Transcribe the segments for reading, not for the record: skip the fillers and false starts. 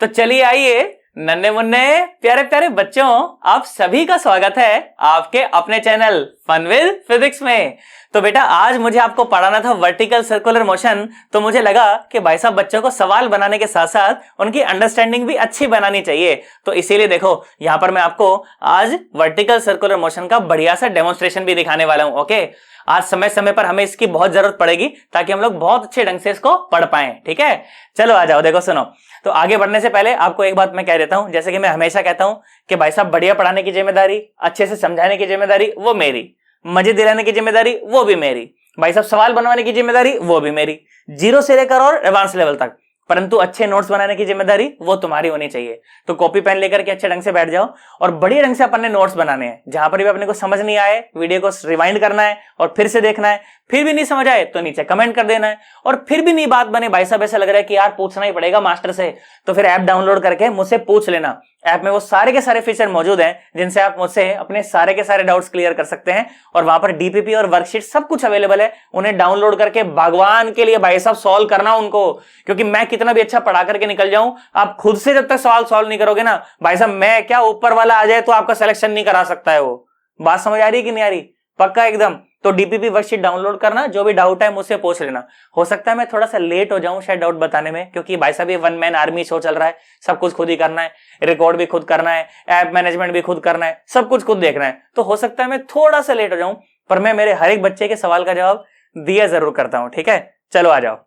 तो चलिए आइए नन्हे मुन्ने प्यारे प्यारे बच्चों, आप सभी का स्वागत है आपके अपने चैनल फन विद फिजिक्स में। तो बेटा आज मुझे आपको पढ़ाना था वर्टिकल सर्कुलर मोशन। तो मुझे लगा कि भाई साहब बच्चों को सवाल बनाने के साथ साथ उनकी अंडरस्टैंडिंग भी अच्छी बनानी चाहिए। तो इसीलिए देखो यहां पर मैं आपको आज वर्टिकल सर्कुलर मोशन का बढ़िया सा डेमोन्स्ट्रेशन भी दिखाने वाला हूं। ओके, आज समय समय पर हमें इसकी बहुत जरूरत पड़ेगी ताकि हम लोग बहुत अच्छे ढंग से इसको पढ़ पाएं। ठीक है, चलो आ जाओ। देखो सुनो, तो आगे बढ़ने से पहले आपको एक बात मैं कह देता हूं, जैसे कि मैं हमेशा कहता हूं कि भाई साहब बढ़िया पढ़ाने की जिम्मेदारी, अच्छे से समझाने की जिम्मेदारी वो मेरी, मजे दिलाने की जिम्मेदारी वो भी मेरी, भाई साहब सवाल बनवाने की जिम्मेदारी वो भी मेरी, जीरो से लेकर और एडवांस लेवल तक। परंतु अच्छे नोट्स बनाने की जिम्मेदारी वो तुम्हारी होनी चाहिए। तो कॉपी पेन लेकर के अच्छे ढंग से बैठ जाओ और बढ़िया ढंग से अपने नोट्स बनाने हैं। जहां पर भी अपने को समझ नहीं आए वीडियो को रिवाइंड करना है और फिर से देखना है। फिर भी नहीं समझ आए तो नीचे कमेंट कर देना है। और फिर भी नहीं बात बने, भाई साहब ऐसा लग रहा है कि यार पूछना ही पड़ेगा मास्टर से, तो फिर ऐप डाउनलोड करके मुझसे पूछ लेना। ऐप में वो सारे के सारे फीचर मौजूद हैं जिनसे आप मुझसे अपने सारे के सारे डाउट्स क्लियर कर सकते हैं। और वहां पर डीपीपी और वर्कशीट सब कुछ अवेलेबल है। उन्हें डाउनलोड करके भगवान के लिए भाई साहब सॉल्व करना उनको, क्योंकि मैं कितना भी अच्छा पढ़ा करके निकल जाऊं, आप खुद से जब तक सवाल सॉल्व नहीं करोगे ना भाई साहब, मैं क्या ऊपर वाला आ जाए तो आपका सिलेक्शन नहीं करा सकता है वो। बात समझ आ रही है कि नहीं आ रही? पक्का एकदम। तो डीपीपी वर्कशीट डाउनलोड करना, जो भी डाउट है मुझसे पूछ लेना। हो सकता है मैं थोड़ा सा लेट हो जाऊं शायद डाउट बताने में, क्योंकि भाई साहब ये वन मैन आर्मी शो चल रहा है, सब कुछ खुद ही करना है, रिकॉर्ड भी खुद करना है, ऐप मैनेजमेंट भी खुद करना है, सब कुछ खुद देखना है। तो हो सकता है मैं थोड़ा सा लेट हो जाऊं, पर मैं मेरे हर एक बच्चे के सवाल का जवाब दिया जरूर करता हूं। ठीक है, चलो आ जाओ।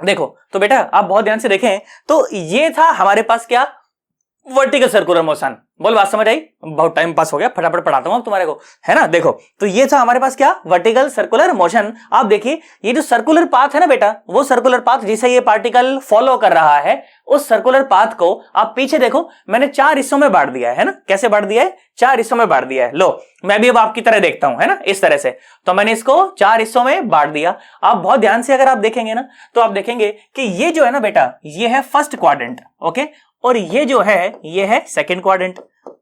देखो तो बेटा आप बहुत ध्यान से देखें, तो ये था हमारे पास क्या, वर्टिकल सर्कुलर मोशन। बोल बात समझ आई? बहुत टाइम पास हो गया, फटाफट पढ़ाता हूं अब तुम्हारे को, है ना। देखो तो ये था हमारे पास क्या, वर्टिकल सर्कुलर मोशन। आप देखिए ये जो सर्कुलर पाथ है ना बेटा, वो सर्कुलर पाथ जिसे ये पार्टिकल फॉलो कर रहा है, उस सर्कुलर पाथ को आप पीछे देखो मैंने 4 हिस्सों में बांट दिया है ना। कैसे बांट दिया है? 4 हिस्सों में बांट दिया है। लो मैं भी अब आपकी तरह देखता हूं, है ना, इस तरह से। तो मैंने इसको 4 हिस्सों में बांट दिया। आप बहुत ध्यान से अगर आप देखेंगे ना, तो आप देखेंगे कि ये जो है ना बेटा, ये है फर्स्ट क्वाड्रेंट, ओके, और ये जो है ये है सेकंड क्वाड्रेंट,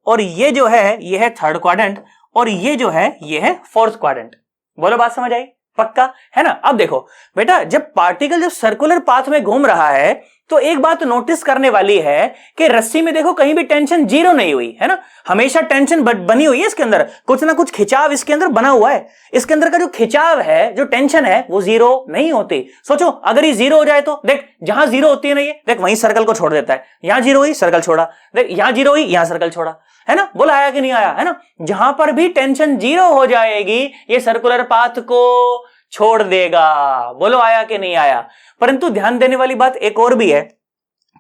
और ये जो है ये है थर्ड क्वाड्रेंट, और ये जो है ये है फोर्थ क्वाड्रेंट। बोलो बात समझ आई? पक्का, है ना। अब देखो बेटा, जब पार्टिकल जब सर्कुलर पाथ में घूम रहा है तो एक बात नोटिस करने वाली है कि रस्सी में देखो कहीं भी टेंशन जीरो नहीं हुई, है ना। हमेशा टेंशन बनी हुई है इसके अंदर, कुछ ना कुछ खिंचाव इसके अंदर बना हुआ है। इसके अंदर का जो खिंचाव है, जो टेंशन है, वो जीरो नहीं होती। सोचो अगर ये जीरो हो जाए तो देख, जहां जीरो होती है ना ये देख, वहीं सर्कल को छोड़ देता है। यहां जीरो हुई सर्कल छोड़ा, देख यहां जीरो हुई यहां सर्कल छोड़ा, है ना। बोला आया कि नहीं आया? है ना। जहां पर भी टेंशन जीरो हो जाएगी ये सर्कुलर पाथ को छोड़ देगा। बोलो आया कि नहीं आया? परंतु ध्यान देने वाली बात एक और भी है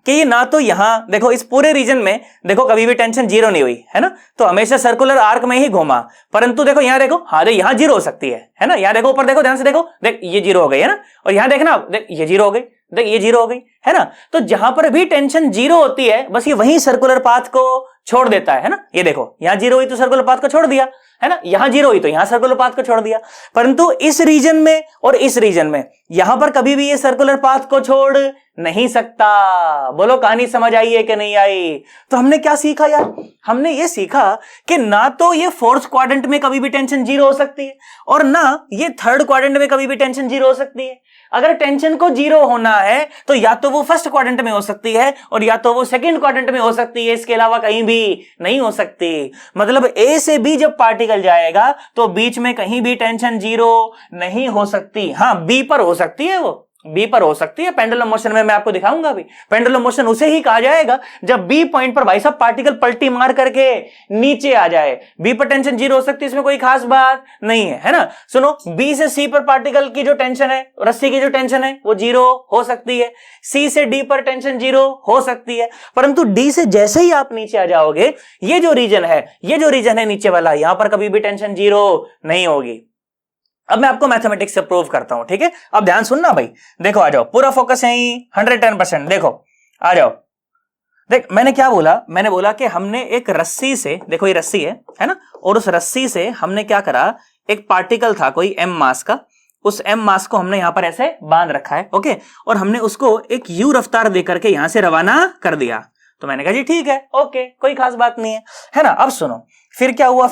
कि ये ना तो यहां देखो इस पूरे रीजन में देखो कभी भी टेंशन जीरो नहीं हुई, है ना। तो हमेशा सर्कुलर आर्क में ही घूमा। परंतु देखो यहां देखो, हाँ देख यहां जीरो हो सकती है ना। यहां देखो ऊपर देखो ध्यान से देखो, देख ये जीरो हो गई, है ना। और यहां देखना, देख ये जीरो हो गई, देख ये जीरो हो गई, है ना। तो जहां पर भी टेंशन जीरो होती है बस ये वही सर्कुलर पाथ को छोड़ देता है ना। ये देखो यहां जीरो हुई तो सर्कुलर पाथ को छोड़ दिया, है ना। यहां जीरो हुई तो यहां सर्कुलर पाथ को छोड़ दिया। परंतु इस रीजन में और इस रीजन में यहां पर कभी भी ये सर्कुलर पाथ को छोड़ नहीं सकता। बोलो कहानी समझ आई है कि नहीं आई? तो हमने क्या सीखा यार? हमने ये सीखा कि ना तो ये फोर्थ क्वाड्रेंट में कभी भी टेंशन जीरो हो सकती है और ना ये थर्ड क्वाड्रेंट में कभी भी टेंशन जीरो हो सकती है। अगर टेंशन को जीरो होना है तो या तो वो फर्स्ट क्वाड्रेंट में हो सकती है और या तो वो सेकंड क्वाड्रेंट में हो सकती है, इसके अलावा कहीं भी नहीं हो सकती। मतलब ए से बी जब पार्टिकल जाएगा तो बीच में कहीं भी टेंशन जीरो नहीं हो सकती। हाँ बी पर हो सकती है, वो बी पर हो सकती है। पेंडुलम मोशन में मैं आपको दिखाऊंगा अभी। पेंडुलम मोशन उसे ही कहा जाएगा जब बी पॉइंट पर भाई साहब पार्टिकल पलटी मार करके नीचे आ जाए। बी पर टेंशन जीरो हो सकती है, इसमें कोई खास बात नहीं है ना। सुनो, बी से सी पर पार्टिकल की जो टेंशन है, रस्सी की जो टेंशन है, वो जीरो हो सकती है। सी से डी पर टेंशन जीरो हो सकती है। परंतु डी से जैसे ही आप नीचे आ जाओगे, ये जो रीजन है नीचे वाला, यहां पर कभी भी टेंशन जीरो नहीं होगी। अब मैं आपको मैथमेटिक्स से प्रूव करता हूं, ठीक है। अब ध्यान सुनना भाई, देखो आ जाओ, पूरा फोकस यहीं 110%। देखो आ जाओ, देख मैंने क्या बोला, मैंने बोला कि हमने एक रस्सी से, देखो ये रस्सी है ना, और उस रस्सी से हमने क्या करा, एक पार्टिकल था कोई एम मास का, उस एम मास को हमने यहां पर ऐसे बांध रखा है, ओके, और हमने उसको एक यू रफ्तार देकर के यहां से रवाना कर दिया। तो मैंने कहा जी ठीक है, ओके, कोई खास बात नहीं है ना। अब सुनो फिर क्या हुआ,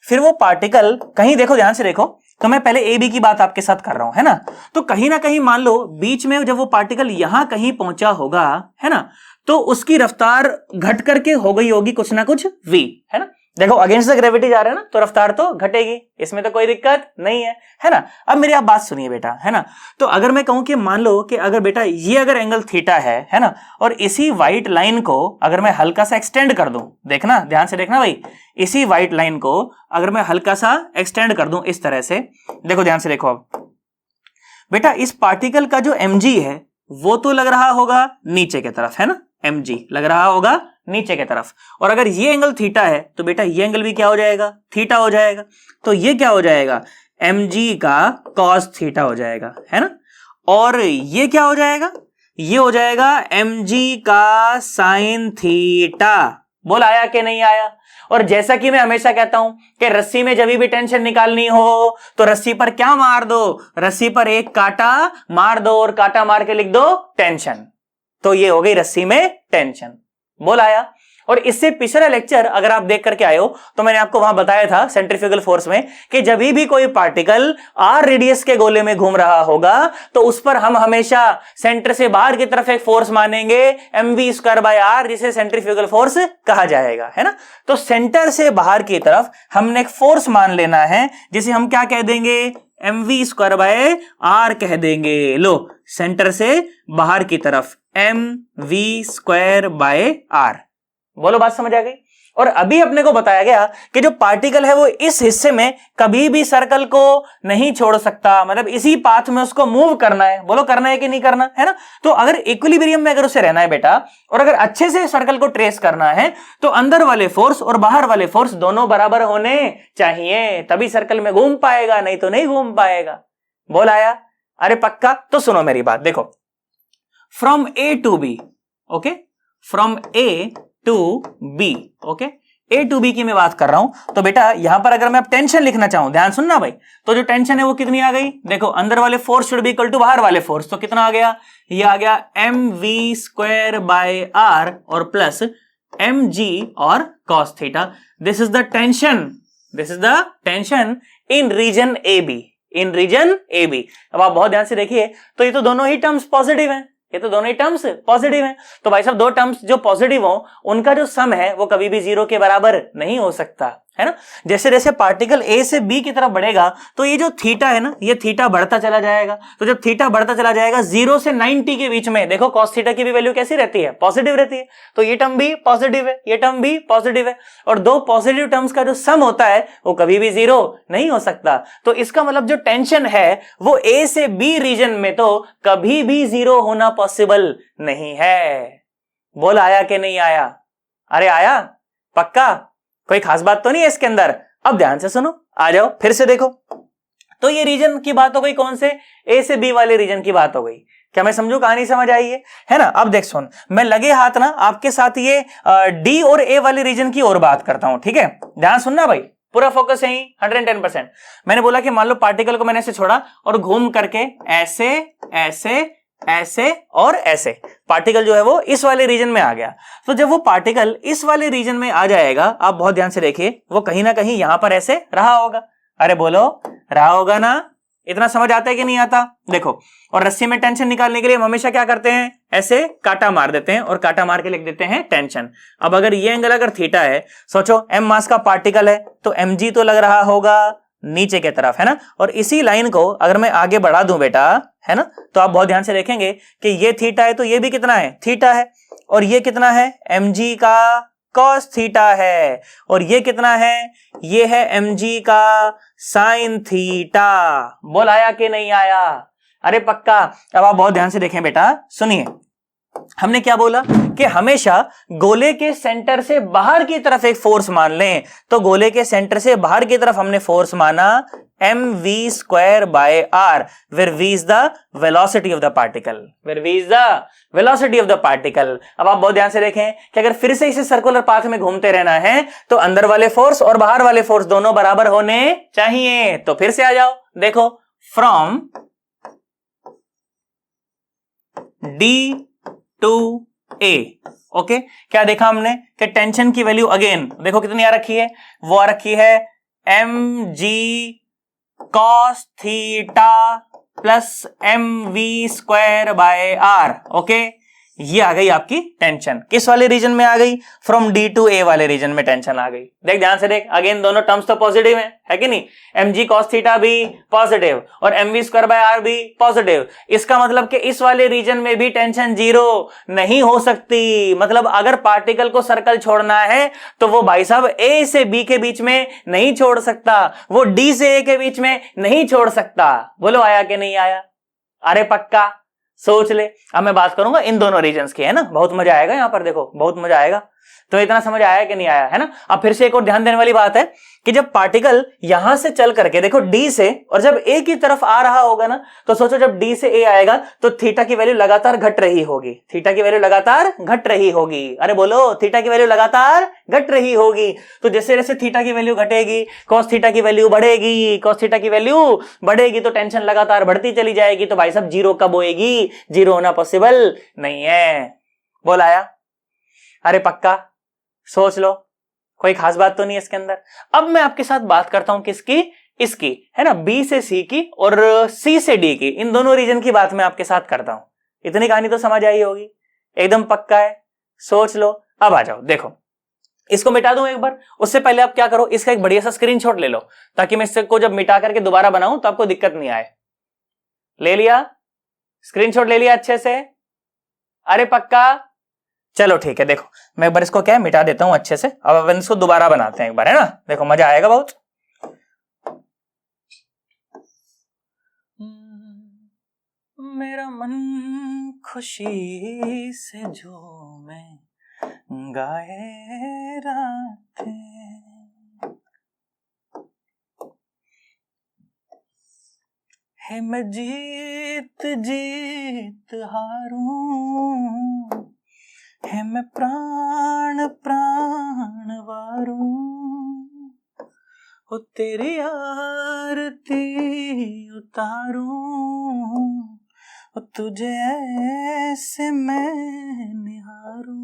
फिर वो पार्टिकल कहीं, देखो ध्यान से देखो, तो मैं पहले ए बी की बात आपके साथ कर रहा हूं, है ना। तो कहीं ना कहीं मान लो बीच में जब वो पार्टिकल यहां कहीं पहुंचा होगा, है ना, तो उसकी रफ्तार घट करके हो गई होगी कुछ ना कुछ v, है ना। देखो अगेंस्ट द ग्रेविटी जा रहे हैं ना, तो रफ्तार तो घटेगी, इसमें तो कोई दिक्कत नहीं है ना। अब मेरी आप बात सुनिए बेटा, है ना। तो अगर मैं कहूं कि मान लो कि अगर बेटा ये अगर एंगल थीटा है ना, और इसी व्हाइट लाइन को अगर मैं हल्का सा एक्सटेंड कर दूं, देखना ध्यान से देखना भाई, इसी व्हाइट लाइन को अगर मैं हल्का सा एक्सटेंड कर दूं इस तरह से, देखो ध्यान से देखो। अब बेटा इस पार्टिकल का जो mg है वो तो लग रहा होगा नीचे की तरफ, है ना, mg लग रहा होगा नीचे की तरफ, और अगर ये एंगल थीटा है तो बेटा ये एंगल भी क्या हो जाएगा, थीटा हो जाएगा। तो ये क्या हो जाएगा, mg का cos थीटा हो जाएगा, है ना। और ये क्या हो जाएगा, ये हो जाएगा mg का sin थीटा। बोल आया कि नहीं आया। और जैसा कि मैं हमेशा कहता हूं कि रस्सी में जब भी टेंशन निकालनी हो तो रस्सी पर क्या मार दो, रस्सी पर एक कांटा मार दो और कांटा मार के लिख दो टेंशन, तो ये हो गई रस्सी में टेंशन। बोल आया। और इससे पिछला लेक्चर अगर आप देख करके आए हो तो मैंने आपको वहां बताया था सेंट्रीफ्यूगल फोर्स में कि जब भी कोई पार्टिकल r रेडियस के गोले में घूम रहा होगा तो उस पर हम हमेशा सेंटर से बाहर की तरफ एक फोर्स मानेंगे mv²/r, जिसे सेंट्रीफ्यूगल फोर्स कहा जाएगा, है ना। तो सेंटर से बाहर की तरफ हमने एक फोर्स मान लेना है जिसे हम क्या कह देंगे, mv²/r कह देंगे। लो सेंटर से बाहर की तरफ mv²/r। बोलो बात समझ आ गई। और अभी अपने को बताया गया कि जो पार्टिकल है वो इस हिस्से में कभी भी सर्कल को नहीं छोड़ सकता, मतलब इसी पाथ में उसको मूव करना है। बोलो करना है कि नहीं करना, है ना। तो अगर इक्विलिब्रियम में अगर उसे रहना है बेटा, और अगर अच्छे से सर्कल को ट्रेस करना है तो अंदर वाले फोर्स और बाहर वाले फोर्स दोनों बराबर होने चाहिए, तभी सर्कल में घूम पाएगा, नहीं तो नहीं घूम पाएगा। बोल आया। अरे पक्का। तो सुनो मेरी बात, देखो from A to B, okay, from A to B, okay, A to B की मैं बात कर रहा हूं। तो बेटा यहां पर अगर मैं अब टेंशन लिखना चाहूं, ध्यान सुनना भाई, तो जो टेंशन है वो कितनी आ गई, देखो अंदर वाले force should be equal to बाहर वाले फोर्स, तो कितना आ गया, ये आ गया mv²/r और प्लस mg और cos theta. This is the tension, this is the tension in region A B, in region A B. अब आप बहुत ध्यान से देखिए, तो ये तो दोनों ही टर्म्स पॉजिटिव हैं, ये तो दोनों ही टर्म्स पॉजिटिव हैं। तो भाई साहब दो टर्म्स जो पॉजिटिव हो उनका जो सम है वो कभी भी 0 के बराबर नहीं हो सकता, है ना। जैसे जैसे पार्टिकल ए से बी की तरफ बढ़ेगा तो ये जो थीटा है ना, ये थीटा बढ़ता चला जाएगा। तो जब थीटा बढ़ता चला जाएगा 0 से 90 के बीच में, देखो cos थीटा की भी वैल्यू कैसी रहती है, पॉजिटिव रहती है। तो ये टर्म भी पॉजिटिव है, ये टर्म भी पॉजिटिव है, और दो पॉजिटिव टर्म्स का जो सम होता है वो कभी भी 0 नहीं हो सकता। तो इसका मतलब जो टेंशन है वो ए से बी रीजन में तो कभी भी 0 होना पॉसिबल नहीं है। बोल आया कि नहीं आया। अरे आया पक्का, कोई खास बात तो नहीं है इसके अंदर। अब ध्यान से सुनो, आ जाओ फिर से देखो। तो ये रीजन की बात हो गई, कौन से, ए से बी वाले रीजन की बात हो गई। क्या मैं समझू, कहानी समझ आई है ना। अब देख सुन, मैं लगे हाथ ना आपके साथ ये डी और ए वाले रीजन की और बात करता हूं, ठीक है। ध्यान सुनना भाई, पूरा फोकस यही 110%। मैंने बोला कि मान लो पार्टिकल को मैंने ऐसे छोड़ा और घूम करके ऐसे ऐसे ऐसे और ऐसे, पार्टिकल जो है वो इस वाले रीजन में आ गया। तो जब वो पार्टिकल इस वाले रीजन में आ जाएगा, आप बहुत ध्यान से देखिए, वो कहीं ना कहीं यहां पर ऐसे रहा होगा। अरे बोलो रहा होगा ना। इतना समझ आता है कि नहीं आता। देखो, और रस्सी में टेंशन निकालने के लिए हम हमेशा क्या करते हैं, ऐसे कांटा मार देते हैं और कांटा मार के लिख देते हैं टेंशन। अब अगर ये एंगल अगर थीटा है, सोचो m मास का पार्टिकल है तो mg तो लग रहा होगा नीचे की तरफ, है ना। और इसी लाइन को अगर मैं आगे बढ़ा दूं बेटा, है ना, तो आप बहुत ध्यान से देखेंगे कि ये थीटा है तो ये भी कितना है, थीटा है, और ये कितना है, mg का cos थीटा है, और ये कितना है, ये है mg का sin थीटा। बोल आया कि नहीं आया। अरे पक्का। अब आप बहुत ध्यान से देखें बेटा, सुनिए, हमने क्या बोला कि हमेशा गोले के सेंटर से बाहर की तरफ एक फोर्स मान लें। तो गोले के सेंटर से बाहर की तरफ हमने फोर्स माना mv²/r, where v is the velocity of the particle, where v is the velocity of the particle। अब आप बहुत ध्यान से देखें कि अगर फिर से इसे सर्कुलर पाथ में घूमते रहना है तो अंदर वाले फोर्स और बाहर वाले फोर्स दोनों बराबर होने चाहिए। तो फिर से आ जाओ, देखो from D to A, okay, क्या देखा हमने कि टेंशन की वैल्यू अगेन देखो कितनी आ रखी है, वो आ रखी है mg cos theta plus mv²/r, okay. ये आ गई आपकी टेंशन। किस वाले रीजन में आ गई? फ्रॉम डी टू ए वाले रीजन में टेंशन आ गई। देख ध्यान से देख, अगेन दोनों टर्म्स तो पॉजिटिव है कि नहीं? mg cos थीटा भी पॉजिटिव और mv स्क्वायर बाय आर भी पॉजिटिव। इसका मतलब कि इस वाले रीजन में भी टेंशन जीरो नहीं हो सकती। मतलब अगर पार्टिकल को सर्कल छोड़ना है तो वो भाई साहब ए से बी के बीच में नहीं छोड़ सकता, वो डी से ए के बीच में नहीं छोड़ सकता। बोलो आया कि नहीं आया? अरे पक्का सोच ले। अब मैं बात करूंगा इन दोनों रीजन्स की, है ना? बहुत मजा आएगा यहां पर, देखो बहुत मजा आएगा। तो इतना समझ आया कि नहीं आया, है ना? अब फिर से एक और ध्यान देने वाली बात है कि जब पार्टिकल यहां से चल करके देखो डी से, और जब ए की तरफ आ रहा होगा ना, तो सोचो जब डी से ए आएगा तो थीटा की वैल्यू लगातार घट रही होगी, थीटा की वैल्यू लगातार घट रही होगी। अरे बोलो, थीटा की वैल्यू लगातार घट रही होगी। तो जैसे जैसे थीटा की वैल्यू घटेगी कॉस थीटा की वैल्यू बढ़ेगी, कॉस थीटा की वैल्यू बढ़ेगी तो टेंशन लगातार बढ़ती चली जाएगी। तो भाई साहब जीरो कब होएगी? जीरो होना पॉसिबल नहीं है। बोल आया? अरे पक्का सोच लो, कोई खास बात तो नहीं है इसके अंदर। अब मैं आपके साथ बात करता हूं किसकी? इसकी, है ना, बी से सी की और सी से डी की, इन दोनों रीजन की बात मैं आपके साथ करता हूं। इतनी कहानी तो समझ आई होगी, एकदम पक्का है। सोच लो। अब आ जाओ, देखो इसको मिटा दूं एक बार। उससे पहले आप क्या करो, इसका एक बढ़िया सा स्क्रीनशॉट ले लो, ताकि मैं इसको जब मिटा करके दोबारा बनाऊं तो आपको दिक्कत नहीं आए। ले लिया? स्क्रीनशॉट ले लिया अच्छे से? अरे पक्का? चलो ठीक है, देखो मैं एक बार इसको क्या है मिटा देता हूं अच्छे से। अब अपन इसको दोबारा बनाते हैं एक बार, है ना? देखो मजा आएगा बहुत। मेरा मन खुशी से झूमे गाए रातें, है मैं जीत जीत हारूं, है मैं प्राण प्राण वारूं, ओ तेरी आरती उतारूं, ओ तुझे ऐसे मैं निहारूं,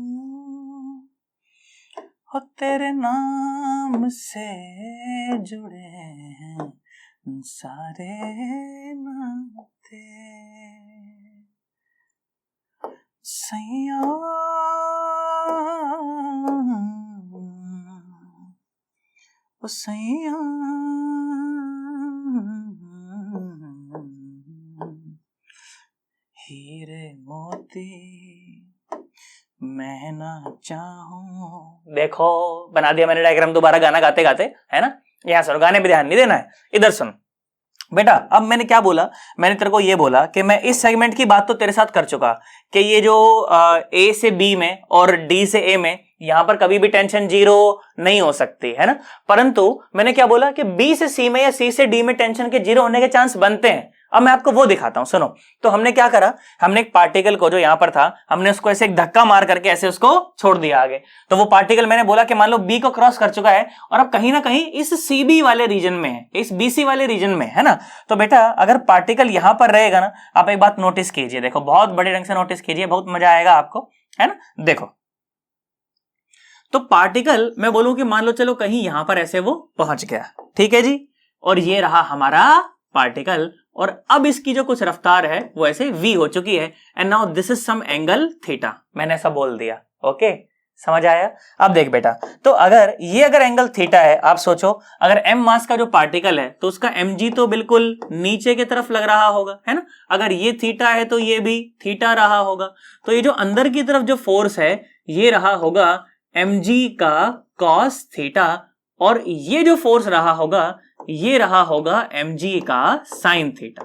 ओ तेरे नाम से जुड़े हैं सारे नाते सैया, ओ सैया, हीरे मोती मैं ना चाहूं। देखो बना दिया मैंने डायग्राम दोबारा गाना गाते गाते, है ना? यहां सुनो, गाने पे ध्यान नहीं देना है, इधर सुन बेटा। अब मैंने क्या बोला? मैंने तेरे को ये बोला कि मैं इस सेगमेंट की बात तो तेरे साथ कर चुका कि ये जो ए से बी में और डी से ए में यहां पर कभी भी टेंशन जीरो नहीं हो सकती, है ना? परंतु मैंने क्या बोला कि बी से सी में या सी से डी में टेंशन के जीरो होने के चांस बनते हैं। अब मैं आपको वो दिखाता हूं, सुनो। तो हमने क्या करा, हमने एक पार्टिकल को जो यहां पर था, हमने उसको ऐसे एक धक्का मार करके ऐसे उसको छोड़ दिया आगे। तो वो पार्टिकल मैंने बोला कि मान लो बी को क्रॉस कर चुका है और अब कहीं ना कहीं इस सीबी वाले रीजन में है, इस बीसी वाले रीजन में, है ना? तो बेटा अगर पार्टिकल यहां पर रहेगा ना, आप एक बात नोटिस कीजिए, देखो बहुत बड़े ढंग से नोटिस कीजिए, बहुत मजा आएगा आपको, है ना? देखो तो पार्टिकल मैं बोलूं कि मान लो चलो कहीं यहां पर ऐसे वो पहुंच गया, ठीक है जी, और ये रहा हमारा पार्टिकल, और अब इसकी जो कुछ रफ्तार है वो ऐसे v हो चुकी है, and now this is some angle theta. मैंने ऐसा बोल दिया, ओके? समझ आया? अब देख बेटा, तो अगर एंगल थीटा है, आप सोचो अगर m मास का जो पार्टिकल है तो उसका mg तो बिल्कुल नीचे की तरफ लग रहा होगा, है ना? अगर ये थीटा है तो ये भी थीटा रहा होगा, तो ये जो अंदर की तरफ जो फोर्स है ये रहा होगा mg का cos थीटा, और ये जो फोर्स रहा होगा ये रहा होगा mg का sin थीटा।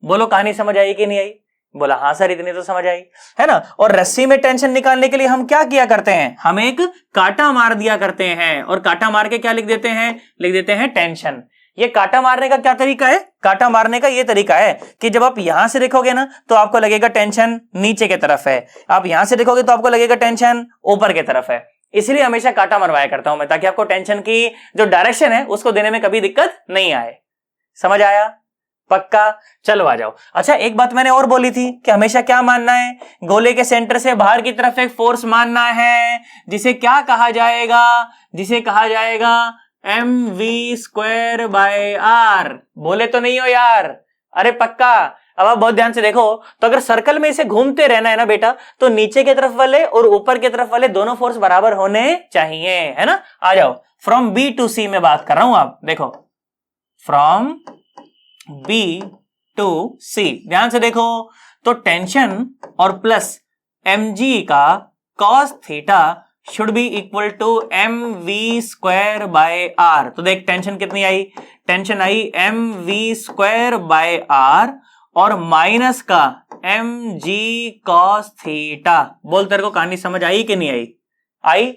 बोलो कहानी समझ आई कि नहीं आई? बोला हाँ सर इतनी तो समझ आई, है ना? और रस्सी में टेंशन निकालने के लिए हम क्या किया करते हैं? हम एक कांटा मार दिया करते हैं, और कांटा मार के क्या लिख देते हैं? लिख देते हैं टेंशन। ये कांटा मारने का क्या तरीका है? कांटा मारने का ये तरीका है कि जब आप यहां से देखोगे ना तो आपको लगेगा टेंशन नीचे की तरफ है, आप यहां से देखोगे तो आपको लगेगा टेंशन ऊपर की तरफ है। इसलिए हमेशा कांटा मरवाया करता हूं मैं, ताकि आपको टेंशन की जो डायरेक्शन है उसको देने में कभी दिक्कत नहीं आए। समझ आया? पक्का? चलो आ जाओ। अच्छा एक बात मैंने और बोली थी कि हमेशा क्या मानना है? गोले के सेंटर से बाहर की तरफ एक फोर्स मानना है, जिसे क्या कहा जाएगा? जिसे कहा जाएगा mv² बाय r। बोले तो नहीं हो यार? अरे पक्का? अब आप बहुत ध्यान से देखो, तो अगर सर्कल में इसे घूमते रहना है ना बेटा, तो नीचे की तरफ वाले और ऊपर की तरफ वाले दोनों फोर्स बराबर होने चाहिए, है ना। आ जाओ, फ्रॉम बी टू सी में बात कर रहा हूं, आप देखो फ्रॉम बी टू सी, ध्यान से देखो, तो टेंशन और प्लस mg का cos theta should be equal to mv square by r। तो देख टेंशन कितनी आई, टेंशन आई mv स्क्वायर बाय r और माइनस का mg cos थीटा। बोल तेरे को कहानी समझ आई कि नहीं आई? आई?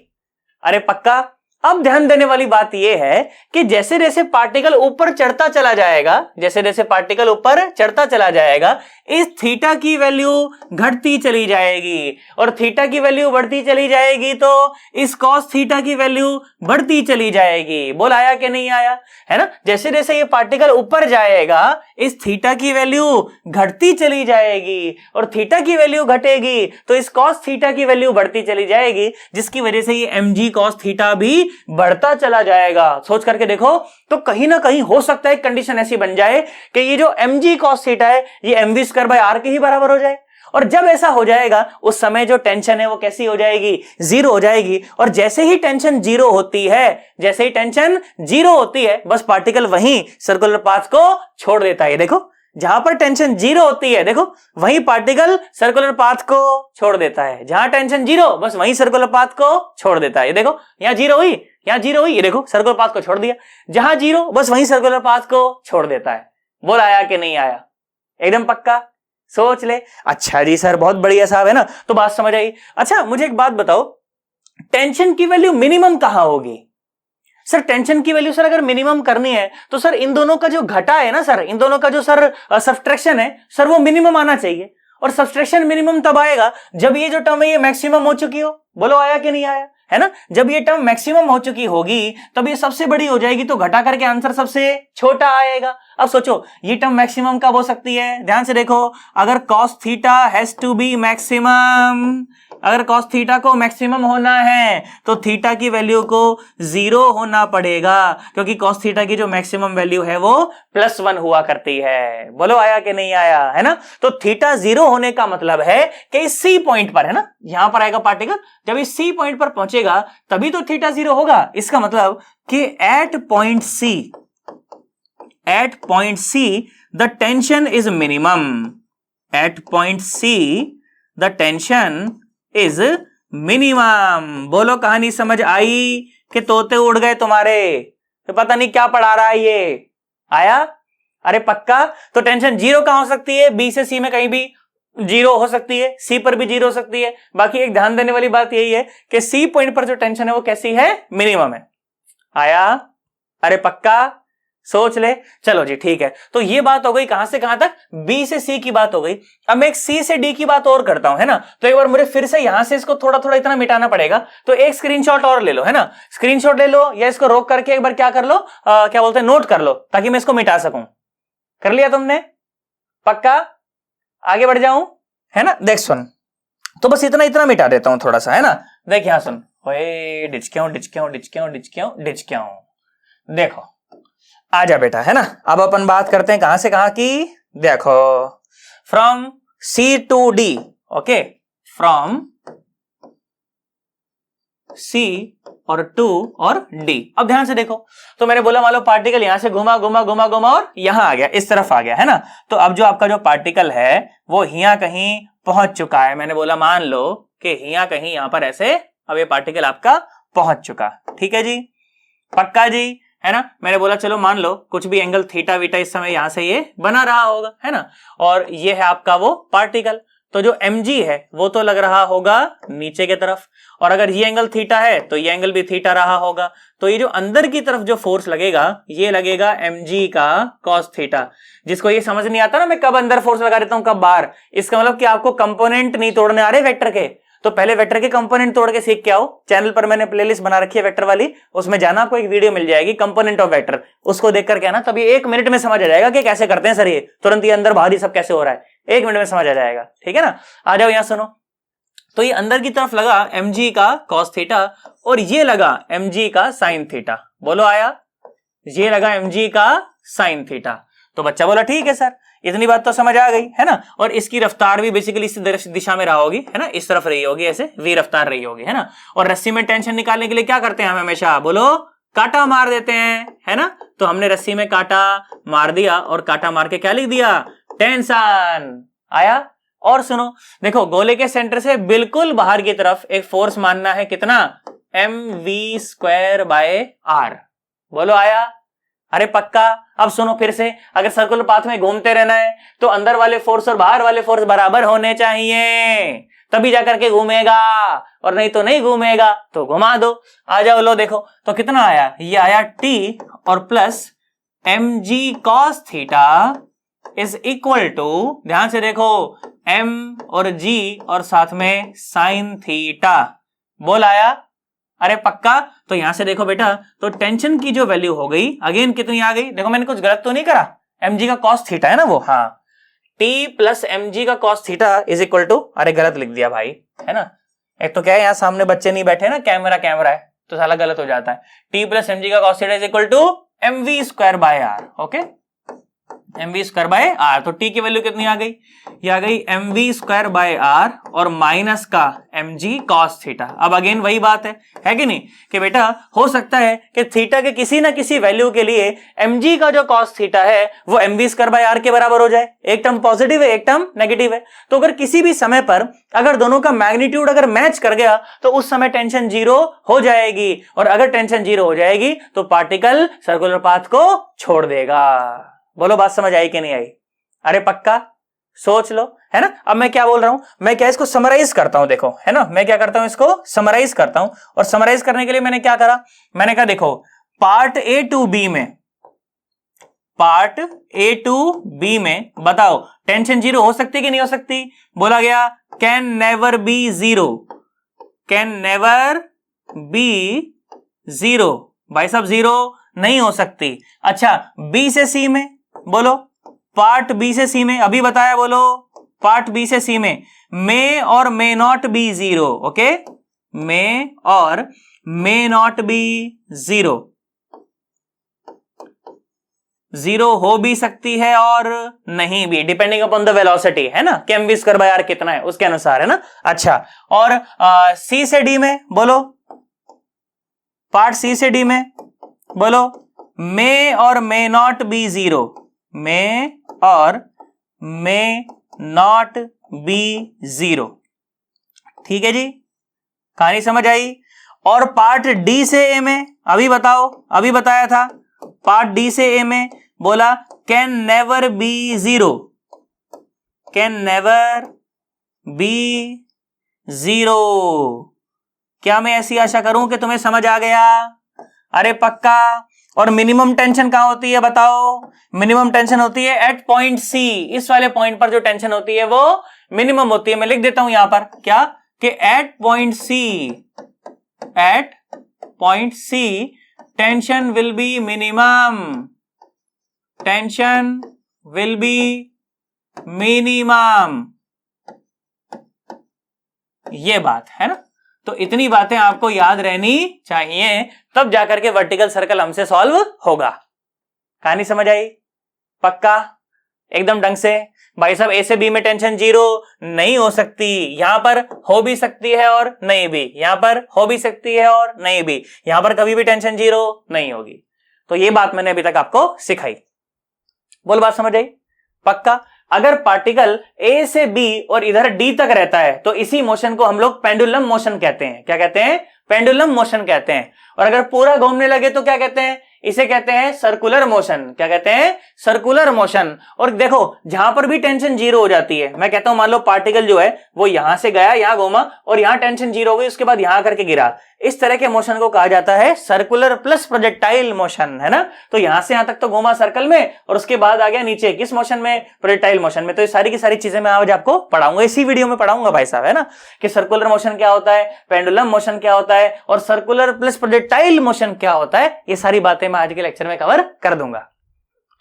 अरे पक्का। अब ध्यान देने वाली बात यह है कि जैसे जैसे पार्टिकल ऊपर चढ़ता चला जाएगा, जैसे जैसे पार्टिकल ऊपर चढ़ता चला जाएगा, इस थीटा की वैल्यू घटती चली जाएगी और थीटा की वैल्यू बढ़ती चली जाएगी, तो इस कॉस थीटा की वैल्यू बढ़ती चली जाएगी। बोल आया कि नहीं आया? है ना। जैसे जैसे ये पार्टिकल ऊपर जाएगा, इस थीटा की वैल्यू घटती चली जाएगी और थीटा की वैल्यू घटेगी, तो इस कॉस थीटा की वैल्यू बढ़ती चली जाएगी, जिसकी वजह से ये mg कॉस थीटा भी बढ़ता चला जाएगा। सोच करके देखो, तो कहीं ना कहीं हो सकता है कंडीशन ऐसी बन जाए कि ये जो mg cos थीटा है ये mv स्क्वायर बाय r के ही बराबर हो जाए। और जब ऐसा हो जाएगा उस समय जो टेंशन है वो कैसी हो जाएगी? जीरो हो जाएगी। और जैसे ही टेंशन जीरो होती है, जैसे ही टेंशन जीरो होती है, बस पार्टिकल वहीं सर्कुलर पाथ को छोड़ देता है। देखो जहां पर टेंशन जीरो होती है, देखो वहीं पार्टिकल सर्कुलर पाथ को छोड़ देता है। जहां टेंशन जीरो, बस वहीं सर्कुलर पाथ को छोड़ देता है। ये देखो यहां जीरो हुई, यहां जीरो हुई, ये देखो सर्कुलर पाथ को छोड़ दिया। जहां जीरो, बस वहीं सर्कुलर पाथ को छोड़ देता है। बोल आया कि नहीं आया? एकदम पक्का। सोच ले। अच्छा जी सर, बहुत बढ़िया साहब, है ना, तो बात समझ आई। अच्छा मुझे एक बात बताओ, टेंशन की वैल्यू मिनिमम कहां होगी? सर टेंशन की वैल्यू सर अगर मिनिमम करनी है तो सर इन दोनों का जो घटा है ना सर, इन दोनों का जो सर सब्ट्रैक्शन है सर, वो मिनिमम आना चाहिए। और सब्ट्रैक्शन मिनिमम तब आएगा जब ये जो टर्म है ये मैक्सिमम हो चुकी हो। बोलो आया कि नहीं आया? है ना। जब ये टर्म मैक्सिमम हो चुकी होगी तब ये सबसे बड़ी हो जाएगी, तो घटा करके आंसर सबसे छोटा आएगा। अब सोचो ये टर्म मैक्सिमम कब हो सकती है? ध्यान से देखो, अगर cos theta has to be maximum, अगर cos थीटा को मैक्सिमम होना है तो थीटा की वैल्यू को 0 होना पड़ेगा, क्योंकि cos थीटा की जो मैक्सिमम वैल्यू है वो +1 हुआ करती है। बोलो आया कि नहीं आया? है ना। तो थीटा 0 होने का मतलब है कि इस सी पॉइंट पर, है ना, यहां पर आएगा पार्टिकल, जब इस सी पॉइंट पर पहुंचेगा तभी तो थीटा 0 होगा। इसका मतलब कि at point C the tension is minimum, at point C the tension is minimum. बोलो कहानी समझ आई कि तोते उड़ गए तुम्हारे? तो पता नहीं क्या पढ़ा रहा है ये। आया? अरे पक्का। तो टेंशन 0 कहां हो सकती है? बी से सी में कहीं भी 0 हो सकती है, सी पर भी 0 हो सकती है। बाकी एक ध्यान देने वाली बात यही है कि सी पॉइंट पर जो टेंशन है वो कैसी है? मिनिमम है। आया? अरे पक्का। सोच ले। चलो जी ठीक है, तो ये बात हो गई कहां से कहां तक? बी से सी की बात हो गई। अब मैं एक सी से डी की बात और करता हूं, है ना। तो एक बार मुझे फिर से यहां से इसको थोड़ा थोड़ा इतना मिटाना पड़ेगा, तो एक स्क्रीनशॉट और ले लो, है ना। स्क्रीनशॉट ले लो या इसको रोक करके एक बार क्या कर लो, क्या बोलते हैं, नोट कर लो, ताकि मैं इसको मिटा सकूं। कर लिया तुमने? पक्का? आगे बढ़ जाऊं? है ना। देख सुन, तो बस इतना इतना मिटा देता हूं थोड़ा सा, है ना। देख यहां सुन, ओए डिचक्यों डिचक्यों डिचक्यों डिचक्यों डिचक्यों। देखो आजा बेटा, है ना। अब अपन बात करते हैं कहां से कहां की। देखो from C to D, okay, from C और टू और डी। अब ध्यान से देखो, तो मैंने बोला मान लो पार्टिकल यहां से घुमा घुमा घुमा घुमा और यहां आ गया, इस तरफ आ गया, है ना। तो अब जो आपका जो पार्टिकल है वो हिया कहीं पहुंच चुका है। मैंने बोला मान लो कि हिया कहीं यहां पर ऐसे अब ये पार्टिकल आपका पहुंच चुका। ठीक है जी, पक्का जी, है ना। मैंने बोला चलो मान लो कुछ भी एंगल थीटा वीटा इस समय यहां से ये बना रहा होगा, है ना। और ये है आपका वो पार्टिकल, तो जो mg है वो तो लग रहा होगा नीचे की तरफ, और अगर ये एंगल थीटा है तो ये एंगल भी थीटा रहा होगा। तो ये जो अंदर की तरफ जो फोर्स लगेगा ये लगेगा mg का cos थीटा। जिसको ये समझ नहीं आता ना मैं कब अंदर फोर्स लगा देता हूं कब बाहर, इसका मतलब कि आपको कंपोनेंट नहीं तोड़ने आ रहे वेक्टर के, तो पहले वेक्टर के कंपोनेंट तोड़ के सीख के आओ। चैनल पर मैंने प्लेलिस्ट बना रखी है वेक्टर वाली, उसमें जाना, आपको एक वीडियो मिल जाएगी कंपोनेंट ऑफ वेक्टर, उसको देख करके आना, तभी 1 मिनट में समझ आ जाएगा कि कैसे करते हैं सर ये, तुरंत ये अंदर बाहर ही सब कैसे हो रहा है, 1 मिनट में समझ आ जाएगा। ठीक है ना। आ जाओ यहां सुनो, तो ये अंदर की तरफ लगा mg का cos थीटा और ये लगा mg का sin थीटा। बोलो आया? ये लगा mg का sin थीटा। तो बच्चा बोला ठीक है सर, इतनी बात तो समझ आ गई है ना। और इसकी रफ्तार भी बेसिकली इस दिशा में रहा होगी है ना, इस तरफ रही होगी, ऐसे v रफ्तार रही होगी है ना। और रस्सी में टेंशन निकालने के लिए क्या करते हैं हम हमेशा, बोलो, कांटा मार देते हैं है ना। तो हमने रस्सी में कांटा मार दिया और कांटा मार के क्या लिख दिया, टेंशन आया। और सुनो, देखो गोले के सेंटर से बिल्कुल बाहर की तरफ एक फोर्स मानना है, कितना, mv²/r। बोलो आया, अरे पक्का। अब सुनो फिर से, अगर सर्कुलर पाथ में घूमते रहना है तो अंदर वाले फोर्स और बाहर वाले फोर्स बराबर होने चाहिए, तभी जाकर के घूमेगा, और नहीं तो नहीं घूमेगा। तो घुमा दो, आ जाओ, लो देखो तो कितना आया, ये आया t और plus mg cos theta is equal to, ध्यान से देखो, m और g और साथ में साइन थीटा। बोल आया, अरे पक्का। तो यहां से देखो बेटा, तो टेंशन की जो वैल्यू हो गई अगेन कितनी आ गई, देखो मैंने कुछ गलत तो नहीं करा, mg का cos थीटा है ना वो, हाँ, t प्लस mg का cos theta is equal to, अरे गलत लिख दिया भाई है ना। एक तो क्या है, यहाँ सामने बच्चे नहीं बैठे ना, कैमरा है तो साला गलत हो जाता है। t प्लस mg का cos theta is equal to mv²/r। Okay, mv²/r। तो t की वैल्यू कितनी आ गई, ये आ गई mv²/r और माइनस का mg cos थीटा। अब अगेन वही बात है कि नहीं, कि बेटा हो सकता है कि थीटा के किसी ना किसी वैल्यू के लिए mg का जो cos थीटा है वो mv²/r के बराबर हो जाए। एक टर्म पॉजिटिव है, एक टर्म नेगेटिव है। तो अगर किसी भी समय पर अगर दोनों का मैग्नीट्यूड अगर मैच कर गया तो उस समय टेंशन जीरो हो जाएगी, और अगर टेंशन जीरो हो जाएगी तो पार्टिकल सर्कुलर पाथ को छोड़ देगा। बोलो बात समझ आई कि नहीं आई, अरे पक्का, सोच लो है ना। अब मैं क्या बोल रहा हूं, मैं क्या इसको समराइज करता हूं, देखो है ना, मैं क्या करता हूं, इसको समराइज करता हूं। और समराइज करने के लिए मैंने क्या करा, मैंने कहा देखो, पार्ट ए टू बी में बताओ टेंशन जीरो हो सकती कि नहीं हो सकती। बोला गया can never be zero, can never be zero, भाई साहब जीरो नहीं हो सकती। अच्छा, बी से सी में बोलो, पार्ट बी से सी में अभी बताया, बोलो पार्ट बी से सी में may or may not be zero. Okay, may or may not be zero, zero हो भी सकती है और नहीं भी, डिपेंडिंग अपॉन द वेलोसिटी है ना, कि mv²/r कितना है उसके अनुसार है ना। अच्छा, और सी से डी में बोलो, पार्ट सी से डी में बोलो, मे or may not be zero, may or may not be zero. ठीक है जी, कहानी समझ आई। और पार्ट डी से ए में अभी बताओ, अभी बताया था, पार्ट डी से ए में बोला can never be zero, can never be zero. क्या मैं ऐसी आशा करूं कि तुम्हें समझ आ गया, अरे पक्का। और मिनिमम टेंशन कहां होती है बताओ, मिनिमम टेंशन होती है एट पॉइंट सी, इस वाले पॉइंट पर जो टेंशन होती है वो मिनिमम होती है। मैं लिख देता हूं यहां पर क्या, कि at point C tension will be minimum, tension will be minimum, ये बात है ना। तो इतनी बातें आपको याद रहनी चाहिए, तब जाकर के वर्टिकल सर्कल हमसे सॉल्व होगा। कहानी समझ आई, पक्का एकदम ढंग से। भाई साहब ए से बी में टेंशन जीरो नहीं हो सकती, यहां पर हो भी सकती है और नहीं भी, यहां पर हो भी सकती है और नहीं भी, यहां पर कभी भी टेंशन जीरो नहीं होगी। तो ये बात मैंने अभी तक आपको सिखाई। बोल बात समझ आई, पक्का। अगर पार्टिकल ए से बी और इधर डी तक रहता है तो इसी मोशन को हम लोग पेंडुलम मोशन कहते हैं। क्या कहते हैं, पेंडुलम मोशन कहते हैं। और अगर पूरा घूमने लगे तो क्या कहते हैं, इसे कहते हैं सर्कुलर मोशन। क्या कहते हैं, सर्कुलर मोशन। और देखो जहां पर भी टेंशन जीरो हो जाती है, मैं कहता हूं मान लो पार्टिकल जो है वो यहां से गया, यहां घूमा और यहां टेंशन जीरो हो गई, उसके बाद यहां करके गिरा, इस तरह के मोशन को कहा जाता है सर्कुलर प्लस प्रोजेक्टाइल मोशन, है ना। तो यहां से यहां तक तो घूमा सर्कल में और उसके बाद आ गया नीचे किस मोशन में, प्रोजेक्टाइल मोशन में। तो ये सारी की सारी चीजें मैं आज आपको पढ़ाऊंगा, इसी वीडियो में पढ़ाऊंगा भाई साहब, है ना, कि सर्कुलर मोशन क्या होता है, पेंडुलम मोशन क्या होता है और सर्कुलर प्लस प्रोजेक्टाइल मोशन क्या होता है। ये सारी बातें मैं आज के लेक्चर में कवर कर दूंगा।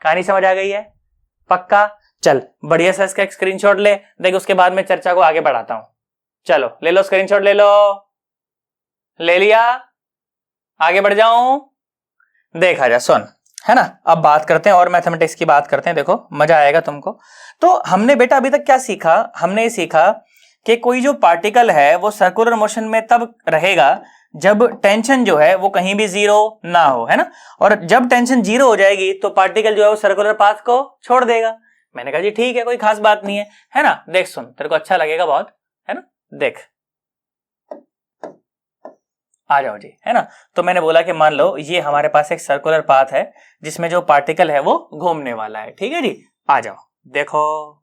कहानी समझ आ गई है, पक्का। चल बढ़िया सा इसका एक स्क्रीनशॉट ले, देख उसके बाद मैं चर्चा को आगे बढ़ाता हूं। चलो ले लो स्क्रीनशॉट, ले लो, ले लिया, आगे बढ़ जाऊं। देखा जा, सुन है ना। अब बात करते हैं और मैथमेटिक्स की बात करते हैं, देखो मजा आएगा तुमको। तो हमने बेटा अभी तक क्या सीखा, हमने सीखा कि कोई जो पार्टिकल है वो सर्कुलर मोशन में तब रहेगा जब टेंशन जो है वो कहीं भी जीरो ना हो, है ना। और जब टेंशन जीरो हो जाएगी तो पार्टिकल जो है वो सर्कुलर पाथ को छोड़ देगा। मैंने कहा जी ठीक है, कोई खास बात नहीं है ना। देख सुन, तेरे को अच्छा लगेगा बहुत, है ना। देख, आ जाओ जी, है ना। तो मैंने बोला कि मान लो ये हमारे पास एक सर्कुलर पाथ है जिसमें जो पार्टिकल है वो घूमने वाला है, ठीक है जी। आ जाओ, देखो,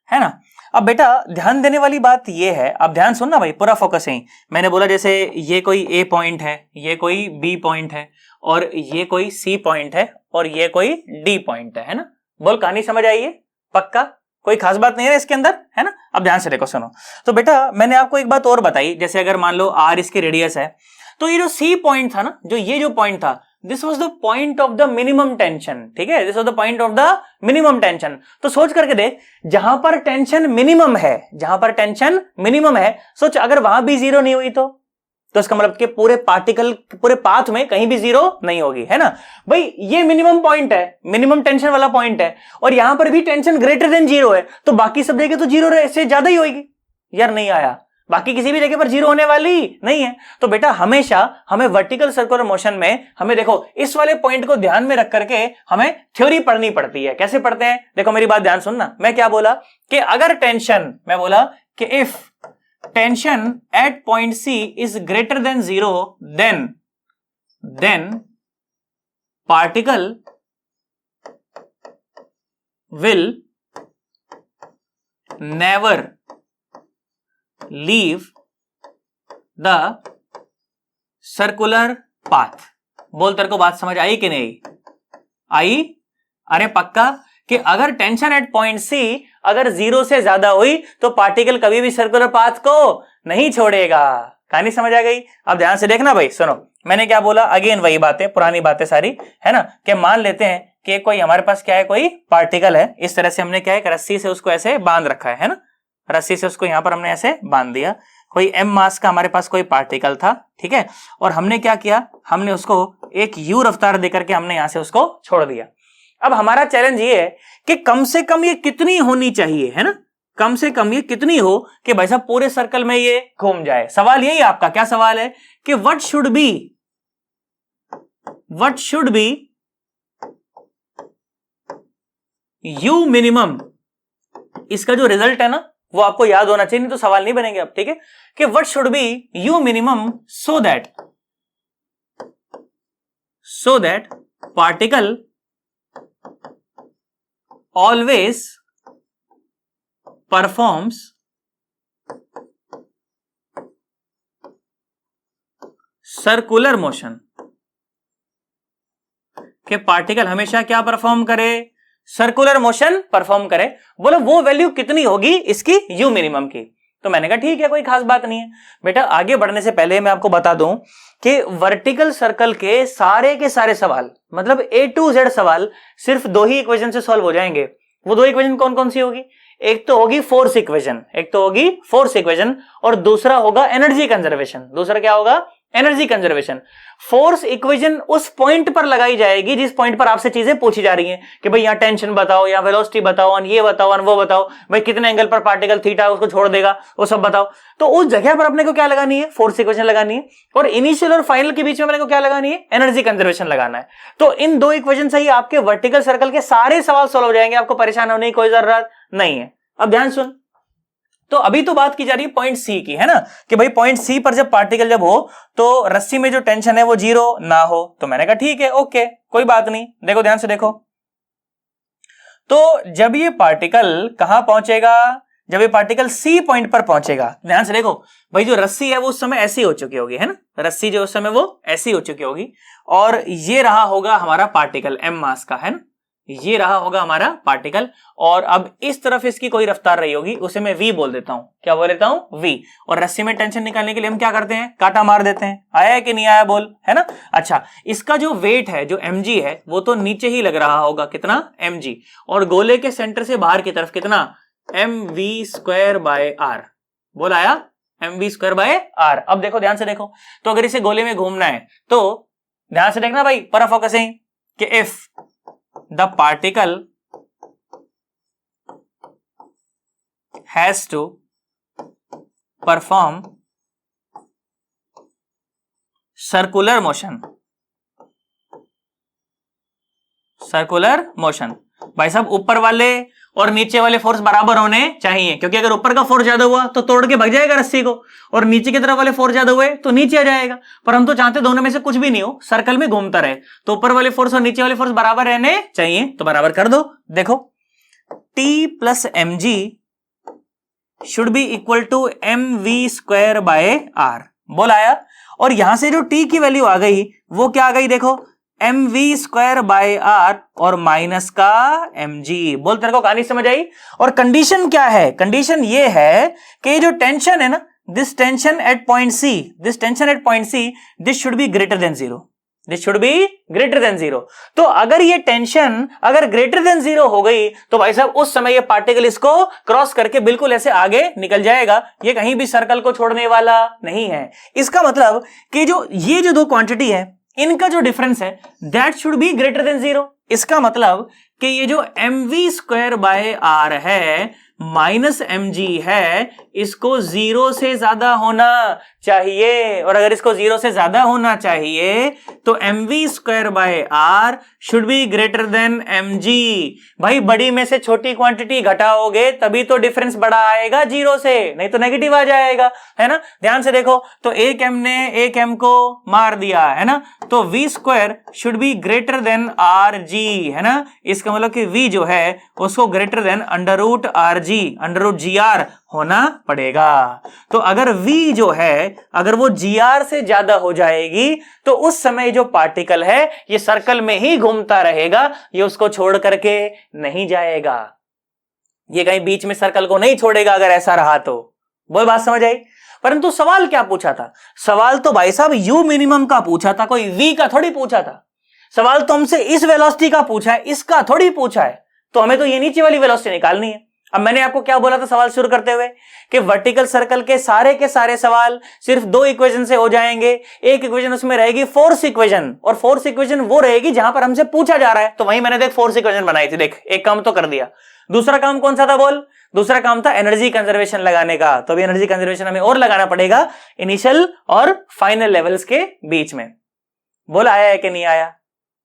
है ना। अब बेटा ध्यान देने वाली बात ये है, अब ध्यान सुनना भाई, पूरा फोकस है। मैंने बोला जैसे ये कोई ए पॉइंट है, ये कोई बी पॉइंट है, और ये कोई सी पॉइंट है, और ये कोई डी पॉइंट है ना। बोल, कहानी समझ आई है? पक्का कोई खास बात नहीं है इसके अंदर, है ना। अब ध्यान से देखो, सुनो। तो बेटा मैंने आपको एक बात और बताई, जैसे अगर मान लो आर इसकी रेडियस है, तो ये जो सी पॉइंट था ना, जो ये जो पॉइंट था, this was the point of the minimum tension, ठीक है, this was the point of the minimum tension. तो सोच करके देख, जहां पर टेंशन मिनिमम है, जहां पर टेंशन मिनिमम है, सोच अगर वहां भी जीरो नहीं हुई तो इसका मतलब कि पूरे पार्टिकल, पूरे पाथ में कहीं भी जीरो नहीं होगी, है ना भाई। ये मिनिमम पॉइंट है, मिनिमम टेंशन वाला पॉइंट है, और यहां पर भी टेंशन ग्रेटर देन जीरो है, तो बाकी सब जगह तो जीरो से ज्यादा ही होगी। यार नहीं आया, बाकी किसी भी जगह पर जीरो होने वाली नहीं है। तो बेटा हमेशा हमें वर्टिकल सर्कुलर मोशन में हमें देखो इस वाले पॉइंट को ध्यान में रख करके हमें थ्योरी पढ़नी पड़ती है। कैसे पढ़ते हैं, देखो मेरी बात ध्यान सुनना। मैं क्या बोला कि अगर टेंशन, मैं बोला कि if tension at point C is greater than zero, then particle will never leave the circular path. बोल, तेरे को बात समझ आई कि नहीं आई? अरे पक्का कि अगर टेंशन एट पॉइंट सी अगर जीरो से ज्यादा हुई तो पार्टिकल कभी भी सर्कुलर पाथ को नहीं छोड़ेगा। कहानी समझ आ गई? अब ध्यान से देखना भाई, सुनो मैंने क्या बोला, अगेन वही बातें, पुरानी बातें सारी, है ना। कि मान लेते हैं कि कोई हमारे पास क्या है, कोई पार्टिकल है, इस तरह से हमने क्या है, रस्सी से उसको ऐसे बांध रखा है ना, रस्सी से उसको यहां पर हमने ऐसे बांध दिया। कोई m मास का हमारे पास कोई पार्टिकल था, ठीक है, और हमने क्या किया, हमने उसको एक u रफ्तार देकर के हमने यहां से उसको छोड़ दिया। अब हमारा चैलेंज ये है कि कम से कम ये कितनी होनी चाहिए, है ना, कम से कम ये कितनी हो कि भाई साहब पूरे सर्कल में ये घूम जाए। सवाल यही आपका, क्या सवाल है कि what should be u minimum. इसका जो रिजल्ट है ना वो आपको याद होना चाहिए, नहीं तो सवाल नहीं बनेंगे अब, ठीक है। कि what should be u minimum so that particle always performs circular motion. कि पार्टिकल हमेशा क्या परफॉर्म करे, सर्कुलर मोशन परफॉर्म करे। बोलो वो वैल्यू कितनी होगी इसकी u मिनिमम की। तो मैंने कहा ठीक है, कोई खास बात नहीं है। बेटा आगे बढ़ने से पहले मैं आपको बता दूं कि वर्टिकल सर्कल के सारे सवाल, मतलब A to Z सवाल सिर्फ दो ही इक्वेशन से सॉल्व हो जाएंगे। वो दो इक्वेशन कौन कौन सी होगी? एक तो होगी फोर्स इक्वेशन, और दूसरा होगा एनर्जी कंजर्वेशन। दूसरा क्या होगा? Energy conservation. फोर्स इक्वेशन उस पॉइंट पर लगाई जाएगी जिस पॉइंट पर आपसे चीजें पूछी जा रही हैं कि भाई यहां टेंशन बताओ, यहां वेलोसिटी बताओ, ये बताओ, वो बताओ, भाई कितने एंगल पर पार्टिकल थीटा उसको छोड़ देगा, वो सब बताओ। तो उस जगह पर अपने को क्या लगानी है? फोर्स इक्वेशन लगानी है। और इनिशियल और फाइनल के बीच में अपने को क्या लगानी है? एनर्जी कंजर्वेशन लगाना है। तो इन दो इक्वेशन से ही आपके वर्टिकल सर्कल के सारे सवाल सॉल्व हो जाएंगे, आपको परेशान होने की कोई जरूरत नहीं है। अब ध्यान सुन, तो अभी तो बात की जा रही है पॉइंट सी की, है ना, कि भाई पॉइंट सी पर जब पार्टिकल जब हो तो रस्सी में जो टेंशन है वो जीरो ना हो। तो मैंने कहा ठीक है, ओके, कोई बात नहीं। देखो ध्यान से देखो, तो जब ये पार्टिकल कहां पहुंचेगा, जब ये पार्टिकल सी पॉइंट पर पहुंचेगा, ध्यान से देखो भाई, जो रस्सी है वो उस समय ऐसी हो चुकी होगी, है ना, रस्सी जो उस समय वो ऐसी हो चुकी होगी, और ये रहा होगा हमारा पार्टिकल m मास का, है ना, ये रहा होगा हमारा पार्टिकल, और अब इस तरफ इसकी कोई रफ्तार रही होगी, उसे मैं v बोल देता हूं। क्या बोल देता हूं? v। और रस्सी में टेंशन निकालने के लिए हम क्या करते हैं? कांटा मार देते हैं। आया है कि नहीं आया बोल, है ना। अच्छा, इसका जो वेट है, जो mg है, वो तो नीचे ही लग रहा होगा, कितना? mg। और गोले के सेंटर से बाहर की तरफ कितना? mv²/r। बोल आया? mv²/r। अब देखो ध्यान से देखो, तो अगर इसे गोले में घूमना है तो ध्यान से देखना भाई, पर फोकसिंग, कि if the particle has to perform circular motion, circular motion, भाई साहब ऊपर वाले और नीचे वाले फोर्स बराबर होने चाहिए, क्योंकि अगर ऊपर का फोर्स ज्यादा हुआ तो तोड़ के भाग जाएगा रस्सी को, और नीचे की तरफ वाले फोर्स ज्यादा हुए तो नीचे आ जाएगा। पर हम तो चाहते दोनों में से कुछ भी नहीं हो, सर्कल में घूमता रहे, तो ऊपर वाले फोर्स और नीचे वाले फोर्स बराबर रहने चाहिए, तो बराबर कर दो। देखो T plus M G should be equal to M we square by R, बोल आया। और यहां से जो T की वैल्यू आ गई वो क्या आ गई, देखो M we square by R और माइनस का एम जी। बोल तेरे को कहानी समझ आई। और कंडीशन क्या है, कंडीशन ये है कि जो टेंशन है ना, this tension at point C, this tension at point C, this should be greater than zero, this should be greater than zero. तो अगर ये टेंशन अगर ग्रेटर देन जीरो हो गई तो भाई साहब उस समय ये पार्टिकल इसको क्रॉस करके बिल्कुल ऐसे आगे निकल जाएगा, ये कहीं भी सर्कल को छोड़ने वाला नहीं है। इसका मतलब कि जो ये जो दो क्वांटिटी है इनका जो डिफरेंस है that should be greater than zero. इसका मतलब कि ये जो M we square by R है माइनस एम जी है, इसको जीरो से ज्यादा होना चाहिए, और अगर इसको जीरो से ज्यादा होना चाहिए तो M we square by R should be greater than M G. भाई बड़ी में से छोटी क्वांटिटी घटाओगे तभी तो डिफरेंस बड़ा आएगा जीरो से, नहीं तो नेगेटिव आ जाएगा, है ना। ध्यान से देखो, तो एक एम ने एक एम को मार दिया, है ना, तो v square should be greater than r g, है ना। इसका मतलब कि वी जो है उसको greater than under root r g, under root g r होना पड़ेगा। तो अगर v जो है अगर वो gr से ज्यादा हो जाएगी तो उस समय जो पार्टिकल है ये सर्कल में ही घूमता रहेगा, ये उसको छोड़ करके नहीं जाएगा, ये कहीं बीच में सर्कल को नहीं छोड़ेगा अगर ऐसा रहा तो। बोल बात समझ आई। परंतु सवाल क्या पूछा था, सवाल तो भाई साहब u मिनिमम का पूछा था, कोई v का थोड़ी पूछा था। सवाल तो हमसे इस वेलोसिटी का पूछा है, इसका थोड़ी पूछा है, तो हमें तो ये नीचे वाली वेलोसिटी निकालनी है। अब मैंने आपको क्या बोला था सवाल शुरू करते हुए कि वर्टिकल सर्कल के सारे सवाल सिर्फ दो इक्वेशन से हो जाएंगे। एक इक्वेशन उसमें रहेगी फोर्स इक्वेशन, और फोर्स इक्वेशन वो रहेगी जहां पर हमसे पूछा जा रहा है, तो वहीं मैंने देख फोर्स इक्वेशन बनाई थी। देख एक काम तो कर दिया, दूसरा काम कौन सा था बोल, दूसरा काम था एनर्जी कंजर्वेशन लगाने का। तो अभी एनर्जी कंजर्वेशन हमें और लगाना पड़ेगा इनिशियल और फाइनल लेवल्स के बीच में। बोल आया है कि नहीं आया,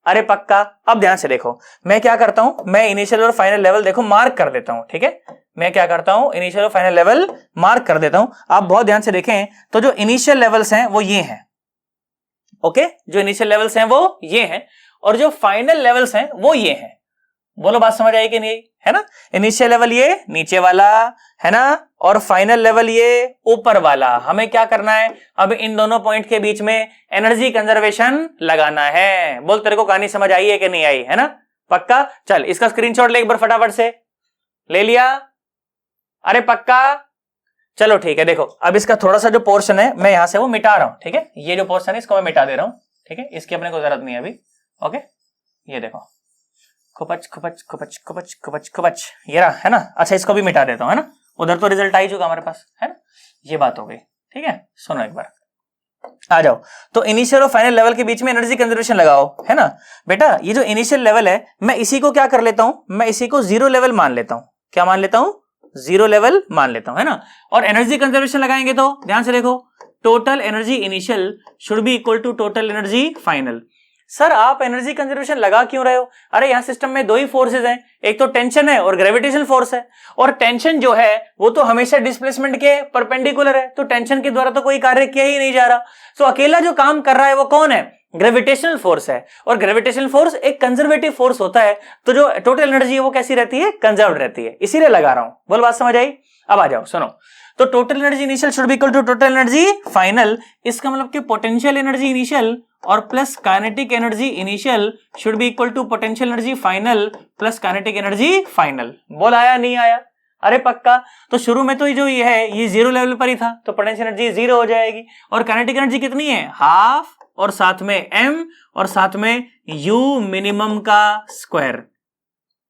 अरे पक्का। अब ध्यान से देखो, मैं क्या करता हूं, मैं इनिशियल और फाइनल लेवल देखो मार्क कर देता हूं, ठीक है। मैं क्या करता हूं, इनिशियल और फाइनल लेवल मार्क कर देता हूं। आप बहुत ध्यान से देखें तो जो इनिशियल लेवल्स हैं वो ये हैं, ओके, जो इनिशियल लेवल्स हैं वो ये हैं, और जो फाइनल लेवल्स हैं वो ये हैं। बोलो बात समझ आई कि नहीं, है ना। इनिशियल लेवल ये नीचे वाला, है ना, और फाइनल लेवल ये ऊपर वाला। हमें क्या करना है, अब इन दोनों पॉइंट के बीच में एनर्जी कंजर्वेशन लगाना है। बोल तेरे को कहानी समझ आई है कि नहीं आई, है ना, पक्का। चल इसका स्क्रीनशॉट ले एक बार फटाफट से, ले लिया, अरे पक्का। चलो ठीक है, देखो अब इसका थोड़ा सा जो पोर्शन है मैं यहां से वो मिटा रहा हूं, ठीक है, ये जो पोर्शन है इसको मैं मिटा दे रहा हूं, ठीक है, इसकी अपने को जरूरत नहीं है अभी, ओके। ये देखो खुपच खुपच खुपच खुपच खुपच खुपच, ये रहा, है ना। अच्छा इसको भी मिटा देता हूं, है ना, उधर तो रिजल्ट आ ही चुका हमारे पास, है ना। ये बात हो गई, ठीक है। सुनो एक बार, आ जाओ। तो इनिशियल और फाइनल लेवल के बीच में एनर्जी कंजर्वेशन लगाओ, है ना। बेटा ये जो इनिशियल लेवल है मैं इसी को क्या कर लेता हूं, मैं इसी को जीरो लेवल मान लेता हूं। क्या मान लेता हूं, जीरो लेवल मान लेता हूं, है ना। और एनर्जी कंजर्वेशन लगाएंगे तो ध्यान से देखो, total energy initial should be equal to total energy final. Sir आप एनर्जी कंजर्वेशन लगा क्यों रहे हो, अरे यहां सिस्टम में दो ही फोर्सेज हैं, एक तो टेंशन है और ग्रेविटेशनल फोर्स है, और टेंशन जो है वो तो हमेशा डिस्प्लेसमेंट के परपेंडिकुलर है, तो टेंशन के द्वारा तो कोई कार्य किया ही नहीं जा रहा। सो अकेला जो काम कर रहा है वो कौन है, ग्रेविटेशनल फोर्स है, और ग्रेविटेशनल फोर्स एक कंजर्वेटिव फोर्स होता है, तो जो टोटल एनर्जी है वो कैसी रहती है, कंजर्व रहती है, इसीलिए लगा रहा हूं। बोल बात समझ आई। अब आ जाओ सुनो, तो total energy initial should be equal to total energy final. इसका मतलब कि पोटेंशियल एनर्जी इनिशियल और plus kinetic energy initial should be equal to potential energy final plus kinetic energy final. बोल आया नहीं आया, अरे पक्का। तो शुरू में तो ये जो ये है ये जीरो लेवल पर ही था, तो पोटेंशियल एनर्जी जीरो हो जाएगी, और काइनेटिक एनर्जी कितनी है, हाफ, और साथ में m, और साथ में u मिनिमम का स्क्वायर।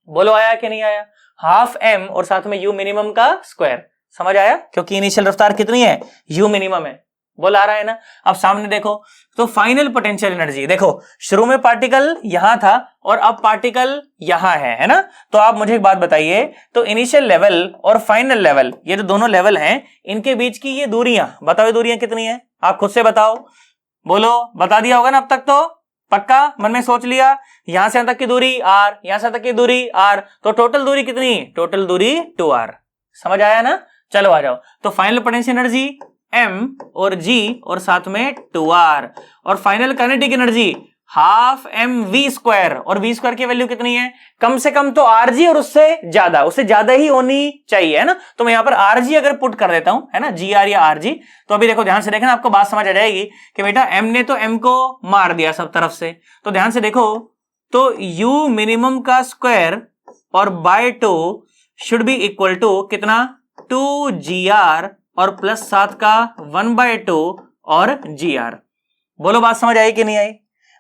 बोलो आया कि नहीं आया, हाफ m और साथ में u मिनिमम का स्क्वायर। समझ आया, क्योंकि इनिशियल रफ्तार कितनी है, u मिनिमम है, बोल आ रहा है ना। अब सामने देखो, तो फाइनल पोटेंशियल एनर्जी देखो, शुरू में पार्टिकल यहां था और अब पार्टिकल यहां है ना। तो आप मुझे एक बात बताइए, तो इनिशियल लेवल और फाइनल लेवल, ये जो दोनों लेवल हैं, इनके बीच की ये दूरियां बताओ, ये दूरियां कितनी है? आप खुद से बताओ, बोलो। बता दिया होगा ना अब तक तो, पक्का मन में सोच लिया। यहां से यहां तक की दूरी r, यहां से तक की दूरी r, तो टोटल दूरी कितनी? टोटल दूरी 2r। समझ आया ना? चलो आ जाओ। तो फाइनल पोटेंशियल एनर्जी m और g और साथ में 2r, और final kinetic energy half m we square, और वी स्क्वायर की वैल्यू कितनी है? कम से कम तो आर जी और उससे ज्यादा ही होनी चाहिए, है ना। तो मैं यहां पर आर जी अगर पुट कर देता हूं, है ना, जी आर या आर जी, तो अभी देखो ध्यान से देखना, आपको बात समझ आ जाएगी कि बेटा एम ने तो एम को मार दिया सब तरफ से, तो ध्यान से देखो, तो यू मिनिमम का स्क्वायर और by 2 should be equal to कितना? 2gr और प्लस 7 का 1/2 और gr। बोलो बात समझ आई कि नहीं आई?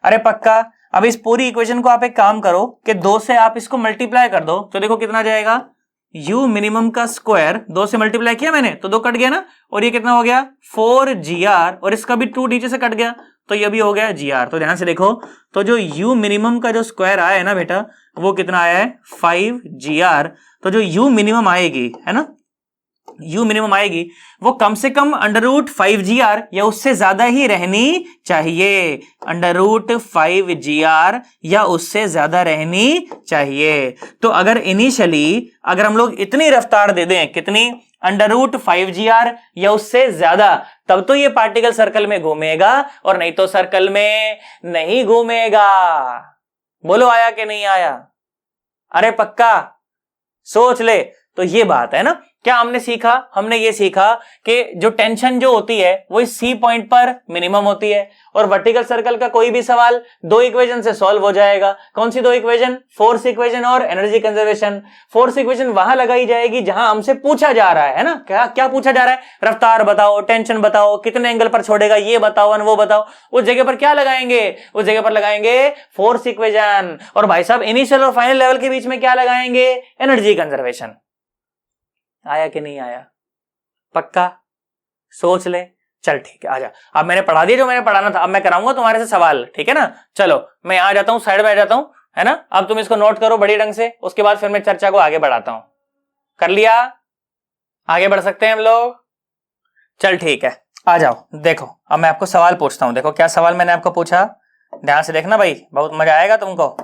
अरे पक्का। अब इस पूरी इक्वेशन को आप एक काम करो कि 2 से आप इसको मल्टीप्लाई कर दो, तो देखो कितना जाएगा, u मिनिमम का स्क्वायर 2 से मल्टीप्लाई किया मैंने तो 2 कट गया ना, और ये कितना हो गया 4gr, और इसका भी 2 नीचे से कट गया, तो ये भी हो गया gr। तो ध्यान से देखो, तो जो u मिनिमम का जो स्क्वायर आया है ना बेटा, वो कितना आया है 5gr। तो जो u मिनिमम आएगी, है ना, u मिनिमम आएगी, वो कम से कम √5gr या उससे ज्यादा ही रहनी चाहिए, √5gr या उससे ज्यादा रहनी चाहिए। तो अगर इनिशियली अगर हम लोग इतनी रफ्तार दे दें, कितनी? √5gr या उससे ज्यादा, तब तो ये पार्टिकल सर्कल में घूमेगा, और नहीं तो सर्कल में नहीं घूमेगा। बोलो आया कि नहीं आया? अरे पक्का सोच ले। तो ये बात है ना। क्या हमने सीखा? हमने ये सीखा कि जो टेंशन जो होती है वो इस सी पॉइंट पर मिनिमम होती है, और वर्टिकल सर्कल का कोई भी सवाल 2 इक्वेशन से सॉल्व हो जाएगा। कौन सी 2 इक्वेशन? फोर्स इक्वेशन और एनर्जी कंजर्वेशन। फोर्स इक्वेशन वहां लगाई जाएगी जहां हमसे पूछा जा रहा है ना, क्या क्या पूछा जा रहा है? रफ्तार बताओ, टेंशन बताओ, कितने एंगल पर छोड़ेगा ये बताओ, वो बताओ। उस जगह पर क्या लगाएंगे? उस जगह पर लगाएंगे फोर्स इक्वेशन। और भाई साहब इनिशियल और फाइनल लेवल के बीच में क्या लगाएंगे? Energy conservation. आया कि नहीं आया? पक्का सोच ले। चल ठीक है, आजा। अब मैंने पढ़ा दिया जो मैंने पढ़ाना था, अब मैं कराऊंगा तुम्हारे से सवाल, ठीक है ना। चलो मैं आ जाता हूं, साइड में आ जाता हूं, है ना। अब तुम इसको नोट करो बड़ी ढंग से, उसके बाद फिर मैं चर्चा को आगे बढ़ाता हूं। कर लिया? आगे बढ़ सकते हैं हम लोग? चल ठीक है, आ जाओ। देखो अब मैं आपको सवाल पूछता हूं, देखो क्या सवाल मैंने आपको पूछा, ध्यान से देखना भाई, बहुत मजा आएगा तुमको।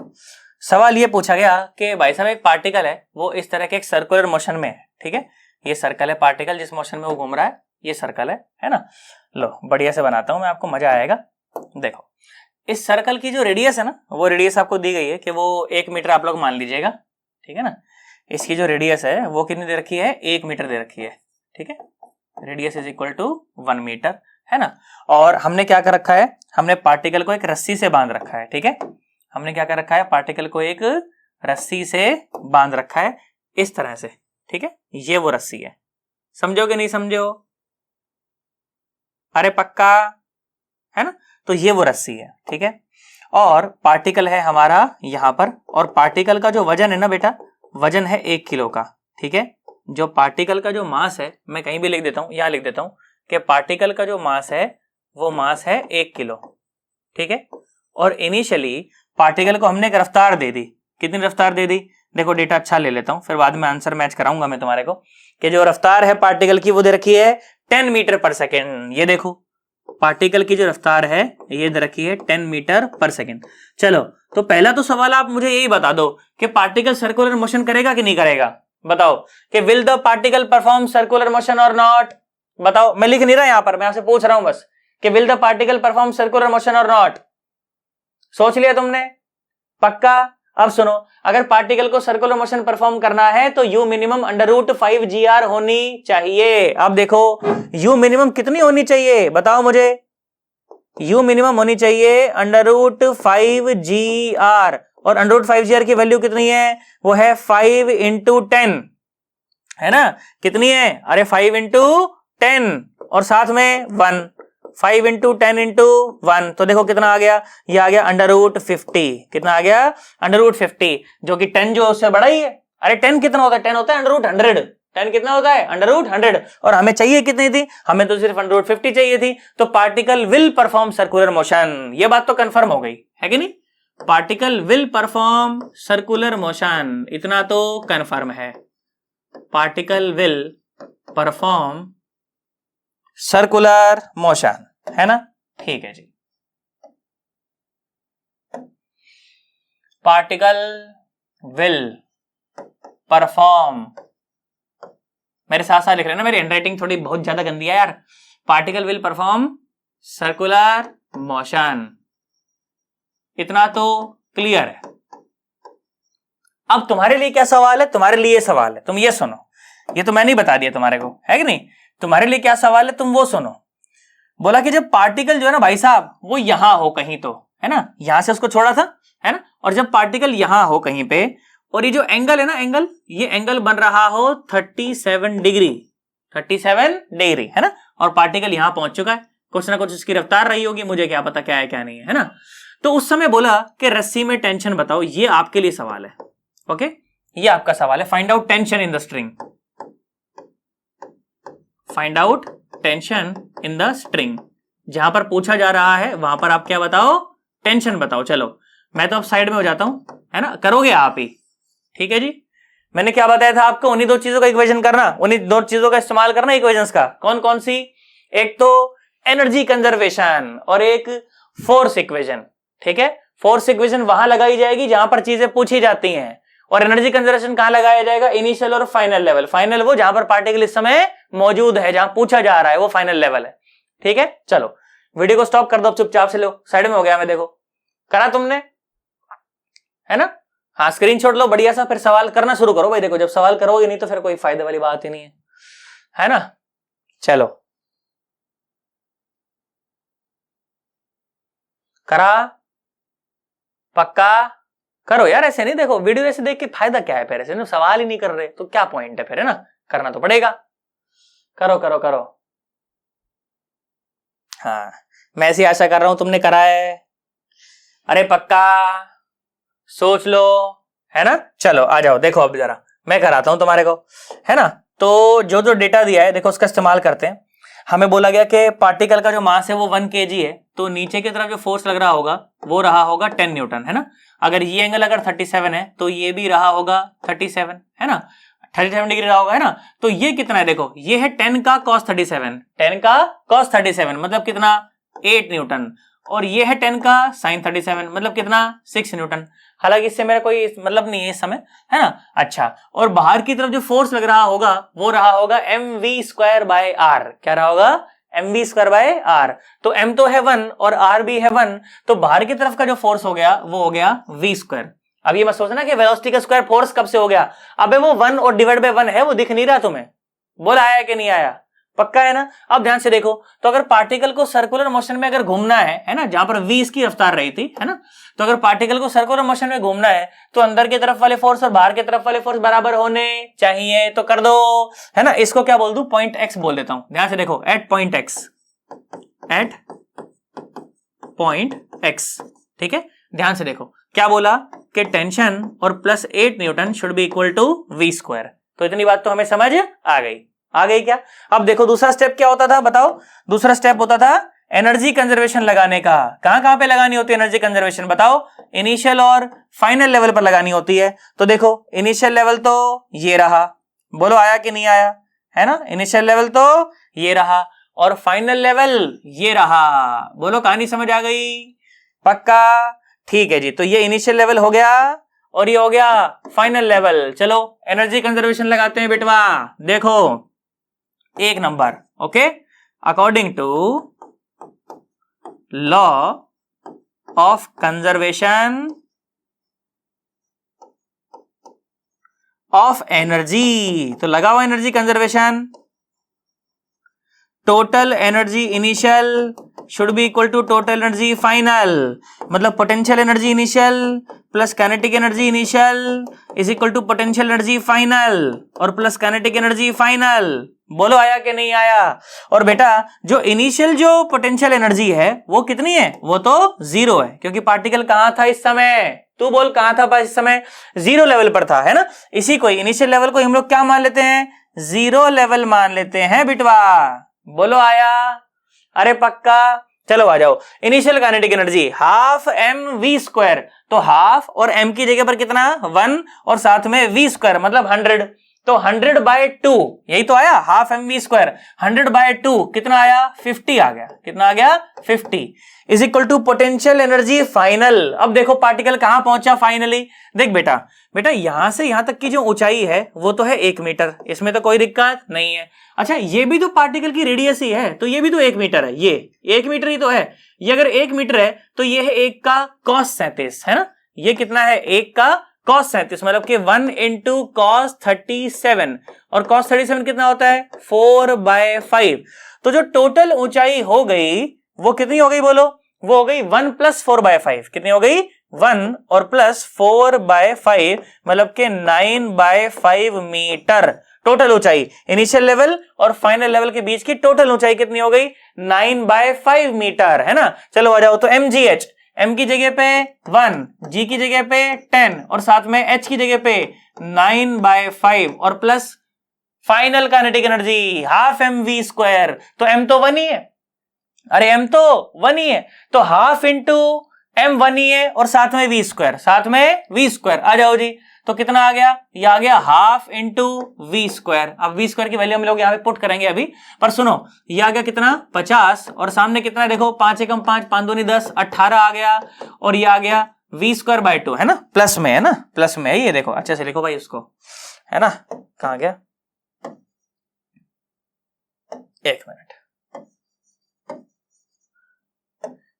सवाल ये पूछा गया कि भाई साहब एक पार्टिकल है, वो इस तरह के एक सर्कुलर मोशन में है, ठीक है। ये सर्कल है, पार्टिकल जिस मोशन में वो घूम रहा है, ये सर्कल है ना। लो बढ़िया से बनाता हूं मैं, आपको मजा आएगा। देखो इस सर्कल की जो रेडियस है ना, वो रेडियस आपको दी गई है कि वो 1 मीटर आप लोग मान लीजिएगा, ठीक है ना। इसकी जो रेडियस है वो कितनी दे रखी है? 1 मीटर दे रखी है, ठीक है। Radius is equal to 1 metre, है ना। और हमने क्या कर रखा है? हमने पार्टिकल को एक रस्सी से बांध रखा है, ठीक है। हमने क्या कर रखा है? पार्टिकल को एक रस्सी से बांध रखा है इस तरह से, ठीक है। ये वो रस्सी है, समझोगे नहीं समझो? अरे पक्का, है ना। तो ये वो रस्सी है, ठीक है। और पार्टिकल है हमारा यहां पर, और पार्टिकल का जो वजन है ना बेटा, वजन है 1 किलो का, ठीक है। जो पार्टिकल का जो मास है, मैं कहीं भी लिख देता हूं, यहां लिख देता हूं कि पार्टिकल का जो मास है वो मास है 1 किलो, ठीक है। और इनिशियली पार्टिकल को हमने एक रफ्तार दे दी, कितनी रफ्तार दे दी? देखो डेटा अच्छा ले लेता हूं, फिर बाद में आंसर मैच कराऊंगा मैं तुम्हारे को, कि जो रफ्तार है पार्टिकल की वो दे रखी है 10 मीटर पर सेकेंड। ये देखो पार्टिकल की जो रफ्तार है ये दे रखी है 10 मीटर पर सेकेंड। चलो तो पहला तो सवाल आप मुझे यही बता दो कि पार्टिकल सर्कुलर मोशन करेगा कि नहीं करेगा? बताओ कि will the particle perform circular motion और नॉट? बताओ, मैं लिख नहीं रहा यहां पर, मैं आपसे पूछ रहा हूं बस कि will the particle perform circular motion और नॉट। सोच लिया तुमने? पक्का? अब सुनो, अगर पार्टिकल को सर्कुलर मोशन परफॉर्म करना है तो u मिनिमम √5gr होनी चाहिए। अब देखो u मिनिमम कितनी होनी चाहिए बताओ मुझे? u मिनिमम होनी चाहिए √5gr, और √5gr की वैल्यू कितनी है? वो है 5 × 10, है ना। कितनी है? अरे 5 × 10 और साथ में 1, 5 × 10 × 1, तो देखो कितना आ गया? ये आ गया √50। कितना आ गया? √50, जो कि 10 जो उससे बड़ा ही है। अरे 10 कितना होता है? 10 होता है √100, 10 कितना होता है √100, और हमें चाहिए कितनी थी, हमें तो सिर्फ √50 चाहिए थी, तो particle will perform circular motion, ये बात तो कंफर्म हो गई है कि नहीं, particle will perform circular motion, इतना तो कंफर्म है, particle will perform circular motion, है ना, ठीक है जी। पार्टिकल विल परफॉर्म, मेरे साथ साथ लिख रहे हैं ना, मेरी हैंडराइटिंग थोड़ी बहुत ज्यादा गंदी है यार, particle will perform circular motion, इतना तो क्लियर है। अब तुम्हारे लिए क्या सवाल है, तुम्हारे लिए सवाल है, तुम ये सुनो, ये तो मैंने ही बता दिया तुम्हारे को, है कि नहीं, तुम्हारे लिए क्या सवाल है तुम वो सुनो। बोला कि जब पार्टिकल जो है ना भाई साहब वो यहां हो कहीं, तो है ना, यहां से उसको छोड़ा था, है ना, और जब पार्टिकल यहां हो कहीं पे, और ये जो एंगल है ना, एंगल, ये एंगल बन रहा हो 37 डिग्री, 37 डिग्री, है ना, और पार्टिकल यहां पहुंच चुका है, कुछ ना कुछ उसकी रफ्तार रही होगी, मुझे क्या पता क्या है क्या नहीं है ना। तो उस समय बोला कि रस्सी में टेंशन बताओ, ये आपके लिए सवाल है, ओके, ये आपका सवाल है, find out tension in the string, find out tension in the string, जहां पर पूछा जा रहा है वहां पर आप क्या बताओ, टेंशन बताओ। चलो मैं तो अब साइड में हो जाता हूं, है ना, करोगे आप ही, ठीक है जी। मैंने क्या बताया था आपको, उन्हीं दो चीजों का इक्वेशन करना, उन्हीं दो चीजों का इस्तेमाल करना इक्वेशंस का, कौन कौन सी, एक तो एनर्जी कंजर्वेशन और एक फोर्स इक्वेशन, ठीक है, फोर्स इक्वेशन वहां लगाई जाएगी जहां पर चीजें पूछी जाती हैं, और एनर्जी कंजर्वेशन कहां लगाया जाएगा, इनिशियल और फाइनल लेवल, फाइनल वो जहां पर पार्टिकल इस समय मौजूद है, जहां पूछा जा रहा है वो फाइनल लेवल है, ठीक है। चलो वीडियो को स्टॉप कर दो, चुपचाप से लो, साइड में हो गया मैं, देखो करा तुमने, है ना, हाँ स्क्रीनशॉट लो बढ़िया सा, फिर सवाल करना शुरू करो भाई, देखो जब सवाल करोगे नहीं तो फिर कोई फायदे वाली बात ही नहीं है ना। चलो करा, पक्का करो यार, ऐसे नहीं, देखो वीडियो ऐसे देख के फायदा क्या है, फिर ऐसे सवाल ही नहीं कर रहे तो क्या पॉइंट है फिर, है ना, करना तो पड़ेगा, करो करो करो। हाँ मैं ऐसी आशा कर रहा हूं तुमने करा है, अरे पक्का सोच लो, है ना। चलो आ जाओ, देखो अब जरा मैं कराता हूं तुम्हारे को, है ना। तो जो जो डेटा दिया है देखो उसका इस्तेमाल करते हैं। हमें बोला गया कि पार्टिकल का जो मास है वो 1 kg है, तो नीचे की तरफ जो फोर्स लग रहा होगा वो रहा होगा 10 न्यूटन, है ना। अगर ये एंगल अगर 37 है तो ये भी रहा होगा 37, है ना, 37 डिग्री रहा होगा, है ना। तो ये कितना है, देखो ये है 10 का cos 37, 10 का cos 37 मतलब कितना 8 न्यूटन, और ये है 10 का sin 37 मतलब कितना 6 न्यूटन। हालांकि इससे मेरा कोई मतलब नहीं है इस समय, है ना। अच्छा, और बाहर की तरफ जो फोर्स लग रहा होगा वो रहा होगा mv²/r, क्या रहा होगा mv²/r। तो m तो है 1 और r भी है 1, तो बाहर की तरफ का जो फोर्स हो गया वो हो गया v²। अब ये मत सोचना कि वेलोसिटी का स्क्वायर फोर्स कब से हो गया, अबे वो 1 और डिवाइड बाय 1 है, वो दिख नहीं रहा तुम्हें, बोला आया कि नहीं आया, पक्का है ना। अब ध्यान से देखो, तो अगर पार्टिकल को सर्कुलर मोशन में अगर घूमना है ना, जहां पर v इसकी रफ्तार रही थी, है ना, तो अगर पार्टिकल को सर्कुलर मोशन में घूमना है तो अंदर की तरफ वाले फोर्स और बाहर की तरफ वाले फोर्स बराबर होने चाहिए, तो कर दो, है ना। इसको क्या बोल दूं, पॉइंट एक्स बोल देता हूं। ध्यान से देखो, at point x, at point x, ठीक है। ध्यान से देखो क्या बोला कि टेंशन और +8 newton should be equal to v²। तो इतनी बात तो हमें समझ आ गई क्या। अब देखो दूसरा स्टेप क्या होता था, बताओ। दूसरा स्टेप होता था एनर्जी कंजर्वेशन लगाने का। कहां पे लगानी होती है एनर्जी कंजर्वेशन, बताओ। इनिशियल और फाइनल लेवल पर लगानी होती है। तो देखो इनिशियल लेवल तो ये रहा, बोलो आया कि नहीं आया, है ना। इनिशियल लेवल तो ये रहा और फाइनल लेवल ये रहा, बोलो कहानी समझ आ गई, पक्का, ठीक है जी। तो ये इनिशियल लेवल हो गया और ये हो गया फाइनल लेवल। चलो एनर्जी कंजर्वेशन लगाते हैं बेटवा। देखो 1 number, okay, according to law of conservation of energy, तो लगाओ energy conservation. Total energy initial should be equal to total energy final, मतलब potential energy initial plus kinetic energy initial is equal to potential energy final और plus kinetic energy final. बोलो आया कि नहीं आया। और बेटा जो इनिशियल जो पोटेंशियल एनर्जी है वो कितनी है, वो तो 0 है, क्योंकि पार्टिकल कहां था इस समय, तू बोल कहां था इस समय, 0 लेवल पर था, है ना। इसी को इनिशियल लेवल को हम लोग क्या मान लेते हैं, जीरो लेवल मान लेते हैं बिटवा। बोलो आया? अरे पक्का। चलो आ जाओ। Initial kinetic energy half m we square, तो हाफ और एम की जगह पर कितना 1 और साथ में वी स्क्वायर मतलब 100, तो 100/2 यही तो आया हाफ एम वी स्क्वायर। 100/2 कितना आया 50 आ गया। कितना आ गया 50 is equal to potential energy final. अब देखो पार्टिकल कहां पहुंचा फाइनली। देख बेटा, बेटा यहां से यहां तक की जो ऊंचाई है वो तो है 1 मीटर, इसमें तो कोई दिक्कत नहीं है। अच्छा ये भी तो पार्टिकल की रेडियस ही है, तो ये भी तो 1 मीटर है, ये 1 मीटर ही तो है। ये अगर 1 मीटर है तो ये है 1 का cos 37 है ना। ये कितना है 1 का cos 37 मतलब कि 1 into cos 37 और cos 37 कितना होता है 4/5। तो जो टोटल ऊंचाई हो गई वो कितनी हो गई बोलो? वो हो गई 1 + 4/5। कितनी हो गई 1 और प्लस 4/5 मतलब के 9/5 मीटर टोटल ऊंचाई। इनिशियल लेवल और फाइनल लेवल के बीच की टोटल ऊंचाई कितनी हो गई 9/5 मीटर है ना। चलो आ जाओ। तो mgh, m की जगह पे 1, g की जगह पे 10 और साथ में h की जगह पे 9/5 और plus final kinetic energy half m we square. तो m तो 1 ही है, अरे m तो 1 ही है, तो हाफ इंटू m 1 ही है और साथ में वी स्क्वायर, साथ में वी स्क्वायर। आ जाओ जी। तो कितना आ गया? ये आ गया हाफ इंटू वी स्क्वायर। अब वी स्क्वायर की वैल्यू हम लोग यहाँ पे पुट करेंगे अभी, पर सुनो ये आ गया कितना 50 और सामने कितना देखो 5 एकम 5, 5 दूनी 10, 18 आ गया और ये आ गया v²/2 है ना, प्लस में है ना, प्लस में है। ये देखो अच्छे से लिखो भाई उसको, है ना। कहाँ गया? एक मिनट,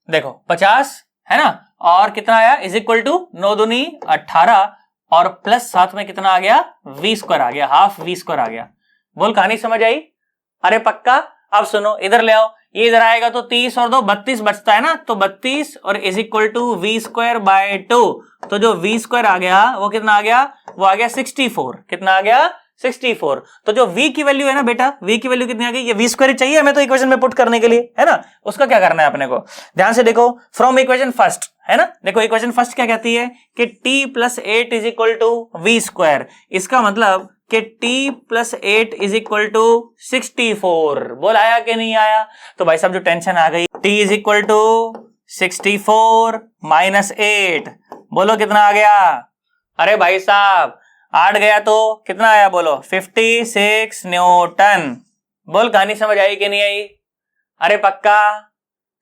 देखो 50 है ना और कितना आया इज इक्वल टू 9 दूनी 18 और प्लस साथ में कितना आ गया v² आ गया, हाफ v² आ गया। बोल कहानी समझ आई? अरे पक्का। अब सुनो इधर ले आओ, ये इधर आएगा तो 30 और 2 32 बचता है ना, तो 32 और इज इक्वल टू v²/2। तो जो v² आ गया वो कितना आ गया? वो आ गया 64। कितना आ गया 64। तो जो v की वैल्यू है ना बेटा, v की वैल्यू कितनी आ गई? ये v² चाहिए हमें तो इक्वेशन में पुट करने के लिए है ना। उसका क्या करना है अपने को, ध्यान से देखो। फ्रॉम इक्वेशन फर्स्ट है ना, देखो इक्वेशन फर्स्ट क्या कहती है कि t + 8 is equal to v²। इसका मतलब कि t + 8 इज इक्वल टू 64। बोल आया कि नहीं आया? तो भाई साहब जो टेंशन आ गई, t इज इक्वल टू 64 - 8, बोलो कितना आ गया? अरे भाई साहब 8 गया तो कितना आया बोलो 56 न्यूटन। बोल कहानी समझ आई कि नहीं आई? अरे पक्का,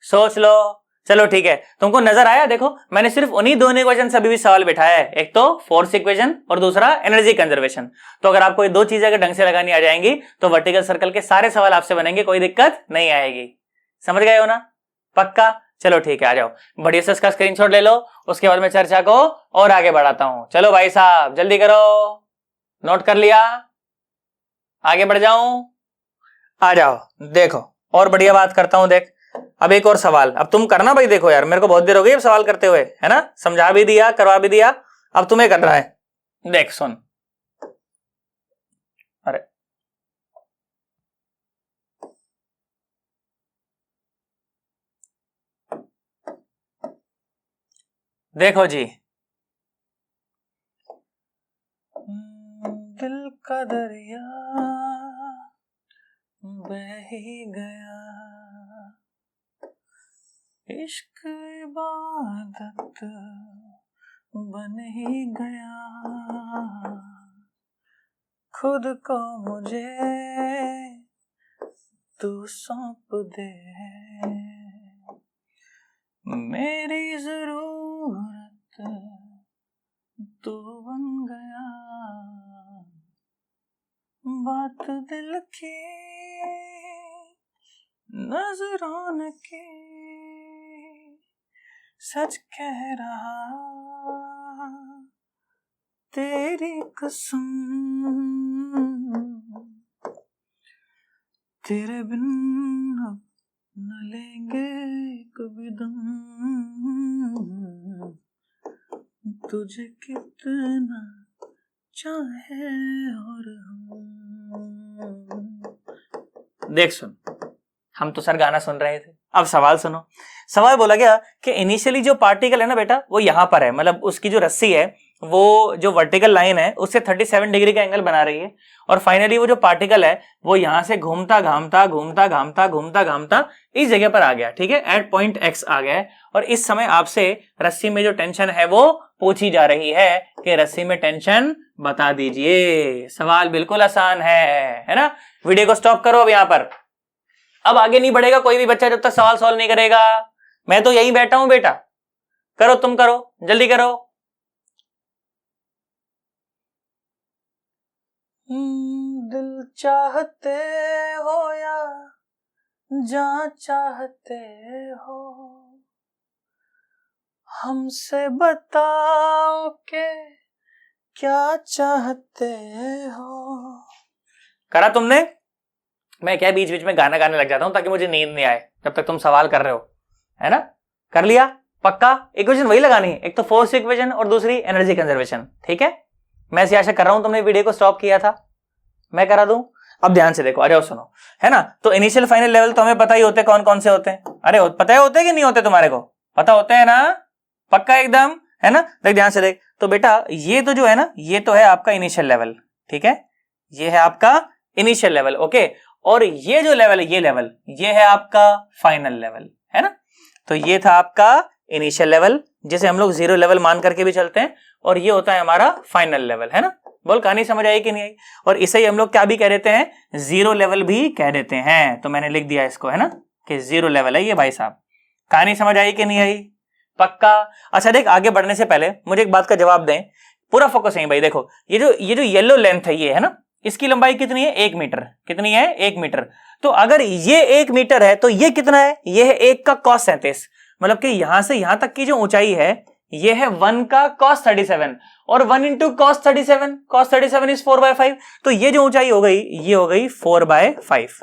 सोच लो। चलो ठीक है, तुमको नजर आया? देखो मैंने सिर्फ उन्हीं दोनों इक्वेशन से अभी भी सवाल बिठाया है, एक तो फोर्स इक्वेशन और दूसरा एनर्जी कंजर्वेशन। तो अगर आपको ये दो चीजें अगर ढंग से लगानी आ जाएंगी तो वर्टिकल सर्कल के सारे सवाल आपसे बनेंगे, कोई दिक्कत नहीं आएगी। समझ गए हो ना? पक्का। चलो ठीक है, आ जाओ बढ़िया से इसका स्क्रीनशॉट ले लो, उसके बाद मैं चर्चा को और आगे बढ़ाता हूं। चलो भाई साहब जल्दी करो, नोट कर लिया? आगे बढ़ जाऊं? आ जाओ। देखो और बढ़िया बात करता हूं। देख अब एक और सवाल, अब तुम करना भाई। देखो यार मेरे को बहुत देर हो गई अब सवाल करते हुए, है ना, समझा भी दिया करवा भी दिया, अब तुम्हें करना है। देख सुन, अरे देखो जी, दिल का दरिया बह ही गया, इश्क इबादत बन ही गया, खुद को मुझे तू सौंप दे, मेरी जरूरत तू बन गया, बात दिल की नजरान की सच कह रहा, तेरी कसम तेरे बिन न लेंगे कभी दम, तुझे कितना चाहे और हम। देख सुन, हम तो सर गाना सुन रहे थे, अब सवाल सुनो। सवाल बोला गया कि इनिशियली जो पार्टिकल है ना बेटा वो यहां पर है, मतलब उसकी जो रस्सी है वो जो वर्टिकल लाइन है उससे 37 डिग्री का एंगल बना रही है, और फाइनली वो जो पार्टिकल है वो यहां से घूमता घामता घूमता घामता घूमता घामता इस जगह पर आ गया, ठीक है, एट पॉइंट एक्स आ गया है। और इस समय आपसे रस्सी में जो टेंशन है वो पूछी जा रही है कि रस्सी में टेंशन बता दीजिए। सवाल बिल्कुल आसान है ना। वीडियो को स्टॉप करो अब यहां पर, अब आगे नहीं बढ़ेगा कोई भी बच्चा जब तक सवाल सॉल्व नहीं करेगा। मैं तो यही बैठा हूं बेटा, करो तुम करो, जल्दी करो। दिल चाहते हो या जान चाहते हो, हमसे बताओ के क्या चाहते हो। करा तुमने? मैं क्या बीच बीच में गाना गाने लग जाता हूं ताकि मुझे नींद नहीं आए जब तक तुम सवाल कर रहे हो, है ना। कर लिया पक्का? इक्वेशन वही लगानी है, एक तो फोर्स इक्वेशन और दूसरी एनर्जी कंजर्वेशन, ठीक है। मैं ऐसी आशा कर रहा हूं तुमने वीडियो को स्टॉप किया था, मैं करा दूं। अब ध्यान से देखो, आ जाओ सुनो, है ना। तो इनिशियल फाइनल लेवल तो हमें पता ही होते कौन कौन से होते हैं। अरे पता होते कि नहीं होते? तुम्हारे को पता होते हैं ना, पक्का एकदम, है ना। देख ध्यान से देख, तो बेटा ये तो जो है ना, ये तो है आपका इनिशियल लेवल, ठीक है, ये है आपका इनिशियल लेवल, ओके। और ये जो लेवल है, ये है आपका फाइनल लेवल, है ना। तो ये था आपका इनिशियल लेवल, जिसे हम लोग 0 लेवल मान करके भी चलते हैं, और ये होता है हमारा फाइनल लेवल, है ना। बोल कहानी समझ आई कि नहीं आई? और इसे ही हम लोग क्या भी कह देते हैं, 0 लेवल भी कह देते हैं। तो मैंने लिख दिया इसको, है ना, कि 0 लेवल है ये भाई साहब। कहानी समझ आई कि नहीं आई? पक्का? अच्छा देख, आगे बढ़ने से पहले मुझे एक बात का जवाब दें, पूरा फोकस है भाई। देखो ये जो येलो लेंथ है, ये है ना, इसकी लंबाई कितनी है? 1 मीटर। कितनी है? 1 मीटर। तो अगर ये 1 मीटर है तो ये कितना है? ये है 1 का cos 37, मतलब कि यहां से यहां तक की जो ऊंचाई है ये है 1 का cos 37, और 1 इंटू cos 37 इज 4/5। तो ये जो ऊंचाई हो गई ये हो गई 4/5।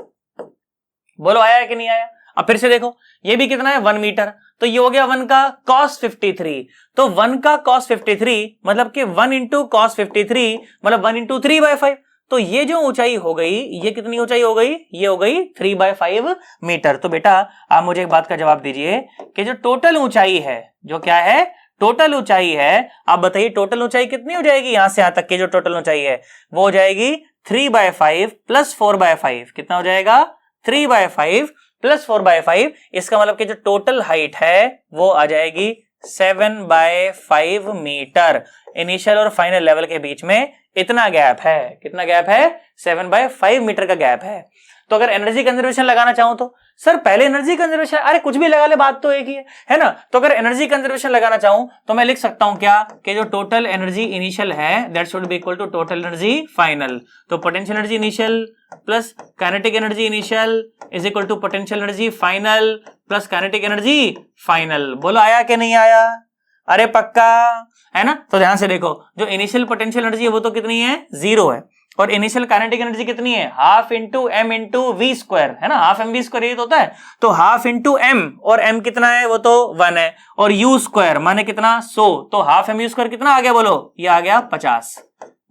बोलो आया है कि नहीं आया? अब फिर से देखो, ये भी कितना है? 1 मीटर। तो ये हो गया 1 का cos 53। तो 1 का cos 53 मतलब कि 1 इंटू cos 53 मतलब 1 इंटू 3/5। तो ये जो ऊंचाई हो गई, ये कितनी ऊंचाई हो गई? ये हो गई 3/5 मीटर। तो बेटा आप मुझे एक बात का जवाब दीजिए कि जो टोटल ऊंचाई है, जो क्या है? टोटल ऊंचाई है, आप बताइए टोटल ऊंचाई कितनी हो जाएगी? यहां से यहां तक की जो टोटल ऊंचाई है वो हो जाएगी 3/5 प्लस 4/5। कितना हो जाएगा? 3/5 प्लस 4/5। इसका मतलब कि जो टोटल हाइट है वो आ जाएगी 7/5 मीटर। इनिशियल और फाइनल लेवल के बीच में इतना गैप है। कितना गैप है? 7/5 मीटर का गैप है। तो अगर एनर्जी कंजर्वेशन लगाना चाहूं तो सर पहले एनर्जी कंजर्वेशन, अरे कुछ भी लगा ले, बात तो एक ही है ना। तो अगर एनर्जी कंजर्वेशन लगाना चाहूं तो मैं लिख सकता हूं क्या, कि जो टोटल एनर्जी इनिशियल है that should be equal to total energy final. तो potential energy initial plus kinetic energy initial is equal to potential energy final plus kinetic energy final. बोलो आया कि नहीं आया? अरे पक्का, है ना। तो ध्यान से देखो, जो इनिशियल पोटेंशियल एनर्जी है वो तो कितनी है? 0 है, और इनिशियल काइनेटिक एनर्जी कितनी है? Half into m into v square, है ना, हाफ एम वी स्क्वायर ये तो होता है। तो हाफ इंटू एम, और एम कितना है? वो तो 1 है, और यू स्क्वायर माने कितना? 100। तो हाफ एम यू स्क्वायर कितना आ गया? बोलो, ये आ गया 50।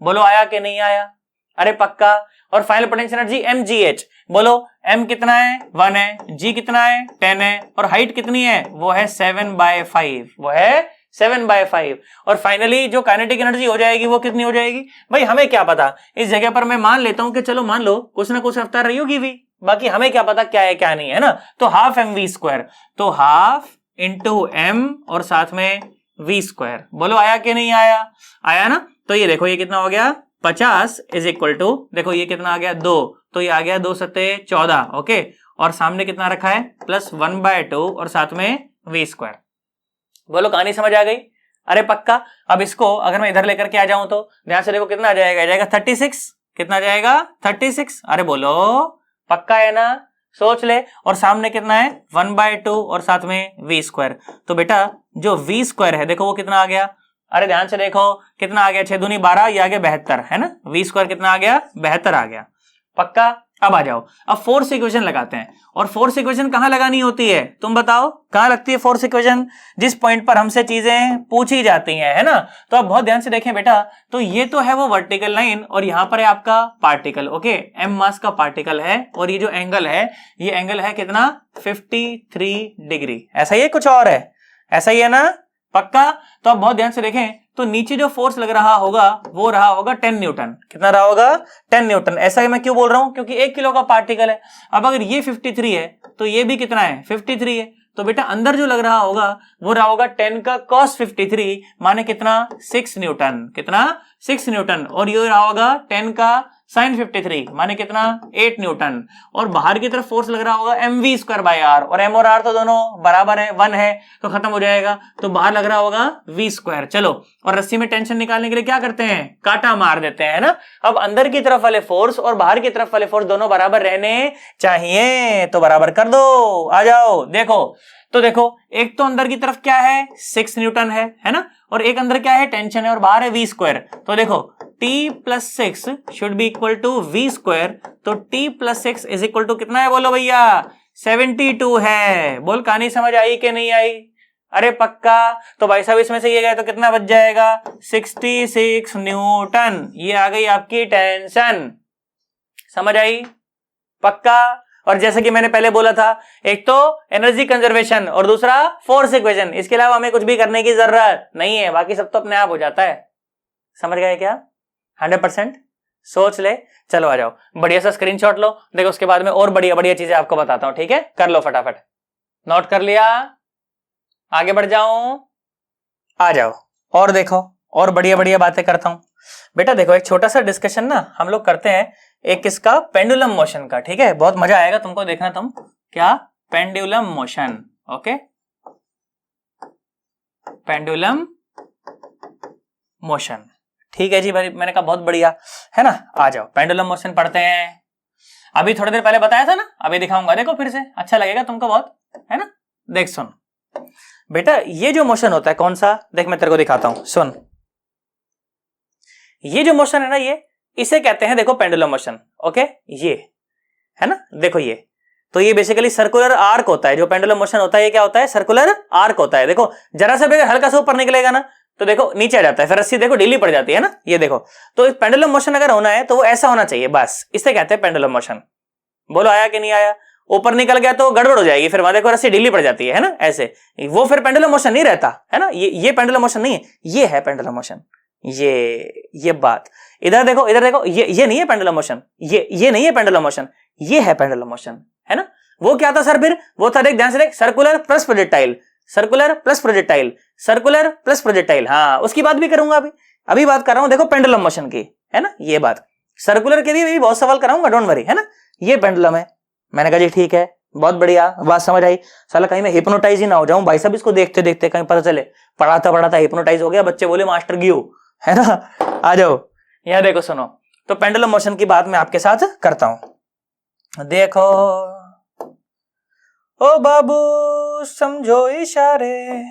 बोलो आया कि नहीं आया? अरे पक्का। और final potential energy m g h, बोलो एम कितना है? 1 है, जी कितना है? 10 है, और हाइट कितनी है? वो है 7/5, वो है 7/5। और फाइनली जो काइनेटिक एनर्जी हो जाएगी वो कितनी हो जाएगी? भाई हमें क्या पता, इस जगह पर मैं मान लेता हूं कि चलो मान लो कुछ ना कुछ रफ्तार रही होगी भी, बाकी हमें क्या पता क्या है क्या नहीं, है ना। तो हाफ एम वी स्क्वायर, तो हाफ इंटू एम और साथ में वी स्क्वायर। बोलो आया कि नहीं आया? आया ना। तो ये देखो, ये कितना हो गया? 50 इज इक्वल टू, देखो ये कितना आ गया? 2। तो ये आ गया 2 सत्ते 14, ओके। और सामने कितना रखा है? प्लस 1/2 और साथ में वी स्क्वायर। बोलो कहानी समझ आ गई? अरे पक्का। अब इसको अगर मैं इधर लेकर के आ जाऊं तो ध्यान से देखो कितना आ जाएगा? आ जाएगा 36। कितना आ जाएगा? 36। अरे बोलो पक्का है ना? सोच ले। और सामने कितना है? 1/2 और साथ में वी स्क्वायर। तो बेटा जो वी स्क्वायर है देखो वो कितना आ गया? अरे ध्यान से देखो कितना आ गया? 6 दूनी 12, ये आ गया 72, है ना। वी स्क्वायर कितना आ गया? 72 आ गया। पक्का। अब आ जाओ, अब फोर्स इक्वेशन लगाते हैं। और फोर्स इक्वेशन कहां लगानी होती है? तुम बताओ कहां लगती है फोर्स इक्वेशन? जिस पॉइंट पर हमसे चीजें पूछी जाती हैं, है ना। तो आप बहुत ध्यान से देखें बेटा, तो ये तो है वो वर्टिकल लाइन, और यहां पर है आपका पार्टिकल, ओके। एम मास का पार्टिकल है, और ये जो एंगल है, ये एंगल है कितना? 53 डिग्री। ऐसा ही है? कुछ और है? ऐसा ही है ना? पक्का। तो आप बहुत ध्यान से देखें, तो नीचे जो फोर्स लग रहा होगा वो रहा होगा 10 न्यूटन। कितना रहा होगा? 10 न्यूटन। ऐसा मैं क्यों बोल रहा हूं? क्योंकि 1 किलो का पार्टिकल है। अब अगर ये 53 है तो ये भी कितना है? 53 है। तो बेटा अंदर जो लग रहा होगा वो रहा होगा 10 का cos 53 माने कितना? 6 न्यूटन। कितना? 6 न्यूटन। और ये रहा होगा 10 का sin 53 माने कितना? 8 न्यूटन। और बाहर की तरफ फोर्स लग रहा होगा mv स्क्वायर बाय आर, और m और r तो दोनों बराबर है, 1 है, तो खत्म हो जाएगा। तो बाहर लग रहा होगा v स्क्वायर। चलो, और रस्सी में टेंशन निकालने के लिए क्या करते हैं? कांटा मार देते हैं, है ना। अब अंदर की तरफ वाले फोर्स और बाहर की तरफ वाले फोर्स दोनों बराबर रहने चाहिए, तो बराबर कर दो। आ जाओ, देखो तो देखो, एक तो अंदर की तरफ क्या है? 6 न्यूटन है ना, और एक अंदर क्या है? टेंशन है, और बाहर है v स्क्वायर। तो देखो t plus 6 should be equal to v square. तो t plus 6 is equal to कितना है? बोलो भैया, 72 है। बोल, कहानी समझ आई कि नहीं आई? अरे पक्का। तो भाई साहब इसमें से ये गए तो कितना बच जाएगा? 66 न्यूटन। ये आ गई आपकी टेंशन। समझ आई? पक्का। और जैसे कि मैंने पहले बोला था, एक तो एनर्जी कंजर्वेशन और दूसरा फोर्स इक्वेशन, इसके अलावा हमें कुछ भी करने की जरूरत नहीं है, बाकी सब तो अपने आप हो जाता है। समझ गए क्या? 100% सोच ले। चलो आ जाओ, बढ़िया सा स्क्रीनशॉट लो। देखो उसके बाद में और बढ़िया बढ़िया चीजें आपको बताता हूं, ठीक है? कर लो फटाफट। नोट कर लिया? आगे बढ़ जाऊं? आ जाओ और देखो, और बढ़िया बढ़िया बातें करता हूं। बेटा देखो, एक छोटा सा डिस्कशन ना हम लोग करते हैं, एक किसका? पेंडुलम मोशन का, ठीक है? बहुत मजा आएगा तुमको देखना। तुम क्या? Pendulum motion. Okay, pendulum motion, ठीक है जी भाई। मैंने कहा बहुत बढ़िया, है ना। आ जाओ, पेंडुलम मोशन पढ़ते हैं। अभी थोड़ी देर पहले बताया था ना, अभी दिखाऊंगा, देखो फिर से, अच्छा लगेगा तुमको बहुत, है ना। देख सुन बेटा, ये जो मोशन होता है कौन सा? देख मैं तेरे को दिखाता हूं, सुन। ये जो मोशन है ना, ये इसे कहते हैं, देखो, पेंडुलम मोशन। ओके, ये है ना, देखो ये, तो ये बेसिकली सर्कुलर आर्क होता है। जो पेंडुलम मोशन होता है ये क्या होता है? सर्कुलर आर्क होता है। देखो जरा सा भी अगर हल्का सा ऊपर निकलेगा ना तो देखो नीचे आ जाता है, फिर रस्सी देखो ढीली पड़ जाती है ना। ये देखो, तो पेंडुलम मोशन अगर होना है तो वो ऐसा होना चाहिए, बस इसे कहते हैं पेंडुलम मोशन। बोलो आया कि नहीं आया? ऊपर निकल गया तो गड़बड़ हो जाएगी, फिर वहां देखो रस्सी ढीली पड़ जाती है ना, ऐसे। वो फिर पेंडुलम मोशन नहीं रहता, है ना। ये पेंडुलम मोशन नहीं है, ये है पेंडुलम मोशन। ये बात, इधर देखो, इधर देखो, ये नहीं है पेंडुलम मोशन, ये नहीं है पेंडुलम मोशन, ये है पेंडुलम मोशन, है ना। वो क्या था सर? फिर वो था, देख ध्यान से देख, circular plus projectile, circular plus projectile, circular plus projectile. हाँ, उसकी बात भी करूंगा अभी बात कर रहा हूं, देखो पेंडुलम मोशन की, है ना। ये बात सर्कुलर के भी बहुत सवाल कराऊंगा, डोंट वरी, है ना। ये पेंडुलम है। मैंने कहा जी ठीक है, बहुत बढ़िया, बात समझ आई। साला कहीं मैं हिप्नोटाइज ही ना हो जाऊं भाई साहब, इसको देखते देखते कहीं पता चले पढ़ाता पढ़ाता हिप्नोटाइज हो गया, बच्चे बोले मास्टर गियो, है ना। आ जाओ, यहां देखो, सुनो। तो पेंडुलम मोशन की बात मैं आपके साथ करता हूं। देखो ओ बाबू, समझो इशारे,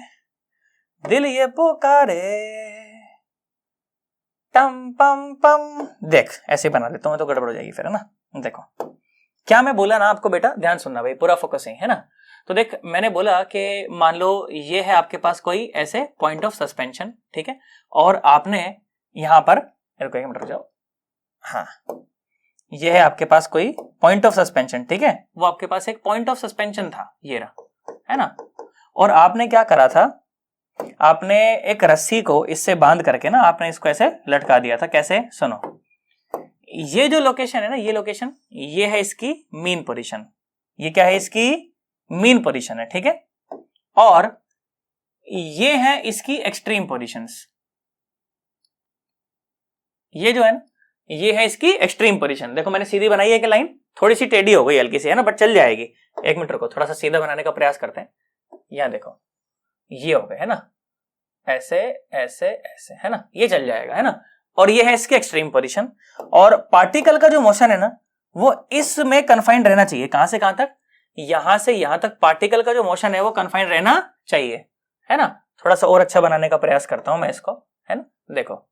दिल ये पुकारे, टम पम पम। देख ऐसे बना देता हूं तो गड़बड़ हो जाएगी फिर, है ना। देखो क्या मैं बोला ना आपको, बेटा ध्यान सुनना भाई, पूरा फोकसिंग, है ना। तो देख मैंने बोला कि मान लो ये है आपके पास कोई ऐसे पॉइंट ऑफ सस्पेंशन, ठीक है, और आपने यहां पर, रुको एक मिनट रुक जाओ, हाँ, ये है आपके पास कोई पॉइंट ऑफ सस्पेंशन, ठीक है। वो आपके पास एक पॉइंट ऑफ सस्पेंशन था, ये रहा, है ना। और आपने क्या करा था? आपने एक रस्सी को इससे बांध करके ना आपने इसको ऐसे लटका दिया था। कैसे? सुनो, ये जो लोकेशन है ना, ये लोकेशन, ये है इसकी मीन पोजीशन। ये क्या है? इसकी मीन पोजीशन है, ठीक है। और ये है इसकी एक्सट्रीम पोजीशंस। ये जो है ना, ये है इसकी एक्सट्रीम पोजीशन। देखो मैंने सीधी बनाई है कि लाइन थोड़ी सी टेढ़ी हो गई हल्की सी, है ना, बट चल जाएगी। एक मिनट रुको, थोड़ा सा सीधा बनाने का प्रयास करते हैं। यहां देखो, ये हो गए, है ना, ऐसे ऐसे ऐसे, है ना, ये चल जाएगा, है ना। और ये है इसकी एक्सट्रीम पोजीशन। और पार्टिकल का जो मोशन है ना, वो इसमें कन्फाइंड रहना चाहिए। कहां से कहां तक? यहां से यहां तक पार्टिकल का जो मोशन है वो कन्फाइंड रहना चाहिए, है ना। थोड़ा सा और अच्छा बनाने का प्रयास करता हूं मैं इसको, है ना। देखो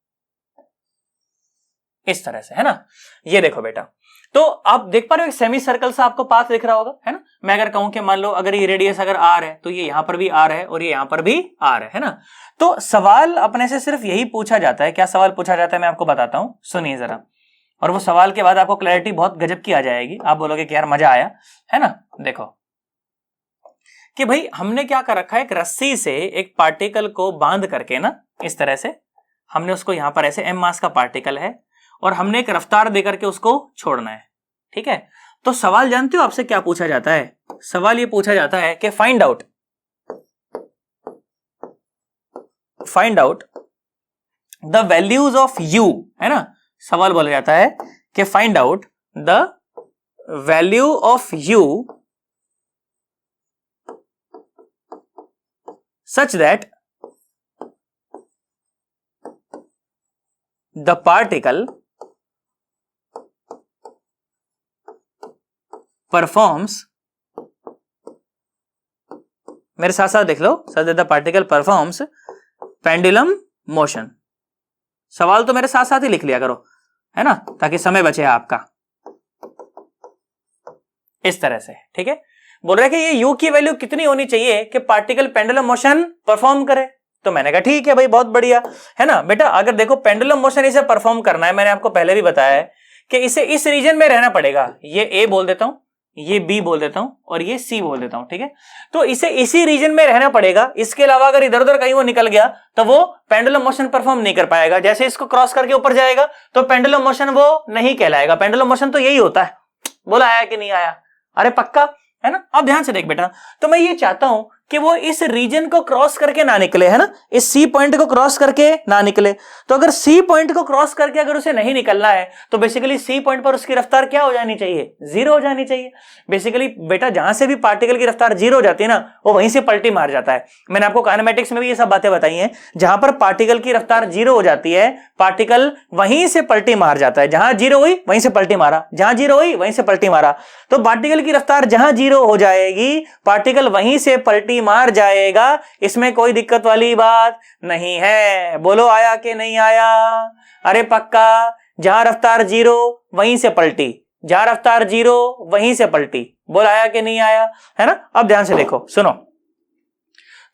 इस तरह से, है ना। ये देखो बेटा, तो आप देख पा रहे हो एक सेमी सर्कल सा आपको पाथ दिख रहा होगा, है ना। मैं अगर कहूं कि मान लो अगर ये रेडियस अगर आर है तो ये यहां पर भी आर है और ये यहां पर भी आर है ना। तो सवाल अपने से सिर्फ यही पूछा जाता है। क्या सवाल पूछा जाता है मैं आपको बताता हूं, सुनिए जरा। और वो सवाल के बाद आपको क्लैरिटी बहुत गजब की आ जाएगी, आप बोलोगे कि यार मजा आया, है ना। देखो कि भाई हमने क्या कर रखा है, एक रस्सी से एक पार्टिकल को बांध करके ना इस तरह से हमने उसको यहां पर ऐसे m मास का पार्टिकल है और हमने एक रफ्तार देकर के उसको छोड़ना है, ठीक है। तो सवाल जानते हो आपसे क्या पूछा जाता है? सवाल ये पूछा जाता है कि find out the values of u, है ना। सवाल बोला जाता है कि find out the value of u such that the particle performs, मेरे साथ साथ देख लो, such that the particle performs pendulum motion। सवाल तो मेरे साथ साथ ही लिख लिया करो, है ना, ताकि समय बचे आपका। इस तरह से, ठीक है। बोल रहे हैं कि ये u की वैल्यू कितनी होनी चाहिए कि पार्टिकल पेंडुलम मोशन परफॉर्म करे। तो मैंने कहा ठीक है भाई, बहुत बढ़िया, है ना बेटा। अगर देखो पेंडुलम मोशन इसे परफॉर्म करना है, मैंने आपको पहले भी बताया है कि इसे इस रीजन में रहना पड़ेगा। ये a बोल देता हूं, ये b बोल देता हूं और ये c बोल देता हूं, ठीक है। तो इसे इसी रीजन में रहना पड़ेगा। इसके अलावा अगर इधर उधर कहीं वो निकल गया तो वो पेंडुलम मोशन परफॉर्म नहीं कर पाएगा। जैसे इसको क्रॉस करके ऊपर जाएगा तो पेंडुलम मोशन वो नहीं कहलाएगा। पेंडुलम मोशन तो यही होता है। बोला आया कि नहीं आया? अरे पक्का, है ना। अब ध्यान से देख बेटा, तो मैं ये चाहता हूं कि वो इस रीजन को क्रॉस करके ना निकले, है ना, इस सी पॉइंट को क्रॉस करके ना निकले। तो अगर सी पॉइंट को क्रॉस करके अगर उसे नहीं निकलना है तो बेसिकली सी पॉइंट पर उसकी रफ्तार क्या हो जानी चाहिए? जीरो हो जानी चाहिए। बेसिकली बेटा जहां से भी पार्टिकल की रफ्तार जीरो हो जाती है ना, वो वहीं से पलटी मार जाता है। मैंने आपको काइनेमेटिक्स में भी ये सब बातें बताई हैं। जहां पर पार्टिकल की रफ्तार जीरो हो जाती है, पार्टिकल वहीं से पलटी मार जाता है। जहां जीरो हुई वहीं से पलटी मारा, जहां जीरो हुई वहीं से पलटी मारा। तो पार्टिकल की रफ्तार जहां जीरो हो जाएगी, पार्टिकल वहीं से पलटी मार जाएगा। इसमें कोई दिक्कत वाली बात नहीं है। बोलो आया कि नहीं आया? अरे पक्का, जहां रफ्तार जीरो वहीं से पलटी, जहां रफ्तार जीरो वहीं से पलटी। बोल आया कि नहीं आया? है ना। अब ध्यान से देखो, सुनो।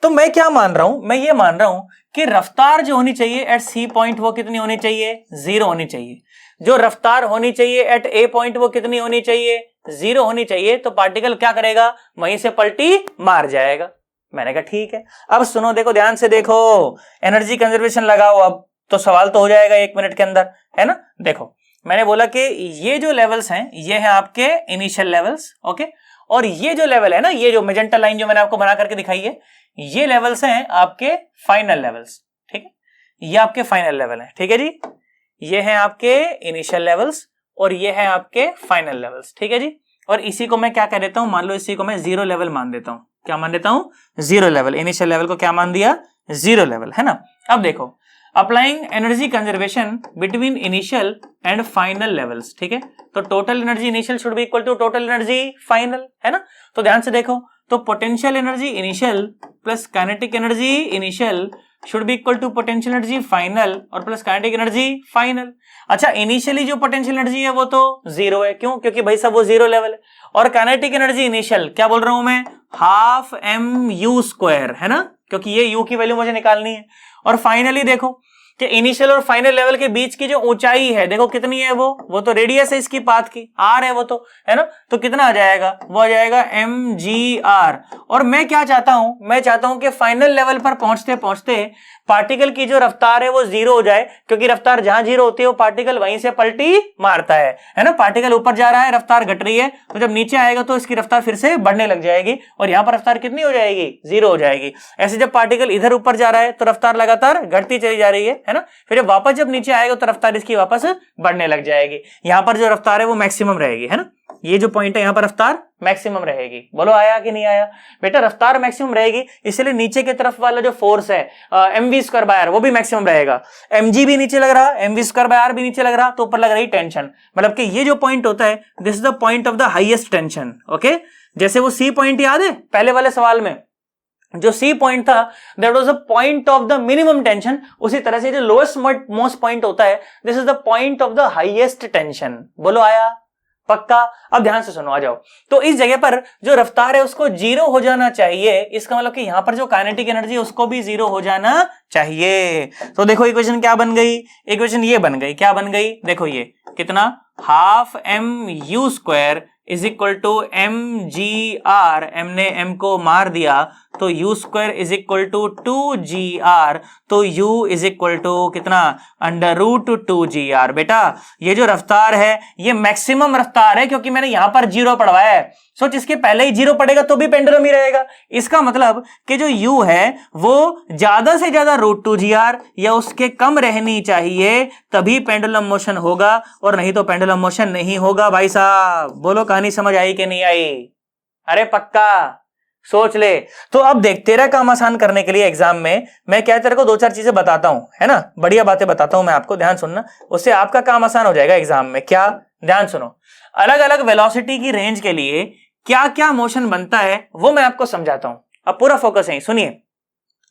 तो मैं क्या मान रहा हूं? मैं ये मान रहा हूं कि रफ्तार जो होनी चाहिए एट सी पॉइंट वो कितनी होनी चाहिए? जीरो होनी चाहिए। जो रफ्तार होनी चाहिए एट ए पॉइंट वो कितनी होनी चाहिए? जीरो होनी चाहिए। तो पार्टिकल क्या करेगा? वहीं से पलटी मार जाएगा। मैंने कहा ठीक है। अब सुनो, देखो ध्यान से देखो, एनर्जी कंजर्वेशन लगाओ अब, तो सवाल तो हो जाएगा 1 मिनट के अंदर, है ना। देखो मैंने बोला कि ये जो लेवल्स हैं ये हैं आपके इनिशियल लेवल्स, ओके। और ये जो लेवल है ना, ये जो मेजेंटा लाइन जो मैंने आपको बना करके दिखाई है, ये लेवल्स हैं आपके फाइनल लेवल्स, ठीक है। ये आपके फाइनल लेवल है, ठीक है जी। ये हैं आपके इनिशियल लेवल्स और ये हैं आपके फाइनल लेवल्स, ठीक है जी। और इसी को मैं क्या कह देता हूं? मान लो इसी को मैं जीरो लेवल मान देता हूं। क्या मान देता हूं? Zero level. इनिशियल लेवल को क्या मान दिया? जीरो लेवल, है ना। अब देखो, applying energy conservation between initial and final levels, ठीक है। तो total energy initial should be equal to total energy final, है ना। तो ध्यान से देखो, तो potential energy initial plus kinetic energy initial should be equal to potential energy final और प्लस काइनेटिक एनर्जी फाइनल। अच्छा, इनिशियली जो पोटेंशियल एनर्जी है वो तो जीरो है, क्यों? क्योंकि भाई सब वो जीरो लेवल है। और काइनेटिक एनर्जी इनिशियल क्या बोल रहा हूं मैं? हाफ एम यू स्क्वायर, है ना, क्योंकि ये यू की वैल्यू मुझे निकालनी है। और फाइनली देखो कि इनिशियल और फाइनल लेवल के बीच की जो ऊंचाई है, देखो कितनी है, वो तो रेडियस है इसकी पाथ की, आर है वो तो, है ना। तो कितना आ जाएगा? वो आ जाएगा एम जी आर। और मैं क्या चाहता हूं? मैं चाहता हूं कि फाइनल लेवल पर पहुंचते पहुंचते पार्टिकल की जो रफ्तार है वो जीरो हो जाए, क्योंकि रफ्तार जहां जीरो होती है वो पार्टिकल वहीं से पलटी मारता है ना। पार्टिकल ऊपर जा रहा है, रफ्तार घट रही है, तो जब नीचे आएगा तो इसकी रफ्तार फिर से बढ़ने लग जाएगी और यहां पर रफ्तार कितनी हो जाएगी? जीरो हो जाएगी। ऐसे जब पार्टिकल इधर ऊपर जा रहा है तो रफ्तार लगातार घटती चली जा रही है ना। फिर जब नीचे आएगा तो रफ्तार इसकी वापस बढ़ने लग जाएगी। यहां पर जो रफ्तार है वो मैक्सिमम रहेगी, है ना। ये जो पॉइंट है यहां पर रफ्तार मैक्सिमम रहेगी। बोलो आया कि नहीं आया? बेटा रफ्तार मैक्सिमम रहेगी, इसलिए नीचे की तरफ वाला जो फोर्स है mv स्क्वायर बाय आर वो भी मैक्सिमम रहेगा। mg भी नीचे लग रहा, mv स्क्वायर बाय आर भी नीचे लग रहा, तो ऊपर लग रही टेंशन। मतलब कि ये जो पॉइंट होता है, this is the point of the highest tension, okay. जैसे वो सी पॉइंट याद है पहले वाले सवाल में, जो सी पॉइंट था that was the point of the minimum tension, उसी तरह से जो लोएस्ट मोस्ट पॉइंट होता है, this is the point of the highest tension. बोलो आया? पक्का? अब ध्यान से सुनो, आ जाओ। तो इस जगह पर जो रफ्तार है उसको जीरो हो जाना चाहिए। इसका मतलब कि यहां पर जो काइनेटिक एनर्जी है उसको भी जीरो हो जाना चाहिए। तो देखो इक्वेशन क्या बन गई? इक्वेशन ये बन गई, क्या बन गई? देखो ये कितना, half m u square is equal to m g r. M ने एम को मार दिया तो u square is equal to 2gr, तो u इज इक्वल टू कितना, √2gr। बेटा ये जो रफ्तार है ये मैक्सिमम रफ्तार है, क्योंकि मैंने यहां पर 0 पढ़वाया है। सोच, इसके पहले ही 0 पड़ेगा तो भी पेंडुलम ही रहेगा। इसका मतलब कि जो u है वो ज्यादा से ज्यादा √2gr या उसके कम रहनी चाहिए, तभी पेंडुलम मोशन होगा, और नहीं तो पेंडुलम मोशन नहीं होगा। भाई साहब बोलो, कहानी समझ आई कि नहीं आई? अरे पक्का सोच ले। तो अब देख, तेरा काम आसान करने के लिए एग्जाम में मैं क्या तेरे को 2-4 चीजें बताता हूं, है ना, बढ़िया बातें बताता हूं मैं आपको, ध्यान सुनना, उससे आपका काम आसान हो जाएगा एग्जाम में। क्या? ध्यान सुनो। अलग अलग वेलोसिटी की रेंज के लिए क्या क्या मोशन बनता है वो मैं आपको समझाता हूं। अब पूरा फोकस है, सुनिए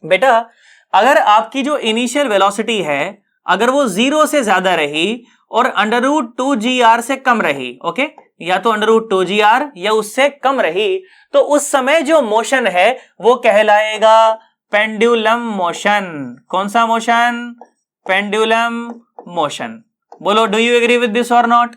बेटा। अगर आपकी जो इनिशियल वेलोसिटी है अगर वो 0 से ज्यादा रही और √2gr से कम रही, ओके, या तो √2gr या उससे कम रही, तो उस समय जो मोशन है वो कहलाएगा पेंडुलम मोशन। कौन सा मोशन? Pendulum motion. बोलो, do you agree with this or not?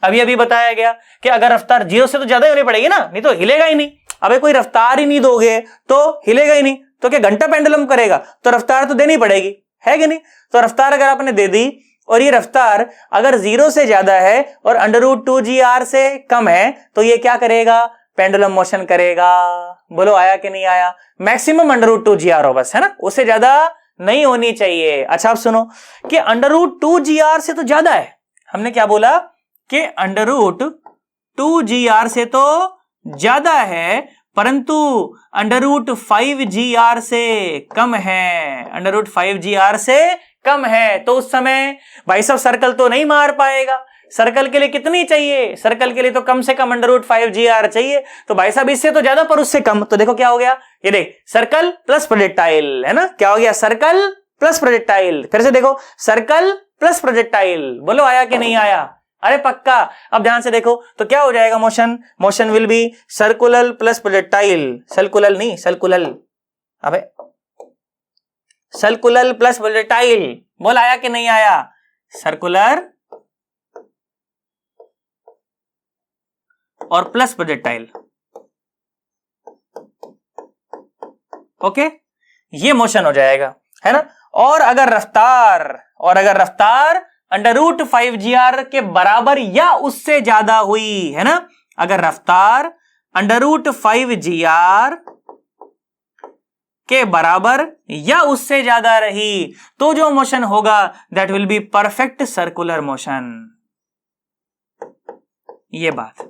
अभी अभी बताया गया कि अगर रफ्तार 0 से तो ज्यादा ही होनी पड़ेगी ना, नहीं तो हिलेगा ही नहीं। अबे कोई रफ्तार ही नहीं दोगे तो हिलेगा ही नहीं, तो क्या घंटा पेंडुलम करेगा? तो रफ्तार तो देनी पड़ेगी, है कि नहीं? तो रफ्तार अगर आपने दे दी और ये रफ्तार अगर 0 से ज्यादा है और √2gr से कम है, तो ये क्या करेगा? पेंडुलम मोशन करेगा। बोलो, आया कि नहीं आया? मैक्सिमम √2gr हो बस, है ना, उससे ज्यादा नहीं होनी चाहिए। अच्छा आप सुनो कि √2gr से तो ज्यादा है। हमने क्या बोला कि √2gr से तो ज्यादा है, परंतु √5gr से कम है। √5gr से कम है, तो उस समय भाई साहब सर्कल तो नहीं मार पाएगा। सर्कल के लिए कितनी चाहिए? सर्कल के लिए तो कम से कम √5gr चाहिए। तो भाई साहब इससे तो ज्यादा पर उससे कम, तो देखो क्या हो गया, ये देख, सर्कल प्लस प्रोजेक्टाइल, है ना, क्या हो गया? Circle plus projectile. फिर से देखो, सर्कल प्लस प्रोजेक्टाइल। बोलो, आया कि नहीं आया? अरे पक्का। अब ध्यान से देखो तो क्या हो जाएगा motion? Motion will be circular plus projectile. Circular नहीं, सर्कुलर, अबे सर्कुलर प्लस प्रोजेक्टाइल। बोल, आया कि नहीं आया? सर्कुलर और प्लस प्रोजेक्टाइल, ओके, ये मोशन हो जाएगा, है ना। और अगर रफ्तार √5gr के बराबर या उससे ज्यादा हुई, है ना, अगर रफ्तार √5gr के बराबर या उससे ज्यादा रही, तो जो मोशन होगा that will be perfect circular motion. ये बात,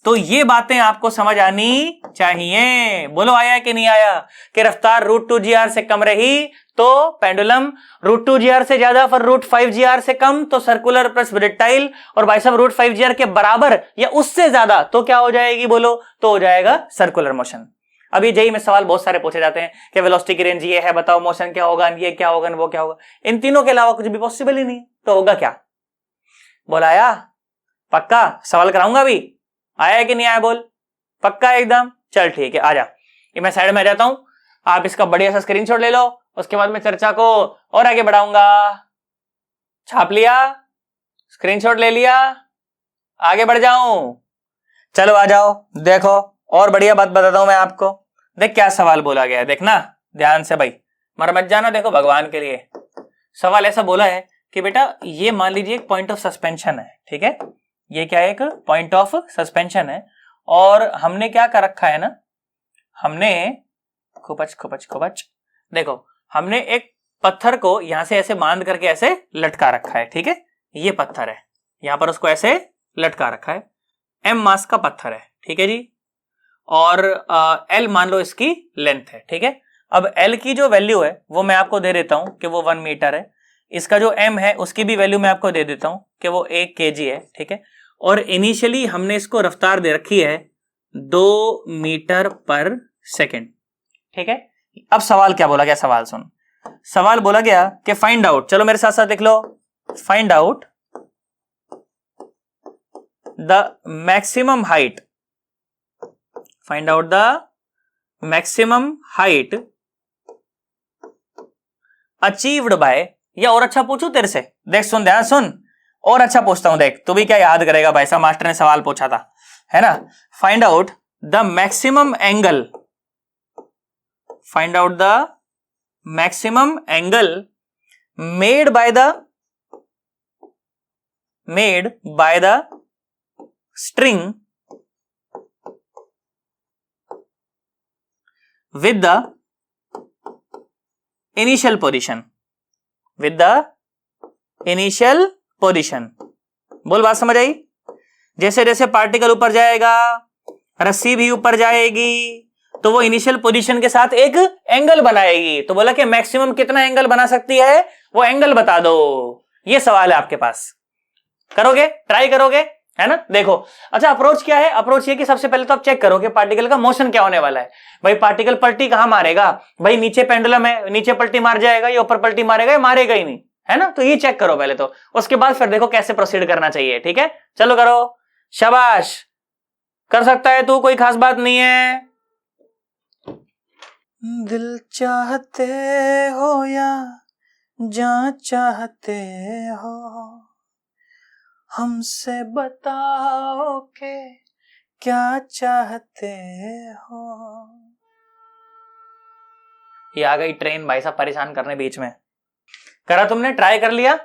तो ये बातें आपको समझ आनी चाहिए। बोलो, आया कि नहीं आया? कि रफ्तार √2gr से कम रही तो पेंडुलम, √2gr से ज्यादा पर √5gr से कम तो सर्कुलर प्लस प्रोजेक्टाइल, और भाई साहब √5gr के बराबर या उससे ज्यादा तो क्या हो जाएगी? बोलो, तो हो जाएगा सर्कुलर मोशन। अभी जेईई में सवाल बहुत सारे पूछे जाते हैं कि वेलोसिटी की रेंज ये है, बताओ मोशन क्या होगा, ये क्या होगा, वो क्या होगा। इन तीनों के अलावा कुछ भी पॉसिबल ही नहीं, तो होगा क्या? बोला, आया? पक्का सवाल कराऊंगा अभी, आया कि नहीं आया? बोल, पक्का एकदम? चल ठीक है, आ जा, ये मैं साइड में आ जाता हूं, आप इसका बढ़िया सा स्क्रीनशॉट ले लो, उसके बाद मैं चर्चा को और आगे बढ़ाऊंगा। छाप लिया? स्क्रीनशॉट ले लिया? आगे बढ़ जाऊं? चलो आ जाओ, देखो और बढ़िया बात बताता हूं मैं आपको। देख क्या सवाल बोला गया है, देखना ध्यान से भाई, मर मत जाना। देखो भगवान के लिए सवाल ऐसा बोला है कि बेटा ये मान लीजिए एक पॉइंट ऑफ सस्पेंशन है, ठीक है, ये क्या है? एक पॉइंट ऑफ सस्पेंशन है, और हमने क्या कर रखा है ना, हमने खुपच देखो, हमने एक पत्थर को यहां से ऐसे बांध करके ऐसे लटका रखा है, ठीक है, ये पत्थर है, यहां पर उसको ऐसे लटका रखा है, m मास का पत्थर है, ठीक है जी, और l मान लो इसकी लेंथ है, ठीक है। अब l की जो वैल्यू है वो मैं आपको दे देता हूं कि वो 1 मीटर है, इसका जो m है उसकी भी वैल्यू मैं आपको दे देता हूं कि वो 1 kg है, ठीक है, और इनिशियली हमने इसको रफ्तार दे रखी है 2 मीटर पर सेकेंड, ठीक है। अब सवाल क्या बोला गया? सवाल सुन, सवाल बोला गया कि फाइंड आउट, चलो मेरे साथ साथ देख लो, find out the maximum height, find out the maximum height achieved by, या और अच्छा पूछूं तेरे से, देख सुन, ध्यान सुन, और अच्छा पूछता हूं, देख तू भी क्या याद करेगा भाई साहब, मास्टर ने सवाल पूछा था, है ना। Find out the maximum angle find out the maximum angle made by the string with the initial position बोल बात समझ आई? जैसे जैसे पार्टिकल ऊपर जाएगा, रस्सी भी ऊपर जाएगी, तो वो इनिशियल पोजीशन के साथ एक एंगल बनाएगी। तो बोला कि मैक्सिमम कितना एंगल बना सकती है, वो एंगल बता दो। ये सवाल है आपके पास, करोगे, ट्राई करोगे, है ना? देखो, अच्छा अप्रोच क्या है? अप्रोच ये कि सबसे पहले तो आप चेक करो कि पार्टिकल का मोशन क्या होने वाला है। भाई पार्टिकल पलटी कहां मारेगा? भाई नीचे पेंडुलम है, नीचे पलटी मार जाएगा या ऊपर पलटी मारेगा? या मारेगा ही नहीं, है ना? तो ये चेक करो पहले तो, उसके बाद फिर देखो कैसे प्रोसीड करना चाहिए। ठीक है, चलो करो, शाबाश, कर सकता है तू, कोई खास बात नहीं है। दिल चाहते हो या जहां चाहते हो, हमसे बताओ के क्या चाहते हो। ये आ गई ट्रेन भाई साहब परेशान करने बीच में। करा तुमने? ट्राई कर लिया?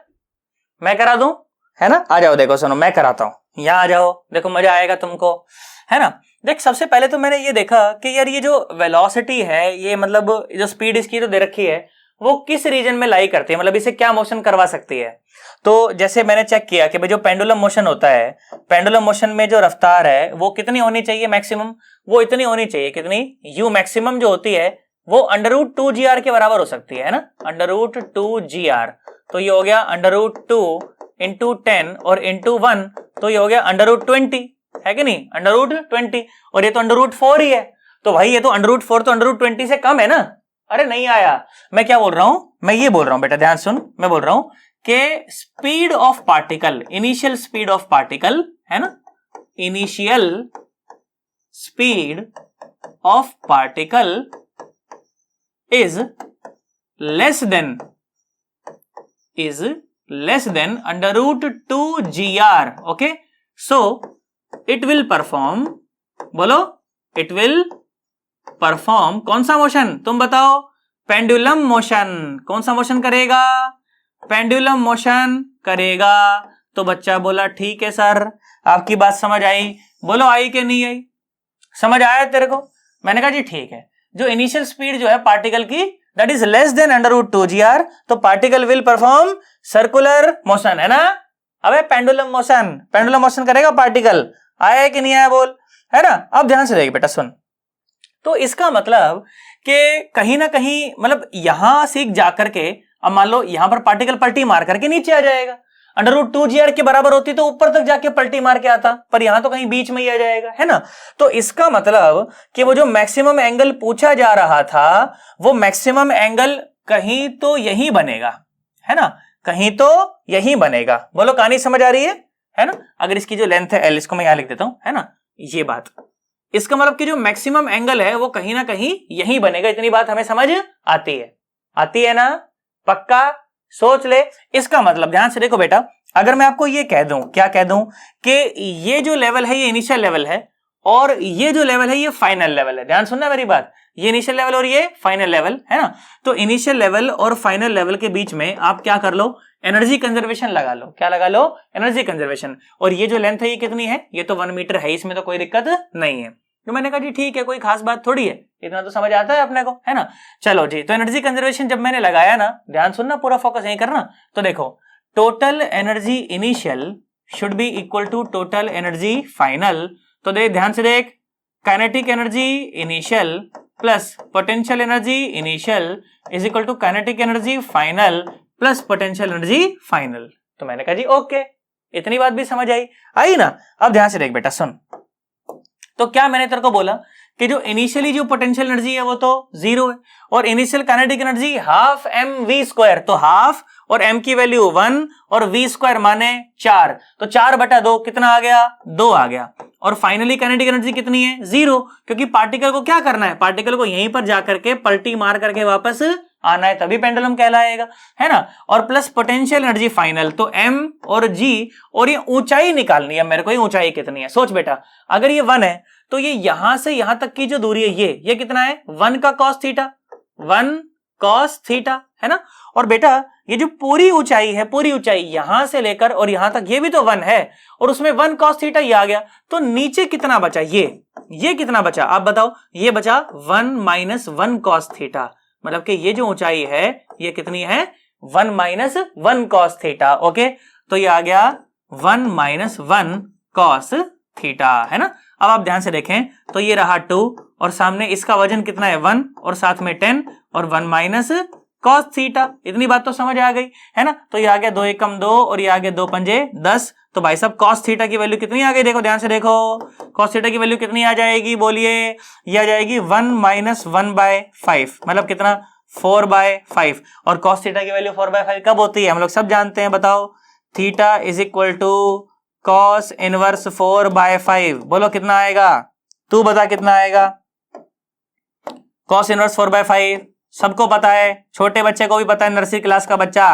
मैं करा दूं, है ना? आ जाओ, देखो सुनो, मैं कराता हूं, यहां आ जाओ, देखो मजा आएगा तुमको, है ना? देख, सबसे पहले तो मैंने ये देखा कि यार ये जो वेलोसिटी है, ये मतलब जो स्पीड इसकी तो दे रखी है, वो किस रीजन में लाई करती है, मतलब इसे क्या मोशन करवा सकती है। तो जैसे मैंने चेक किया कि भाई जो पेंडुलम मोशन होता है, पेंडुलम मोशन में जो रफ्तार है वो कितनी होनी चाहिए मैक्सिमम? वो इतनी होनी चाहिए, कितनी? यू मैक्सिमम जो होती है वो √2gr के बराबर हो सकती है ना, √2gr। तो ये हो गया √2 इंटू 10 और इंटू 1, तो ये हो गया √20, है कि नहीं? √20, और ये तो √4 ही है। तो भाई ये तो √4 तो √20 से कम है ना? अरे नहीं आया, मैं क्या बोल रहा हूं, मैं ये बोल रहा हूं बेटा, ध्यान सुन, मैं बोल रहा हूं कि speed of particle, initial speed of particle, है ना, initial speed of particle is less than √2gr. okay, so it will perform, बोलो, it will perform कौन सा मोशन? तुम बताओ। Pendulum motion. कौन सा मोशन करेगा? पेंडुलम मोशन करेगा। तो बच्चा बोला ठीक है सर, आपकी बात समझ आई। बोलो आई कि नहीं आई? समझ आया तेरे को? मैंने कहा जी ठीक है, जो इनिशियल स्पीड जो है पार्टिकल की that is less than √2gr, तो particle will perform circular motion, है ना? अबे पेंडुलम मोशन करेगा पार्टिकल। आया कि नहीं आया बोल, है ना? अब ध्यान से देख बेटा, सुन। तो इसका मतलब कि कहीं ना कहीं, मतलब यहां से जाकर के, अब मान लो यहां पर पार्टिकल पलटी मार करके नीचे आ जाएगा, √2gr के बराबर होती तो ऊपर तक जाके पलटी मार के आता, पर यहां तो कहीं बीच में ही आ जाएगा, है ना? तो इसका मतलब कि वो जो मैक्सिमम एंगल पूछा जा रहा था, वो मैक्सिमम एंगल कहीं तो यही बनेगा, है ना? कहीं तो यही बनेगा। बोलो कहानी समझ आ रही है ना? अगर इसकी जो लेंथ है L, इसको मैं यहां लिख देता हूं, है ना? ये बात, इसका मतलब कि जो मैक्सिमम एंगल है वो कहीं ना कहीं यही बनेगा। इतनी बात हमें समझ आती है ना? पक्का? सोच ले। इसका मतलब ध्यान से देखो बेटा, अगर मैं आपको ये कह दूं, क्या कह दूं, कि ये जो लेवल है ये इनिशियल लेवल है, और ये जो लेवल है ये फाइनल लेवल है। ध्यान सुनना मेरी बात, ये इनिशियल लेवल और ये फाइनल लेवल, है ना? तो इनिशियल लेवल और फाइनल लेवल के बीच में आप क्या कर लो, एनर्जी कंजर्वेशन लगा लो। क्या लगा लो? Energy conservation. और ये जो लेंथ है ये कितनी है? ये तो 1 मीटर है, इसमें तो कोई दिक्कत नहीं है। तो मैंने कहा जी ठीक है, कोई खास बात थोड़ी है, इतना तो समझ आता है अपने को, है ना? चलो जी, तो एनर्जी कंजर्वेशन जब मैंने लगाया ना, ध्यान सुनना, पूरा फोकस यहीं करना। तो देखो, total energy initial should be equal to total energy final. तो देख, ध्यान से देख, kinetic energy initial plus potential energy initial is equal to kinetic energy final plus potential energy final. तो मैंने कहा जी ओके, इतनी बात भी समझ आई ना? अब ध्यान से देख बेटा, सुन। तो क्या मैंने तेरे को बोला कि जो इनिशियली जो पोटेंशियल एनर्जी है वो तो 0 है, और initial kinetic energy half mv², तो हाफ और m की वैल्यू 1 और v² माने 4, तो 4/2 कितना आ गया? 2 आ गया। और फाइनली काइनेटिक एनर्जी कितनी है? 0, क्योंकि पार्टिकल को क्या करना है? पार्टिकल को यहीं पर जाकर के पलटी मार करके वापस आना है, तभी पेंडुलम कहलाएगा, है ना? और प्लस पोटेंशियल एनर्जी फाइनल, तो m और g, और ये ऊंचाई निकालनी है मेरे को। ये ऊंचाई कितनी है? सोच बेटा, अगर ये 1 है तो ये यहां से यहां तक की जो दूरी है ये कितना है? 1 का cos थीटा, 1 cos थीटा, है ना। और बेटा ये जो पूरी ऊंचाई है, पूरी ऊंचाई यहां से लेकर और यहां तक, ये भी तो 1 है और उसमें 1 cos थीटा ये आ गया, तो नीचे कितना बचा, ये कितना बचा आप बताओ। ये बचा 1 माइनस 1 cos थीटा, मतलब कि ये जो ऊंचाई है ये कितनी है, 1 माइनस 1 cos थीटा। ओके, तो ये आ गया 1 माइनस 1 cos थीटा, है ना। अब आप ध्यान से देखें तो ये रहा 2 और सामने इसका वजन कितना है 1 और साथ में 10 और 1 माइनस cos थीटा। इतनी बात तो समझ आ गई, है ना। तो ये आ गया 2 एकम 2 और ये आ गया 2 पंजे 10। तो भाई साहब cos थीटा की वैल्यू कितनी आ गई, देखो ध्यान से देखो, cos थीटा की वैल्यू कितनी आ जाएगी, बोलिए। ये आ जाएगी 1 माइनस 1/5, मतलब कितना, 4/5। और cos थीटा की वैल्यू 4/5 कब होती है, हम लोग सब जानते हैं, बताओ। Theta is equal to cos inverse 4/5। बोलो कितना आएगा, तू बता कितना आएगा। cos इनवर्स 4/5 सबको पता है, छोटे बच्चे को भी पता है, नर्सरी क्लास का बच्चा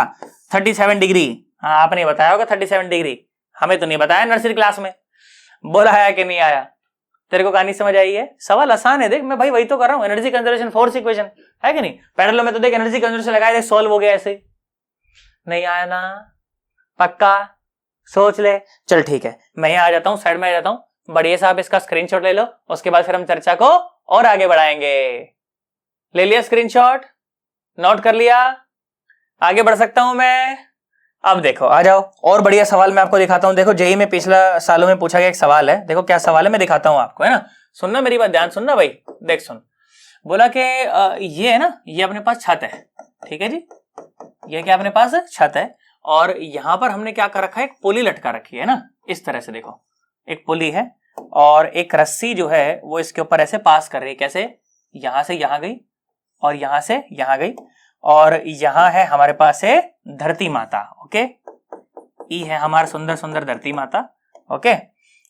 37 डिग्री। हाँ आपने बताया होगा 37 डिग्री, हमें तो नहीं बताया नर्सरी क्लास में। बोला है कि नहीं आया, तेरे को कहानी समझ आई है। सवाल आसान है, देख मैं भाई वही तो कर रहा हूं, एनर्जी कंजर्वेशन फोर्स इक्वेशन है कि नहीं। पैरेलल में तो देख एनर्जी कंजर्वेशन लगाया, देख सॉल्व हो गया। ऐसे नहीं आया ना, पक्का सोच ले। चल ठीक है, मैं यहाँ आ जाता हूँ, साइड में आ जाता हूँ। बढ़िया साहब इसका स्क्रीनशॉट ले लो, उसके बाद फिर हम चर्चा को और आगे बढ़ाएंगे। ले लिया स्क्रीनशॉट, नोट कर लिया, आगे बढ़ सकता हूं मैं। अब देखो आ जाओ, और बढ़िया सवाल मैं आपको दिखाता हूं। देखो जेईई में पिछला सालों में पूछा गया एक सवाल है, देखो क्या सवाल है मैं दिखाता हूं आपको, है ना। सुनना मेरी बात, ध्यान सुनना भाई, देख सुन। बोला कि ये है ना, ये अपने पास छत है, ठीक है जी, ये क्या अपने पास छत है और यहां पर हमने क्या कर रखा है, एक पुली लटका रखी है ना, इस तरह से। देखो एक पुली है और एक रस्सी जो है वो इसके ऊपर ऐसे पास कर रही है, कैसे, यहां से यहां गई और यहां से यहां गई और यहां है हमारे पास है धरती माता। ओके, ई है हमारा सुंदर सुंदर धरती माता। ओके,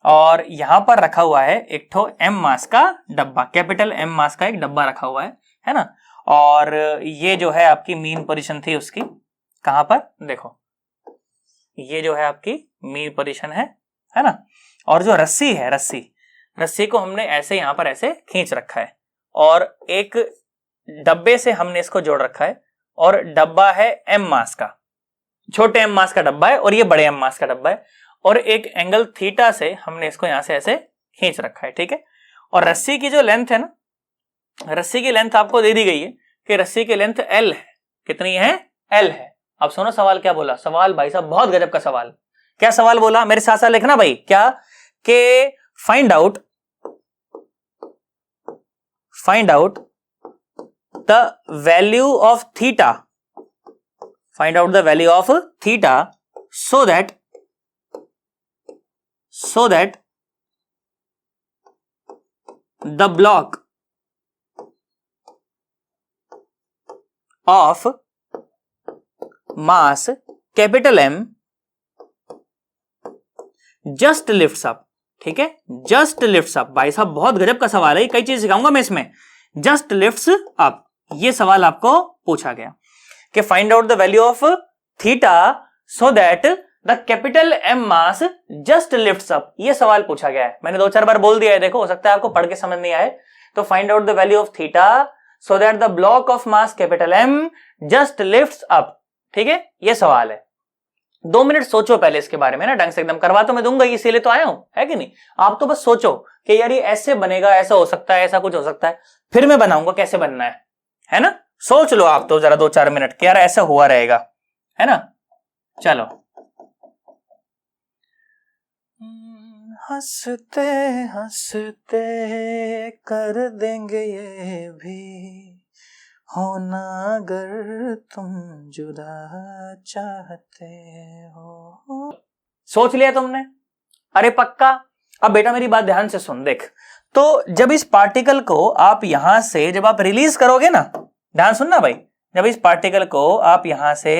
और यहां पर रखा हुआ है एक ठो एम मास का डब्बा, कैपिटल एम मास का एक डब्बा रखा हुआ है ना। और ये जो है आपकी मीन पोजीशन थी उसकी, कहां पर, देखो ये जो है आपकी मीन पोजीशन है ना। और जो रस्सी है, रस्सी को हमने ऐसे यहां पर ऐसे खींच रखा है और एक डब्बे से हमने इसको जोड़ रखा है और डब्बा है एम मास का, छोटे एम मास का डब्बा है और ये बड़े एम मास का डब्बा है और एक एंगल थीटा से हमने इसको यहां से ऐसे खींच रखा है, ठीक है। और रस्सी की जो लेंथ है ना, रस्सी की लेंथ आपको दे दी गई है कि रस्सी की लेंथ L है, कितनी है, L है। अब सुनो सवाल क्या बोला, सवाल भाई साहब बहुत गजब का सवाल। क्या सवाल बोला, मेरे साथ साथ लिखना भाई, क्या कि find out the value of theta, find out the value of theta so that the block of mass capital M just lifts up, ठीक है, just lifts up। भाई साहब बहुत गजब का सवाल है, कई चीज सिखाऊंगा मैं इसमें। just lifts up, ये सवाल आपको पूछा गया कि find out the value of theta so that the capital m mass just lifts up, ये सवाल पूछा गया है। मैंने 2-4 बार बोल दिया है, देखो हो सकता है आपको पढ़ के समझ नहीं आए। तो find out the value of theta so that the block of mass capital am just lifts up, ठीक है, ये सवाल है। 2 मिनट सोचो पहले इसके बारे में ना, ढंग से एकदम। करवा तो मैं दूंगा, इसीलिए तो आया हूं, है कि नहीं। आप तो बस सोचो कि यार ये ऐसे बनेगा, ऐसा हो सकता है, ऐसा कुछ हो सकता है, फिर मैं बनाऊंगा कैसे बनना है ना। सोच लो आप तो जरा 2-4 मिनट कि यार ऐसा हुआ रहेगा, है ना। चलो, हंसते हंसते कर देंगे ये भी, होना अगर तुम जुदा चाहते हो। सोच लिया तुमने, अरे पक्का। अब बेटा मेरी बात ध्यान से सुन, देख, तो जब इस पार्टिकल को आप यहां से जब आप रिलीज करोगे ना, ध्यान सुनना भाई, जब इस पार्टिकल को आप यहां से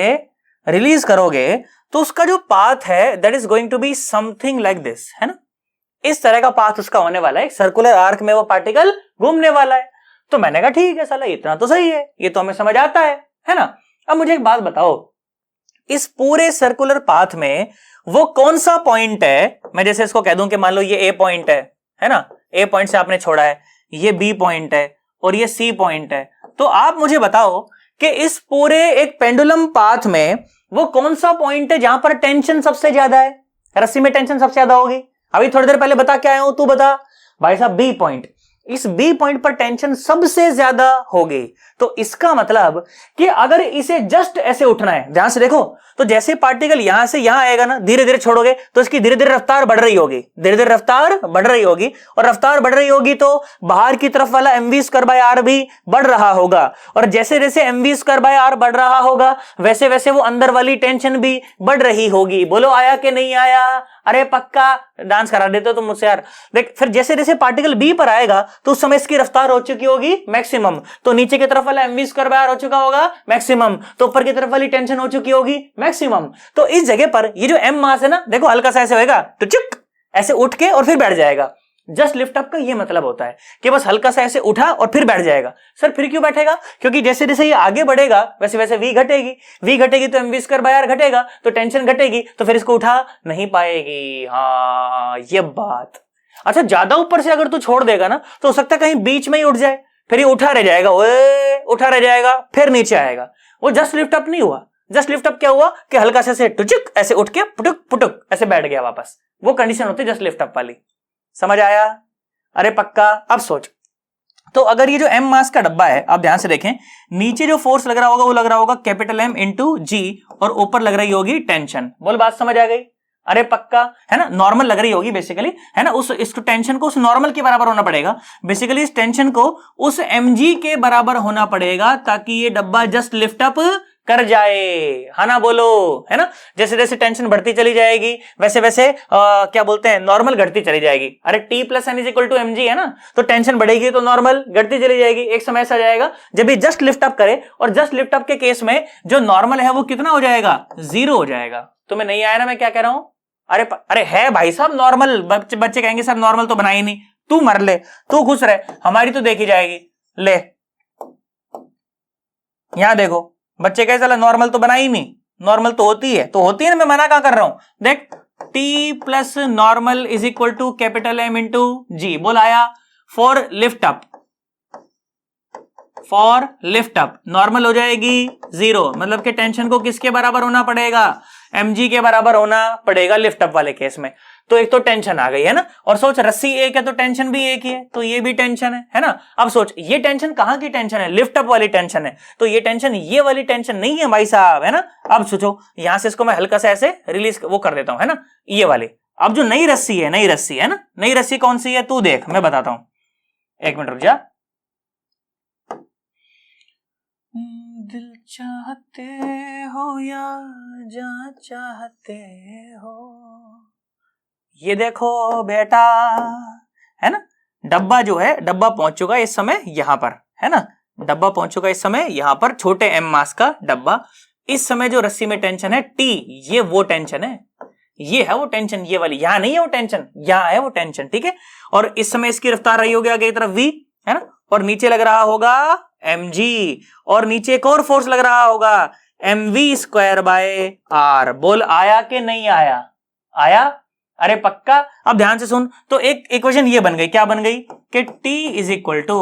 रिलीज करोगे तो उसका जो पाथ है that is going to be something like this, है ना। इस तरह का पाथ उसका होने वाला है, एक सर्कुलर आर्क में वो पार्टिकल घूमने वाला है। तो मैंने कहा ठीक है साला, इतना तो सही है, ये तो हमें समझ आता है ना। अब मुझे एक बात बताओ, इस पूरे सर्कुलर पाथ में वो कौन सा पॉइंट है, मैं जैसे इसको कह दूं कि मान लो ये ए पॉइंट है ना, ए पॉइंट से आपने छोड़ा है, ये बी पॉइंट है और ये सी पॉइंट है, तो आप मुझे बताओ कि इस पूरे एक पेंडुलम पाथ में वो कौन सा पॉइंट है जहां पर टेंशन सबसे ज्यादा है, रस्सी में टेंशन सबसे ज्यादा होगी। अभी थोड़ी देर पहले बता के आया हूं, तू बता भाई साहब। बी पॉइंट, इस बी पॉइंट पर टेंशन सबसे ज्यादा होगी। तो इसका मतलब कि अगर इसे जस्ट ऐसे उठना है, ध्यान से देखो, तो जैसे पार्टिकल यहां से यहां आएगा ना, धीरे धीरे छोड़ोगे तो इसकी धीरे धीरे रफ्तार बढ़ रही होगी, धीरे धीरे रफ्तार बढ़ रही होगी, और रफ्तार बढ़ रही होगी तो बाहर की तरफ वाला mv स्क्वायर बाय आर भी बढ़ रहा होगा, और जैसे जैसे mv स्क्वायर बाय आर बढ़ रहा होगा वैसे वैसे वो अंदर वाली टेंशन भी बढ़ रही होगी। बोलो आया कि नहीं आया? अरे पक्का, डांस करा देते हो तुम मुझसे यार। देख, फिर जैसे जैसे पार्टिकल बी पर आएगा तो उस समय इसकी रफ्तार हो चुकी होगी मैक्सिमम, तो नीचे की तरफ वाला mv स्क्वायर बाय आर हो चुका होगा मैक्सिमम, तो ऊपर की तरफ वाली टेंशन हो चुकी होगी मैक्सिमम। तो इस जगह पर ये जो m मास है ना, देखो हल्का सा ऐसे होएगा तो चुक ऐसे उठ के और फिर बैठ जाएगा। जस्ट लिफ्ट अप का ये मतलब होता है कि बस हल्का सा ऐसे उठा और फिर बैठ जाएगा। सर फिर क्यों बैठेगा? क्योंकि जैसे जैसे ये आगे बढ़ेगा वैसे वैसे v घटेगी, v घटेगी तो mv स्क्वायर बाय आर घटेगा, तो टेंशन घटेगी, तो फिर इसको उठा नहीं पाएगी। हाँ ये बात। अच्छा, ज्यादा ऊपर से अगर तू छोड़ देगा ना तो हो सकता है कहीं बीच में ही उठ जाए, फिर ये उठा रह जाएगा, ओए उठा रह जाएगा, फिर नीचे आएगा। वो जस्ट लिफ्ट अप नहीं हुआ। जस्ट लिफ्ट अप क्या हुआ कि हल्का से टुचुक ऐसे उठ के पुटुक पुटुक ऐसे बैठ गया वापस। वो कंडीशन होती है जस्ट लिफ्ट अप वाली। समझ आया? अरे पक्का। अब सोच, तो अगर ये जो m मास का डब्बा है, आप ध्यान से देखें, नीचे जो फोर्स लग रहा होगा वो लग रहा होगा कैपिटल M इंटू जी, और ऊपर लग रही होगी टेंशन। बोल बात समझ आ गई? अरे पक्का, है ना, नॉर्मल लग रही होगी बेसिकली, है ना। इस टेंशन को उस नॉर्मल के बराबर होना पड़ेगा बेसिकली, इस टेंशन को उस mg के बराबर होना पड़ेगा ताकि ये डब्बा जस्ट लिफ्ट अप कर जाए, है ना। बोलो, है ना। जैसे जैसे टेंशन बढ़ती चली जाएगी वैसे वैसे क्या बोलते हैं, नॉर्मल घटती चली जाएगी। अरे t plus n is equal to mg है ना, तो टेंशन बढ़ेगी तो नॉर्मल घटती चली जाएगी। एक समय ऐसा जाएगा जब ये जस्ट लिफ्ट अप करे, और जस्ट लिफ्ट अप के केस में जो नॉर्मल है वो कितना हो जाएगा? 0 हो जाएगा। तुम्हें नहीं आया ना मैं क्या कह रहा हूं? अरे है भाई साहब नॉर्मल। बच्चे कहेंगे सर नॉर्मल तो बना ही नहीं। तू मर ले, तू खुश रहे, हमारी तो देखी जाएगी। ले यहां देखो, बच्चे कहे चला नॉर्मल तो बना ही नहीं, नॉर्मल तो होती है ना, मैं मना कहां कर रहा हूं। देख, t plus normal is equal to capital M into G. बोल आया? फॉर लिफ्ट अप नॉर्मल हो जाएगी 0, मतलब कि टेंशन को किसके बराबर होना पड़ेगा? mg के बराबर होना पड़ेगा लिफ्ट अप वाले केस में। तो एक तो टेंशन आ गई, है ना। और सोच, रस्सी एक है तो टेंशन भी एक ही है, तो ये भी टेंशन है ना। अब सोच, ये टेंशन कहां की टेंशन है? लिफ्ट अप वाली टेंशन है। तो ये टेंशन ये वाली टेंशन नहीं है भाई साहब, है ना। अब सोचो, यहां से इसको मैं हल्का सा ऐसे रिलीज वो कर देता हूं, है ना, ये वाली। अब जो नई रस्सी है ना, नई रस्सी कौन सी है तू देख, मैं बताता हूं, एक मिनट रुक जा। दिल चाहते हो या जा चाहते हो, ये देखो बेटा, है ना। डब्बा जो है, डब्बा पहुंच चुका है इस समय यहां पर, है ना। डब्बा पहुंच चुका है इस समय यहां पर, छोटे m मास का डब्बा। इस समय जो रस्सी में टेंशन है t, ये वो टेंशन है, ये है वो टेंशन, ये वाली। यहां नहीं है वो टेंशन, यहां है वो टेंशन, ठीक है। और इस समय इसकी रफ्तार रही होगी आगे की तरफ v, है ना, और नीचे लग रहा होगा mg, और नीचे एक और फोर्स लग रहा होगा mv स्क्वायर बाय आर। बोल आया कि नहीं आया? आया? अरे पक्का। अब ध्यान से सुन, तो एक इक्वेशन ये बन गई, क्या बन गई कि t is equal to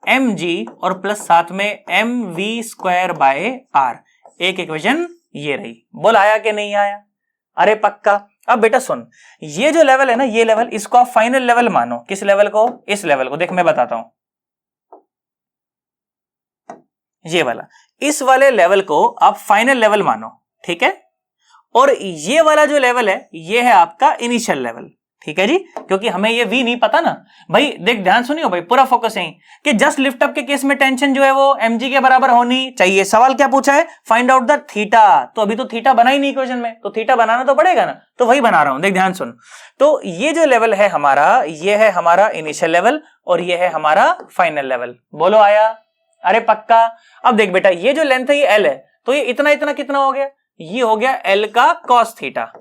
mg और प्लस साथ में mv स्क्वायर बाय आर। एक इक्वेशन ये रही। बोल आया कि नहीं आया? अरे पक्का। अब बेटा सुन, ये जो लेवल है ना, ये लेवल, इसको आप फाइनल लेवल मानो। किस लेवल को? इस लेवल को। देख मैं बताता हूं, ये वाला, इस वाले लेवल को आप फाइनल लेवल मानो, ठीक है। और ये वाला जो लेवल है ये है आपका इनिशियल लेवल, ठीक है जी, क्योंकि हमें ये v नहीं पता ना भाई। देख ध्यान सुनियो भाई, पूरा फोकस है कि जस्ट लिफ्ट अप के केस में टेंशन जो है वो mg के बराबर होनी चाहिए। सवाल क्या पूछा है? Find out the theta. तो अभी तो थीटा बना ही नहीं इक्वेशन में, तो थीटा बनाना तो पड़ेगा ना, तो वही बना रहा हूं। देख ध्यान सुन, तो ये जो लेवल है हमारा, ये है हमारा इनिशियल लेवल और ये है हमारा फाइनल लेवल। बोलो आया? अरे पक्का। अब देख बेटा, ये जो लेंथ है ये l है, तो ये इतना इतना कितना हो गया? ये हो गया l का cos थीटा,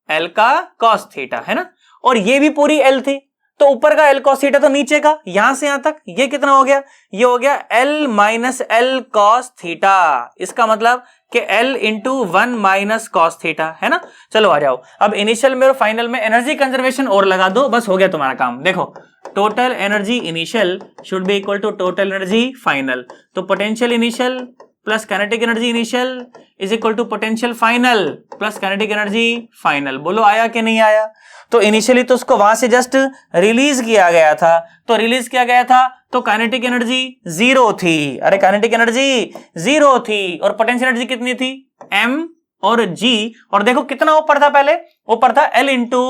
l का cos थीटा, है ना। और ये भी पूरी l थी, तो ऊपर का l cos थीटा तो नीचे का यहां से यहां तक ये कितना हो गया? ये हो गया l minus l cos theta. इसका मतलब कि l into 1 minus cos theta, है ना। चलो आ जाओ, अब इनिशियल में और फाइनल में एनर्जी कंजर्वेशन और लगा दो, बस हो गया तुम्हारा काम। देखो total energy initial should be equal to total energy final. तो potential initial plus kinetic energy initial is equal to potential final plus kinetic energy final. बोलो आया कि नहीं आया? तो इनिशियली तो उसको वहां से जस्ट रिलीज किया गया था, तो रिलीज किया गया था तो काइनेटिक एनर्जी 0 थी। अरे काइनेटिक एनर्जी 0 थी और पोटेंशियल एनर्जी कितनी थी? m और g। और देखो कितना ऊपर था, पहले ऊपर था L into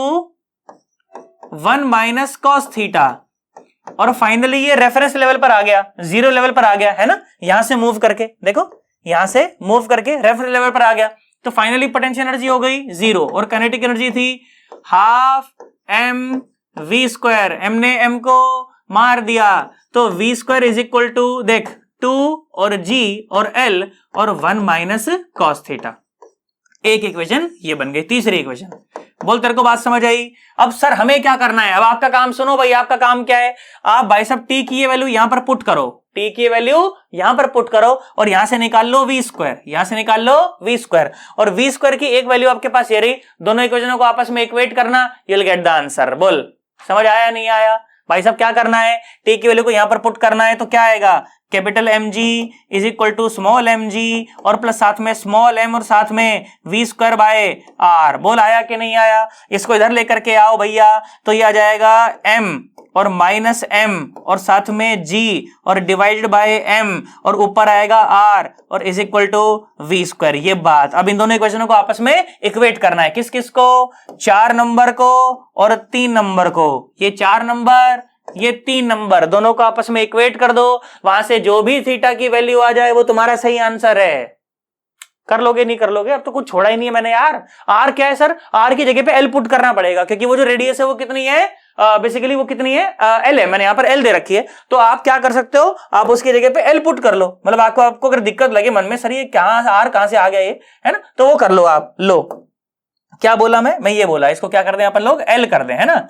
1 minus cos theta, और फाइनली ये रेफरेंस लेवल पर आ गया, 0 लेवल पर आ गया है ना। यहां से मूव करके देखो, यहां से मूव करके रेफरेंस लेवल पर आ गया, तो फाइनली पोटेंशियल एनर्जी हो गई 0 और काइनेटिक एनर्जी थी half m v square. m ने m को मार दिया तो v square is equal to देख 2 और g और l और 1 माइनस कॉस थीटा। एक इक्वेशन ये बन गई। तीसरी इक्वेशन, बोल तेरे को बात समझ आई? अब सर हमें क्या करना है? अब आपका काम सुनो भाई, आपका काम क्या है? आप भाई साहब टी की ये वैल्यू यहां पर पुट करो, टी की वैल्यू यहां पर पुट करो और यहां से निकाल लो वी स्क्वायर, यहां से निकाल लो वी स्क्वायर, और वी स्क्वायर की एक वैल्यू आपके पास ये रही। दोनों इक्वेशनों को आपस में इक्वेट करना, you will get the answer. बोल समझ आया नहीं आया? भाई साहब क्या करना है? टी की वैल्यू को यहां पर पुट करना है, तो क्या आएगा? Capital m g is equal to small m g और प्लस साथ में स्मॉल एम और साथ में वी स्क्वायर बाय आर। बोल आया कि नहीं आया? इसको इधर लेकर के आओ भैया, तो ये आ जाएगा एम और माइनस एम और साथ में जी और डिवाइडेड बाय एम और ऊपर आएगा आर और is equal to v square. ये बात। अब इन दोनों इक्वेशनों को आपस में इक्वेट करना है। किस किस को? 4 नंबर को और 3 नंबर को। ये 4 नंबर, ये 3 नंबर, दोनों को आपस में इक्वेट कर दो। वहां से जो भी थीटा की वैल्यू आ जाए वो तुम्हारा सही आंसर है। कर लोगे नहीं कर लोगे? अब तो कुछ छोड़ा ही नहीं है मैंने यार। आर क्या है सर? आर की जगह पे एल पुट करना पड़ेगा, क्योंकि वो जो रेडियस है वो कितनी है? बेसिकली वो कितनी है? एल है। मैंने यहां पर एल दे रखी है, तो आप क्या कर सकते हो? आप उसकी जगह पे एल पुट कर लो। मतलब आपको अगर दिक्कत लगे मन में, सर ये क्या आर कहां से आ गया ये, है ना, तो वो कर लो आप। लो क्या बोला मैं ये बोला, इसको क्या कर दें अपन लोग? एल कर दें, है ना,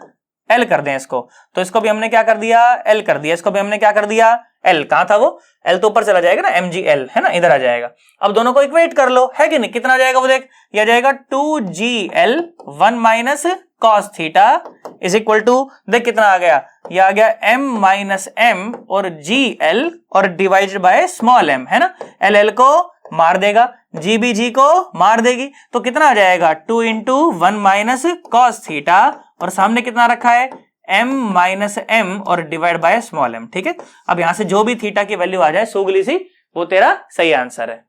एल कर दें इसको। तो इसको भी हमने क्या कर दिया? एल कर दिया। इसको भी हमने क्या कर दिया? एल। कहां था वो? एल तो ऊपर चला जाएगा ना, एम जी एल, है ना, इधर आ जाएगा। अब दोनों को इक्वेट कर लो, है कि नहीं? कितना आ जाएगा वो देख, ये आ जाएगा 2gl 1 minus cos theta is equal to, देख कितना आ गया, ये आ गया m माइनस एम और gl और डिवाइडेड बाय स्मॉल m, है ना। एल एल को मार देगा, जी बी जी को मार देगी, तो कितना आ जाएगा? 2 इंटू 1 माइनस कॉस थीटा और सामने कितना रखा है? m माइनस एम और डिवाइड बाय स्मॉल m। ठीक है, अब यहां से जो भी थीटा की वैल्यू आ जाए सूगली सी, वो तेरा सही आंसर है।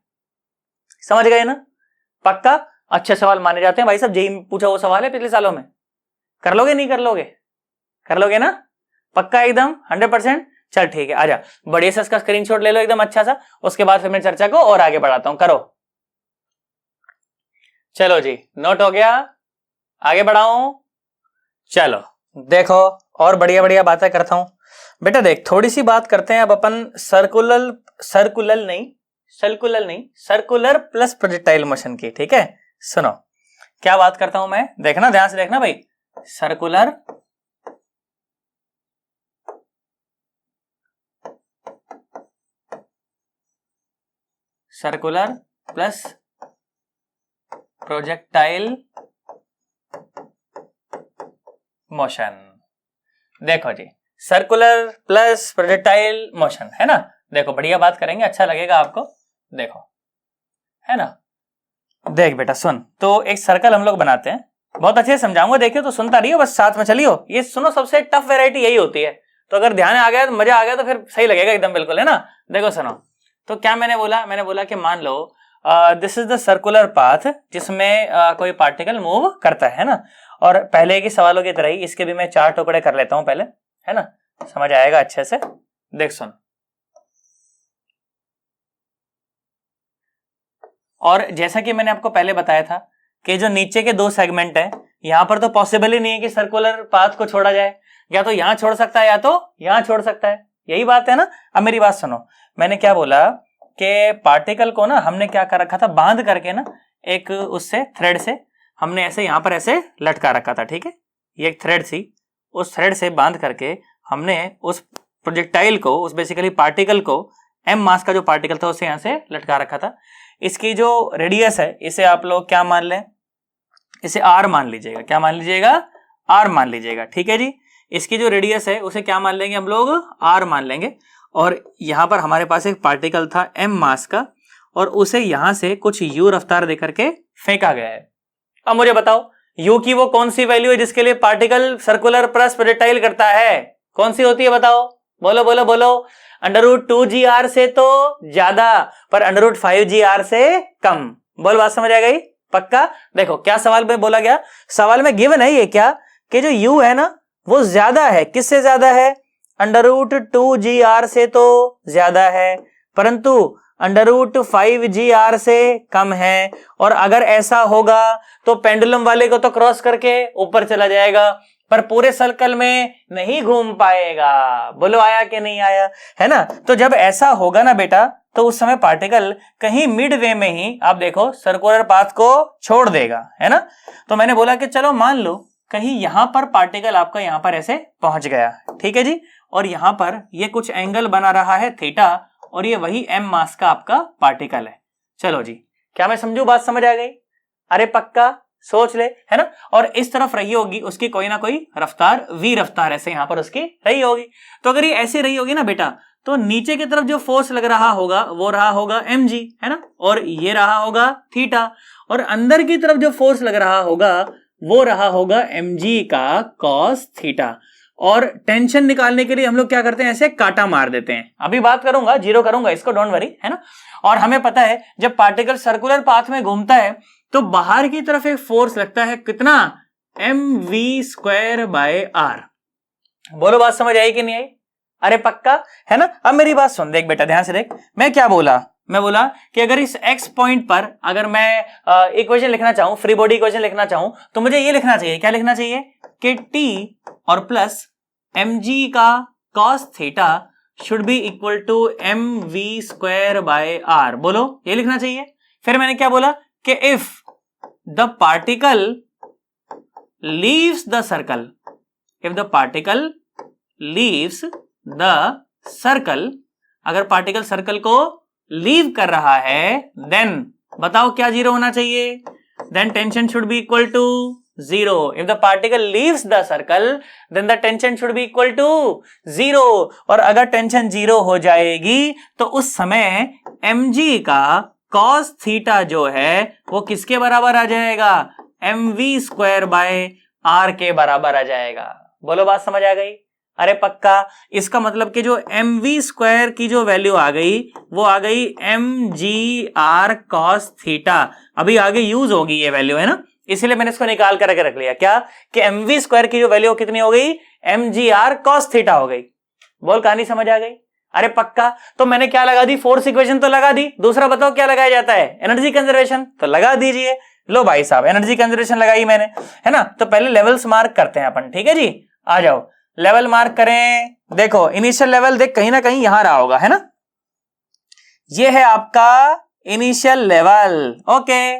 समझ गए ना? पक्का? अच्छे सवाल माने जाते हैं भाई साहब। जेई पूछा वो सवाल है पिछले सालों में। कर लोगे नहीं कर लोगे? कर लोगे ना? पक्का एकदम 100%? चल ठीक है, आजा बढ़िया से इसका स्क्रीनशॉट ले लो एकदम अच्छा सा, उसके बाद फिर मैं चर्चा को और आगे बढ़ाता हूं। करो, चलो जी, नोट हो गया? आगे बढ़ाऊं? चलो देखो, और बढ़िया बढ़िया बातें करता हूं बेटा। देख थोड़ी सी बात करते हैं अब अपन सर्कुलर प्लस प्रोजेक्टाइल मोशन की। ठीक है, सुनो क्या बात करता हूं मैं, देखना ध्यान से देखना भाई। Circular plus projectile motion. देखो जी, सर्कुलर प्लस प्रोजेक्टाइल मोशन, है ना। देखो बढ़िया बात करेंगे, अच्छा लगेगा आपको। देखो, है ना, देख बेटा सुन। तो एक सर्कल हम लोग बनाते हैं, बहुत अच्छे से समझाऊंगा, देखियो तो सुनता रहियो, बस साथ में चलियो। ये सुनो, सबसे टफ वैरायटी यही होती है, तो अगर ध्यान आ गया तो मजा आ गया तो फिर सही लगेगा एकदम, बिल्कुल, है ना। देखो सुनो, तो क्या मैंने बोला कि मान लो this is the circular path जिसमें कोई पार्टिकल मूव करता है ना। और पहले के सवालों की तरह ही इसके भी मैं 4 टुकड़े कर लेता हूं पहले, है ना, समझ आएगा अच्छे से। देख सुन, और जैसा कि मैंने आपको पहले बताया था कि जो नीचे के 2 सेगमेंट है, यहां पर तो पॉसिबल ही नहीं है कि सर्कुलर पाथ को छोड़ा जाए, या तो यहां छोड़ सकता है या तो यहां छोड़ सकता है, यही बात है ना। अब मेरी बात सुनो, मैंने क्या बोला कि पार्टिकल को ना हमने क्या कर रखा था, बांध करके ना एक उससे थ्रेड से हमने ऐसे यहां पर ऐसे लटका रखा था। ठीक है, ये एक थ्रेड थी, उस थ्रेड से बांध करके हमने उस प्रोजेक्टाइल को, उस बेसिकली पार्टिकल को, m मास का जो पार्टिकल था उसे यहां से लटका रखा था। इसकी जो रेडियस है इसे आप लोग क्या मान लें, इसे r मान लीजिएगा। क्या मान लीजिएगा? r मान लीजिएगा। ठीक है जी, इसकी जो रेडियस है उसे क्या मान लेंगे हम लोग, r मान लेंगे। और यहां पर हमारे पास एक पार्टिकल था m मास का और उसे यहां से कुछ u रफ्तार देकर के फेंका गया है। अब मुझे बताओ u की वो कौन सी वैल्यू है जिसके लिए पार्टिकल सर्कुलर प्लस प्रोजेक्टाइल करता है, कौन सी होती है बताओ, बोलो बोलो बोलो। √2gr से तो ज्यादा पर √5gr से कम। बोल बात समझ आ गई, पक्का। देखो क्या सवाल में बोला गया, सवाल में गिवन है ये क्या कि जो u है ना वो ज्यादा है, किससे ज्यादा है, √2gr से तो ज्यादा है परंतु √5gr से कम है। और अगर ऐसा होगा तो पेंडुलम वाले को तो क्रॉस करके ऊपर चला जाएगा पर पूरे सर्कल में नहीं घूम पाएगा। बोलो आया कि नहीं आया, है ना। तो जब ऐसा होगा ना बेटा तो उस समय पार्टिकल कहीं मिड वे में ही आप देखो सर्कुलर पाथ को छोड़ देगा, है ना। तो मैंने बोला कि चलो मान लो कहीं यहां पर पार्टिकल आपका यहां पर ऐसे पहुंच गया, ठीक है जी, और यहां पर ये कुछ एंगल बना रहा है थीटा और ये वही m मास का आपका पार्टिकल है। चलो जी, क्या मैं समझू, बात समझ आ गई, अरे पक्का सोच ले, है ना। और इस तरफ रही होगी उसकी कोई ना कोई रफ्तार v रफ्तार ऐसे यहां पर उसकी रही होगी। तो अगर ये ऐसी रही होगी ना बेटा तो नीचे की तरफ जो फोर्स लग रहा होगा वो रहा होगा mg, है ना, और ये रहा होगा थीटा, और अंदर की तरफ जो फोर्स लग रहा होगा वो रहा होगा mg का cos थीटा। और टेंशन निकालने के लिए हम लोग क्या करते हैं, ऐसे काटा मार देते हैं। अभी बात करूंगा, जीरो करूंगा इसको, डोंट वरी, है ना। और हमें पता है जब पार्टिकल सर्कुलर पाथ में घूमता है तो बाहर की तरफ एक फोर्स लगता है, कितना, mv²/r। बोलो बात समझ आई कि नहीं आई, अरे पक्का, है ना। अब मेरी बात सुन, देख बेटा ध्यान से देख, मैं क्या बोला, मैं बोला कि अगर इस x पॉइंट पर अगर मैं इक्वेशन लिखना चाहूं, फ्री बॉडी इक्वेशन लिखना चाहूं तो मुझे ये लिखना चाहिए, क्या लिखना चाहिए कि t और प्लस mg का cos theta should be equal to mv²/r। बोलो ये लिखना चाहिए। फिर मैंने क्या बोला कि if the particle leaves the circle, if the particle leaves the circle, अगर पार्टिकल सर्कल को लीव कर रहा है देन बताओ क्या जीरो होना चाहिए, then tension should be equal to zero. If the particle leaves the circle then the tension should be equal to zero. और अगर टेंशन जीरो हो जाएगी तो उस समय mg का cos थीटा जो है वो किसके बराबर आ जाएगा, mv²/r के बराबर आ जाएगा। बोलो बात समझ आ गई, अरे पक्का। इसका मतलब कि जो mv² की जो वैल्यू आ गई वो आ गई mgr cos थीटा। अभी आगे यूज होगी ये वैल्यू, है ना, इसलिए मैंने इसको निकाल कर रख लिया, क्या कि mv² की जो वैल्यू कितनी हो गई, mgr cos थीटा हो गई। बोल कहानी समझ आ गई, अरे पक्का। तो मैंने क्या लगा दी, फोर्स इक्वेशन तो लगा दी, दूसरा बताओ क्या लगाया जाता है, एनर्जी कंजर्वेशन, तो लगा दीजिए। लो भाई साहब एनर्जी कंजर्वेशन लगाई मैंने, है ना। तो पहले लेवल्स मार्क करते हैं अपन, ठीक है जी, आ जाओ लेवल मार्क करें। देखो इनिशियल लेवल देख कहीं ना कहीं यहां रहा होगा, है ना, ये है आपका इनिशियल लेवल, ओके,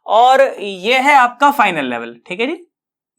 और ये है आपका फाइनल लेवल, ठीक है जी,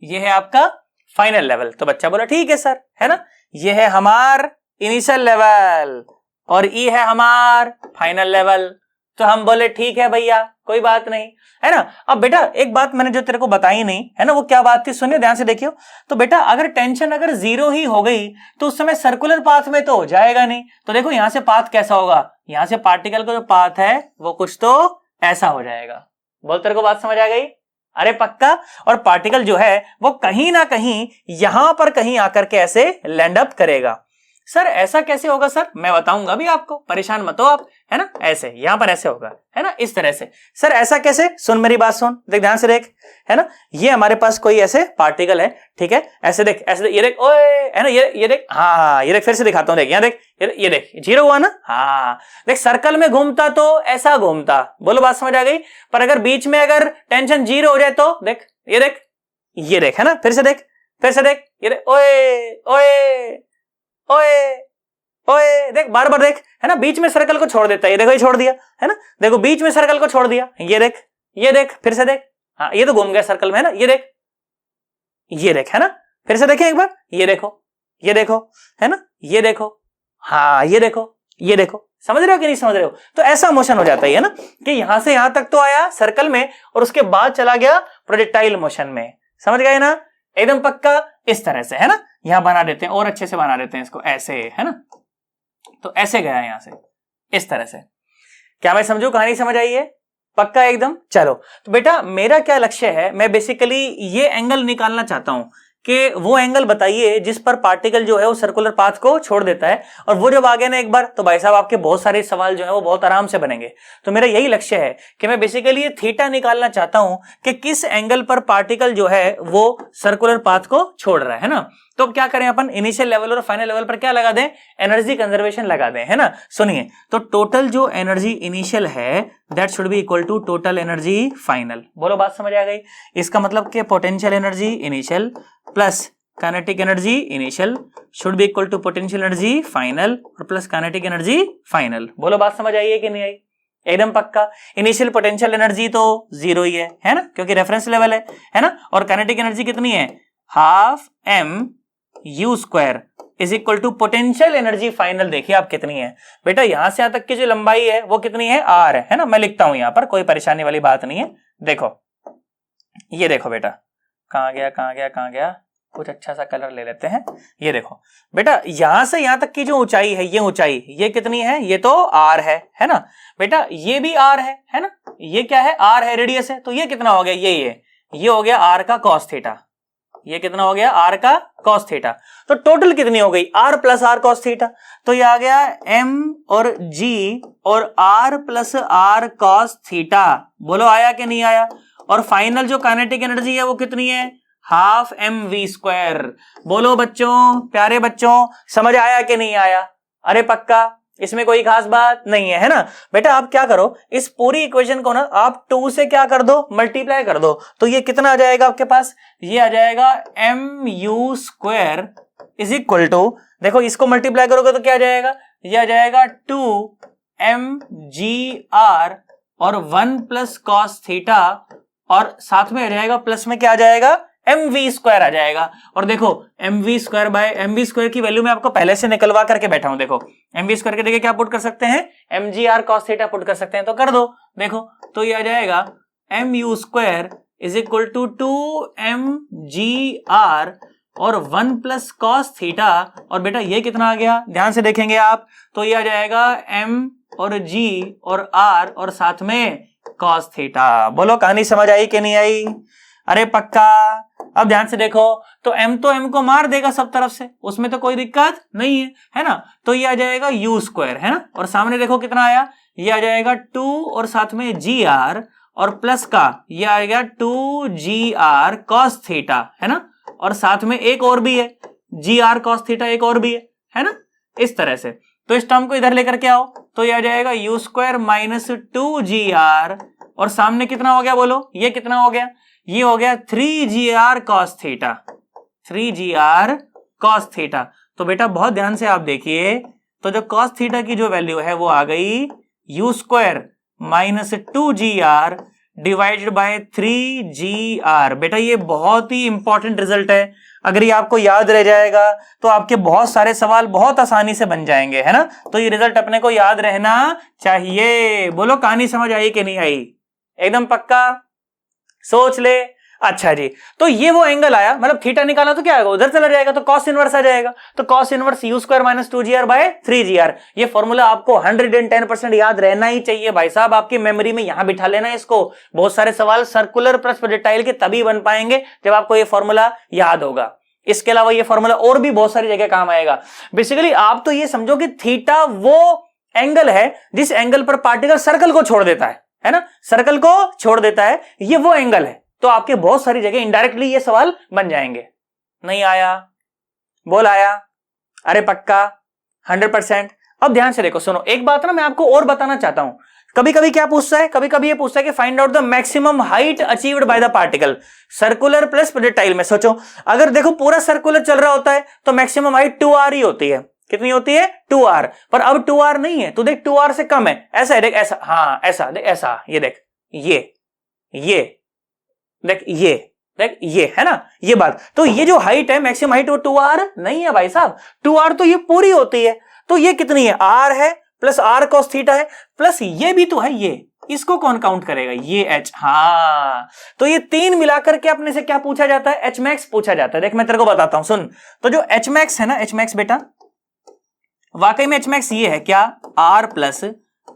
ये है आपका फाइनल लेवल। तो बच्चा बोला ठीक है सर, है ना, ये है हमार इनिशियल लेवल और ये है हमार फाइनल लेवल। तो हम बोले ठीक है भैया कोई बात नहीं, है ना। अब बेटा एक बात मैंने जो तेरे को बताई नहीं, है ना, वो क्या बात थी, सुनिए ध्यान से देखियो। तो बेटा अगर टेंशन अगर जीरो ही हो गई तो उस समय सर्कुलर पाथ में तो जाएगा नहीं। तो देखो यहां से पाथ कैसा होगा, यहां से पार्टिकल का जो पाथ है वो कुछ तो ऐसा हो जाएगा। बोल तेरे को बात समझ आ गई, अरे पक्का। और पार्टिकल जो है वो कहीं ना कहीं यहां पर कहीं आकर के ऐसे लैंड अप करेगा। सर ऐसा कैसे होगा सर, मैं बताऊंगा भी आपको, परेशान मत हो आप, है ना। ऐसे यहां पर ऐसे होगा, है ना, इस तरह से। सर ऐसा कैसे, सुन मेरी बात सुन, देख ध्यान से देख, है ना, ये हमारे पास कोई ऐसे पार्टिकल है, ठीक है, ऐसे देख, ऐसे ये देख, ओए, है ना, ये देख, हाँ ये देख, फिर से दिखाता हूं, देख यहाँ देख, ये देख जीरो हुआ ना, हाँ देख सर्कल में घूमता तो ऐसा घूमता। बोलो बात समझ आ गई। पर अगर बीच में अगर टेंशन जीरो हो जाए तो देख, ये देख, ये देख, है ना, फिर से देख, फिर से देख, ये देख, ओए ओए ओए ओए, देख बार बार देख, है ना, बीच में सर्कल को छोड़ देता है, ये देखो ये छोड़ दिया, है ना, देखो बीच में सर्कल को छोड़ दिया, ये देख, ये देख, फिर से देख, हाँ ये तो घूम गया सर्कल में, है ना, ये देख, ये देख, है ना, फिर से देखें एक बार, ये देखो, ये देखो, है ना, ये देखो, हाँ ये देखो, ये देखो, समझ रहे हो कि नहीं समझ रहे हो। तो ऐसा मोशन हो जाता है ना कि यहां से यहां तक तो आया सर्कल में और उसके बाद चला गया प्रोजेक्टाइल मोशन में, समझ गए ना, एकदम पक्का, इस तरह से, है ना। यहां बना देते हैं और अच्छे से बना देते हैं इसको, ऐसे है ना, तो ऐसे गया यहां से इस तरह से। क्या मैं समझू, कहानी समझ आई है? पक्का एकदम। चलो तो बेटा मेरा क्या लक्ष्य है, मैं बेसिकली ये एंगल निकालना चाहता हूं कि वो एंगल बताइए जिस पर पार्टिकल जो है वो सर्कुलर पाथ को छोड़ देता है, और वो जब आ गया ना एक बार तो भाई साहब आपके बहुत सारे सवाल जो है वो बहुत आराम से बनेंगे। तो मेरा यही लक्ष्य है कि मैं बेसिकली ये थीटा निकालना चाहता हूं कि किस एंगल पर पार्टिकल जो है वो सर्कुलर पाथ को छोड़ रहा है ना। तो अब क्या करें अपन, इनिशियल लेवल और फाइनल लेवल पर क्या लगा दें, एनर्जी कंजर्वेशन लगा दें, है ना। सुनिए, तो टोटल जो एनर्जी इनिशियल है that should be equal to total energy final. बोलो बात समझ आ गई? इसका मतलब कि potential energy initial plus kinetic energy initial should be equal to potential energy final और प्लस काइनेटिक एनर्जी फाइनल। बोलो बात समझ आई है कि नहीं आई? एकदम पक्का। इनिशियल पोटेंशियल एनर्जी तो जीरो ही है ना, क्योंकि रेफरेंस लेवल है ना। और काइनेटिक एनर्जी कितनी है, half m u square is equal to potential energy final. देखिए आप कितनी है बेटा, यहां से यहां तक की जो लंबाई है वो कितनी है, r है ना। मैं लिखता हूं यहां पर, कोई परेशानी वाली बात नहीं है। देखो ये देखो बेटा, कहां गया, कुछ अच्छा सा कलर ले लेते हैं। ये देखो बेटा, यहां से यहां तक की जो ऊंचाई है, ये ऊंचाई ये कितनी है, ये तो r है ना बेटा। ये भी r है ना, ये क्या है, r है, रेडियस है। तो ये कितना हो गया, ये हो गया r का cos थीटा। ये कितना हो गया, r का cos थीटा। तो टोटल कितनी हो गई, r plus r cos theta. तो ये आ गया m और g और r plus r cos theta. बोलो आया कि नहीं आया? और फाइनल जो काइनेटिक एनर्जी है वो कितनी है, हाफ mv स्क्वायर। बोलो बच्चों, प्यारे बच्चों, समझ आया कि नहीं आया? अरे पक्का, इसमें कोई खास बात नहीं है ना बेटा। आप क्या करो, इस पूरी इक्वेशन को ना आप 2 से क्या कर दो, मल्टीप्लाई कर दो। तो ये कितना आ जाएगा आपके पास, ये आ जाएगा mu square is equal to, देखो इसको मल्टीप्लाई करोगे तो क्या आ जाएगा, ये आ जाएगा 2mgr और 1 प्लस कॉस थीटा, और साथ में आ जाएगा प्लस में क्या आ जाएगा, mv स्क्वायर आ जाएगा। और देखो mv square bye mv square की वैल्यू मैं आपको पहले से निकलवा करके बैठा हूं। देखो mv स्क्वायर के जगह क्या पुट कर सकते हैं, mgr cos थीटा पुट कर सकते हैं, तो कर दो। देखो तो ये आ जाएगा mu square is equal to 2mgr और 1 प्लस कॉस थीटा। और बेटा ये कितना आ गया, ध्यान से देखेंगे आप, तो ये आ जाएगा m और g और r और साथ में cos थीटा। बोलो कहानी समझ आई कि नहीं आई? अरे पक्का। अब ध्यान से देखो, तो m तो m को मार देगा सब तरफ से, उसमें तो कोई दिक्कत नहीं है ना। तो ये आ जाएगा u स्क्वायर, है ना। और सामने देखो कितना आया, ये आ जाएगा 2 और साथ में gr और प्लस का ये आ गया 2gr cos थीटा, है ना। और साथ में एक और भी है, gr cos थीटा एक और भी है ना, इस तरह से। तो इस टर्म को इधर लेकर के आओ, तो ये आ जाएगा u स्क्वायर माइनस 2gr और सामने कितना हो गया, बोलो ये कितना हो गया, ये हो गया 3gr cos theta, 3gr cos theta. तो बेटा बहुत ध्यान से आप देखिए, तो जो cos थीटा की जो वैल्यू है वो आ गई u square minus 2gr divided by 3gr। बेटा ये बहुत ही इंपॉर्टेंट रिजल्ट है, अगर ये आपको याद रह जाएगा तो आपके बहुत सारे सवाल बहुत आसानी से बन जाएंगे, है ना। तो ये रिजल्ट अपने को याद रहना चाहिए। बोलो कहानी समझ आई कि नहीं आई? एकदम पक्का, सोच ले। अच्छा जी, तो ये वो एंगल आया, मतलब थीटा निकाला तो क्या आएगा, उधर चला जाएगा तो cos इनवर्स आ जाएगा। तो cos inverse u square minus 2gr by 3gr। ये फॉर्मूला आपको 110% याद रहना ही चाहिए भाई साहब, आपकी मेमोरी में यहां बिठा लेना इसको। बहुत सारे सवाल सर्कुलर प्लस प्रोजेक्टाइल के तभी बन पाएंगे जब आपको ये फॉर्मूला याद होगा। इसके अलावा ये फॉर्मूला और भी बहुत सारी जगह काम आएगा। बेसिकली आप तो ये समझो कि थीटा वो एंगल है जिस एंगल पर पार्टिकल सर्कल को छोड़ देता है ना, सर्कल को छोड़ देता है, ये वो एंगल है। तो आपके बहुत सारी जगह इनडायरेक्टली ये सवाल बन जाएंगे। नहीं आया? बोल आया? अरे पक्का 100%। अब ध्यान से देखो, सुनो एक बात ना मैं आपको और बताना चाहता हूं। कभी कभी क्या पूछता है, कभी कभी ये पूछता है कि find out the maximum height achieved by the particle circular plus projectile में। सोचो अगर देखो पूरा सर्कुलर चल रहा होता है तो मैक्सिमम हाइट 2r ही होती है। कितनी होती है? 2r। पर अब 2r नहीं है, तो देख 2r से कम है। ऐसा है, देख ऐसा, हाँ ऐसा देख, ऐसा ये देख, ये देख, ये है ना ये बात। तो ये जो हाइट है मैक्सिमम हाइट वो 2r नहीं है भाई साहब, 2r तो ये पूरी होती है। तो ये कितनी है? r है प्लस r cos थीटा है प्लस ये भी तो है, इसको कौन काउंट करेगा? ये h। हाँ, तो ये तीन मिलाकर के अपने से क्या पूछा जाता है? एच मैक्स पूछा जाता है। देख मैं तेरे को बताता हूं, सुन। तो जो एच मैक्स है ना, एच मैक्स बेटा, वाकई में एच मैक्स ये है क्या? r plus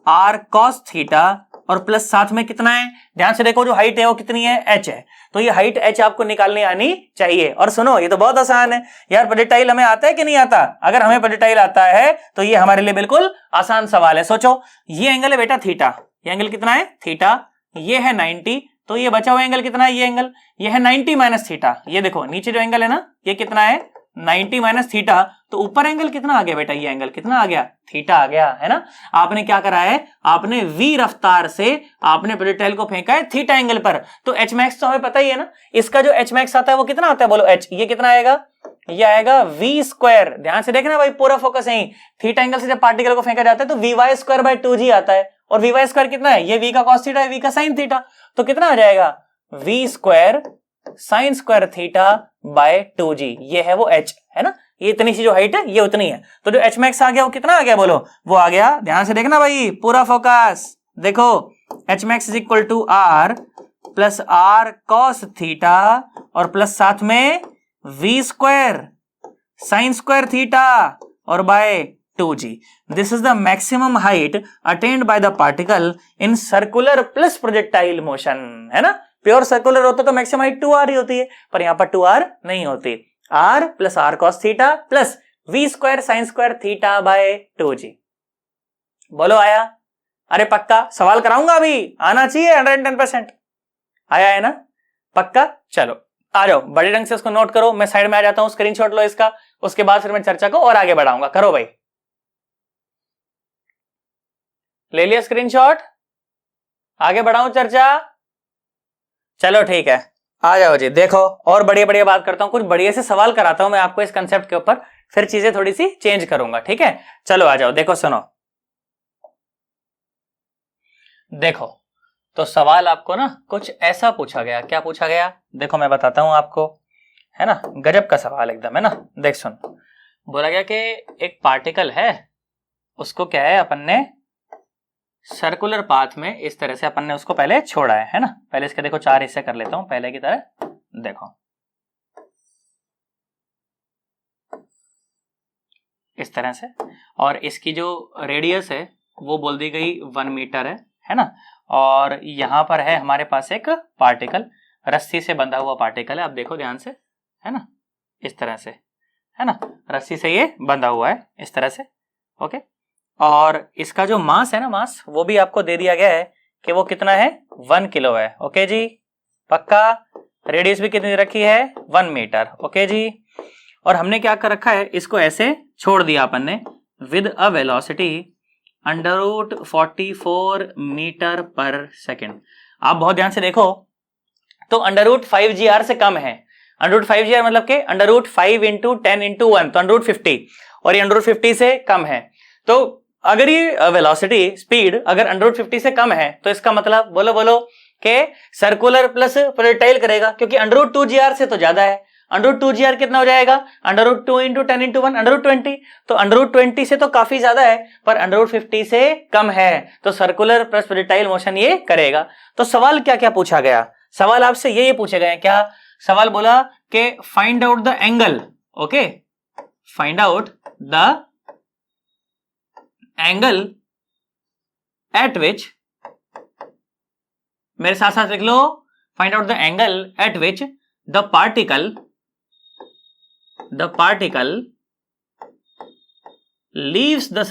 are cos theta और प्लस साथ में कितना है? ध्यान से देखो, जो हाइट है वो कितनी है? h है। तो ये हाइट h आपको निकालनी आनी चाहिए। और सुनो, ये तो बहुत आसान है यार। प्रोजेक्टाइल हमें आता है कि नहीं आता? अगर हमें प्रोजेक्टाइल आता है तो ये हमारे लिए बिल्कुल आसान सवाल है। सोचो, ये एंगल है बेटा थीटा, ये एंगल कितना है? थीटा। ये है 90, तो ये बचा हुआ एंगल कितना है? ये एंगल ये है 90 माइनस थीटा। ये देखो नीचे जो एंगल है ना, ये कितना है? 90 माइनस थीटा। तो ऊपर एंगल कितना आ गया बेटा? ये एंगल कितना आ गया? थीटा आ गया, है ना। आपने क्या करा है? आपने v रफ्तार से आपने प्रोजेक्टाइल को फेंका है थीटा एंगल पर। तो एच मैक्स तो हमें पता ही है ना, इसका जो एच मैक्स आता है वो कितना आता है? बोलो h। ये कितना आएगा? ये आएगा v स्क्वायर। ध्यान से देखना भाई, पूरा फोकस यहीं। थीटा एंगल से जब पार्टिकल को फेंका जाता है तो we Y square by 2g आता है। और वी वाई स्क्वायर कितना है? ये v का कॉस थीटा है, v का साइन थीटा। तो कितना आ जाएगा? v square sine square theta by 2g। ये है वो h, है ना। ये इतनी सी जो हाइट है ये उतनी है। तो जो एच मैक्स आ गया वो कितना आ गया? बोलो, वो आ गया। ध्यान से देखना भाई, पूरा फोकस। देखो, H max is equal to R plus are cos theta और प्लस साथ में v square sine square theta और by 2g। This is the maximum height attained by the particle in circular plus projectile motion, है ना। Pure circular होता तो maximum height 2r ही होती है, पर यहां पर 2r नहीं होती। r plus are cos theta plus v square sine square theta by 2g। बोलो आया? अरे पक्का सवाल कराऊंगा अभी, आना चाहिए 110%। आया है ना? पक्का? चलो आ जाओ, बड़े ढंग से उसको नोट करो। मैं साइड में आ जाता हूं, स्क्रीनशॉट लो इसका, उसके बाद फिर मैं चर्चा को और आगे बढ़ाऊंगा। करो भाई, ले लिया स्क्रीनशॉट? आगे बढ़ाऊं चर्चा? चलो ठीक है, आ जाओ जी। देखो, और बढ़िया बढ़िया बात करता हूं, कुछ बढ़िया से सवाल कराता हूं मैं आपको इस कंसेप्ट के ऊपर, फिर चीजें थोड़ी सी चेंज करूंगा, ठीक है। चलो आ जाओ, देखो सुनो। देखो, तो सवाल आपको ना कुछ ऐसा पूछा गया। क्या पूछा गया? देखो मैं बताता हूं आपको, है ना। गजब का सवाल एकदम, है ना। देख सुन, बोला गया कि एक पार्टिकल है, उसको क्या है, अपन ने सर्कुलर पाथ में इस तरह से अपन ने उसको पहले छोड़ा है ना। पहले इसके देखो 4 हिस्से कर लेता हूं पहले की तरह। देखो इस तरह से, और इसकी जो रेडियस है वो बोल दी गई 1 मीटर है ना। और यहां पर है हमारे पास एक पार्टिकल, रस्सी से बंधा हुआ पार्टिकल है। आप देखो ध्यान से, है ना, इस तरह से, है ना, रस्सी से ये बंधा हुआ है इस तरह से। ओके, और इसका जो मास है ना, मास वो भी आपको दे दिया गया है कि वो कितना है? 1 किलो है। ओके जी, पक्का। रेडियस भी कितनी रखी है? 1 मीटर। ओके जी। और हमने क्या कर रखा है, इसको ऐसे छोड़ दिया अपन ने विद अ वेलोसिटी √44 मीटर पर सेकेंड। आप बहुत ध्यान से देखो तो √5gr से कम है। √5gr मतलब के √5 इंटू 10 इंटू 1, तो √50, और ये √50 से कम है। तो अगर ये वेलोसिटी स्पीड अगर √50 से कम है तो इसका मतलब बोलो बोलो के सर्कुलर प्लस प्रोजेक्टाइल करेगा, क्योंकि √2gr से तो ज्यादा है। √2gr कितना हो जाएगा? √2 इंटू 10 इंटू 1, √20। तो √20 से तो काफी ज्यादा है, पर √50 से कम है, तो सर्कुलर प्लस प्रोजेक्टाइल मोशन ये करेगा। तो सवाल क्या क्या पूछा गया? सवाल आपसे ये पूछे गए। क्या सवाल बोला कि find out the angle. Okay, find out the angle at which, मेरे साथ साथ लिख लो, find out the angle at which the particle leaves the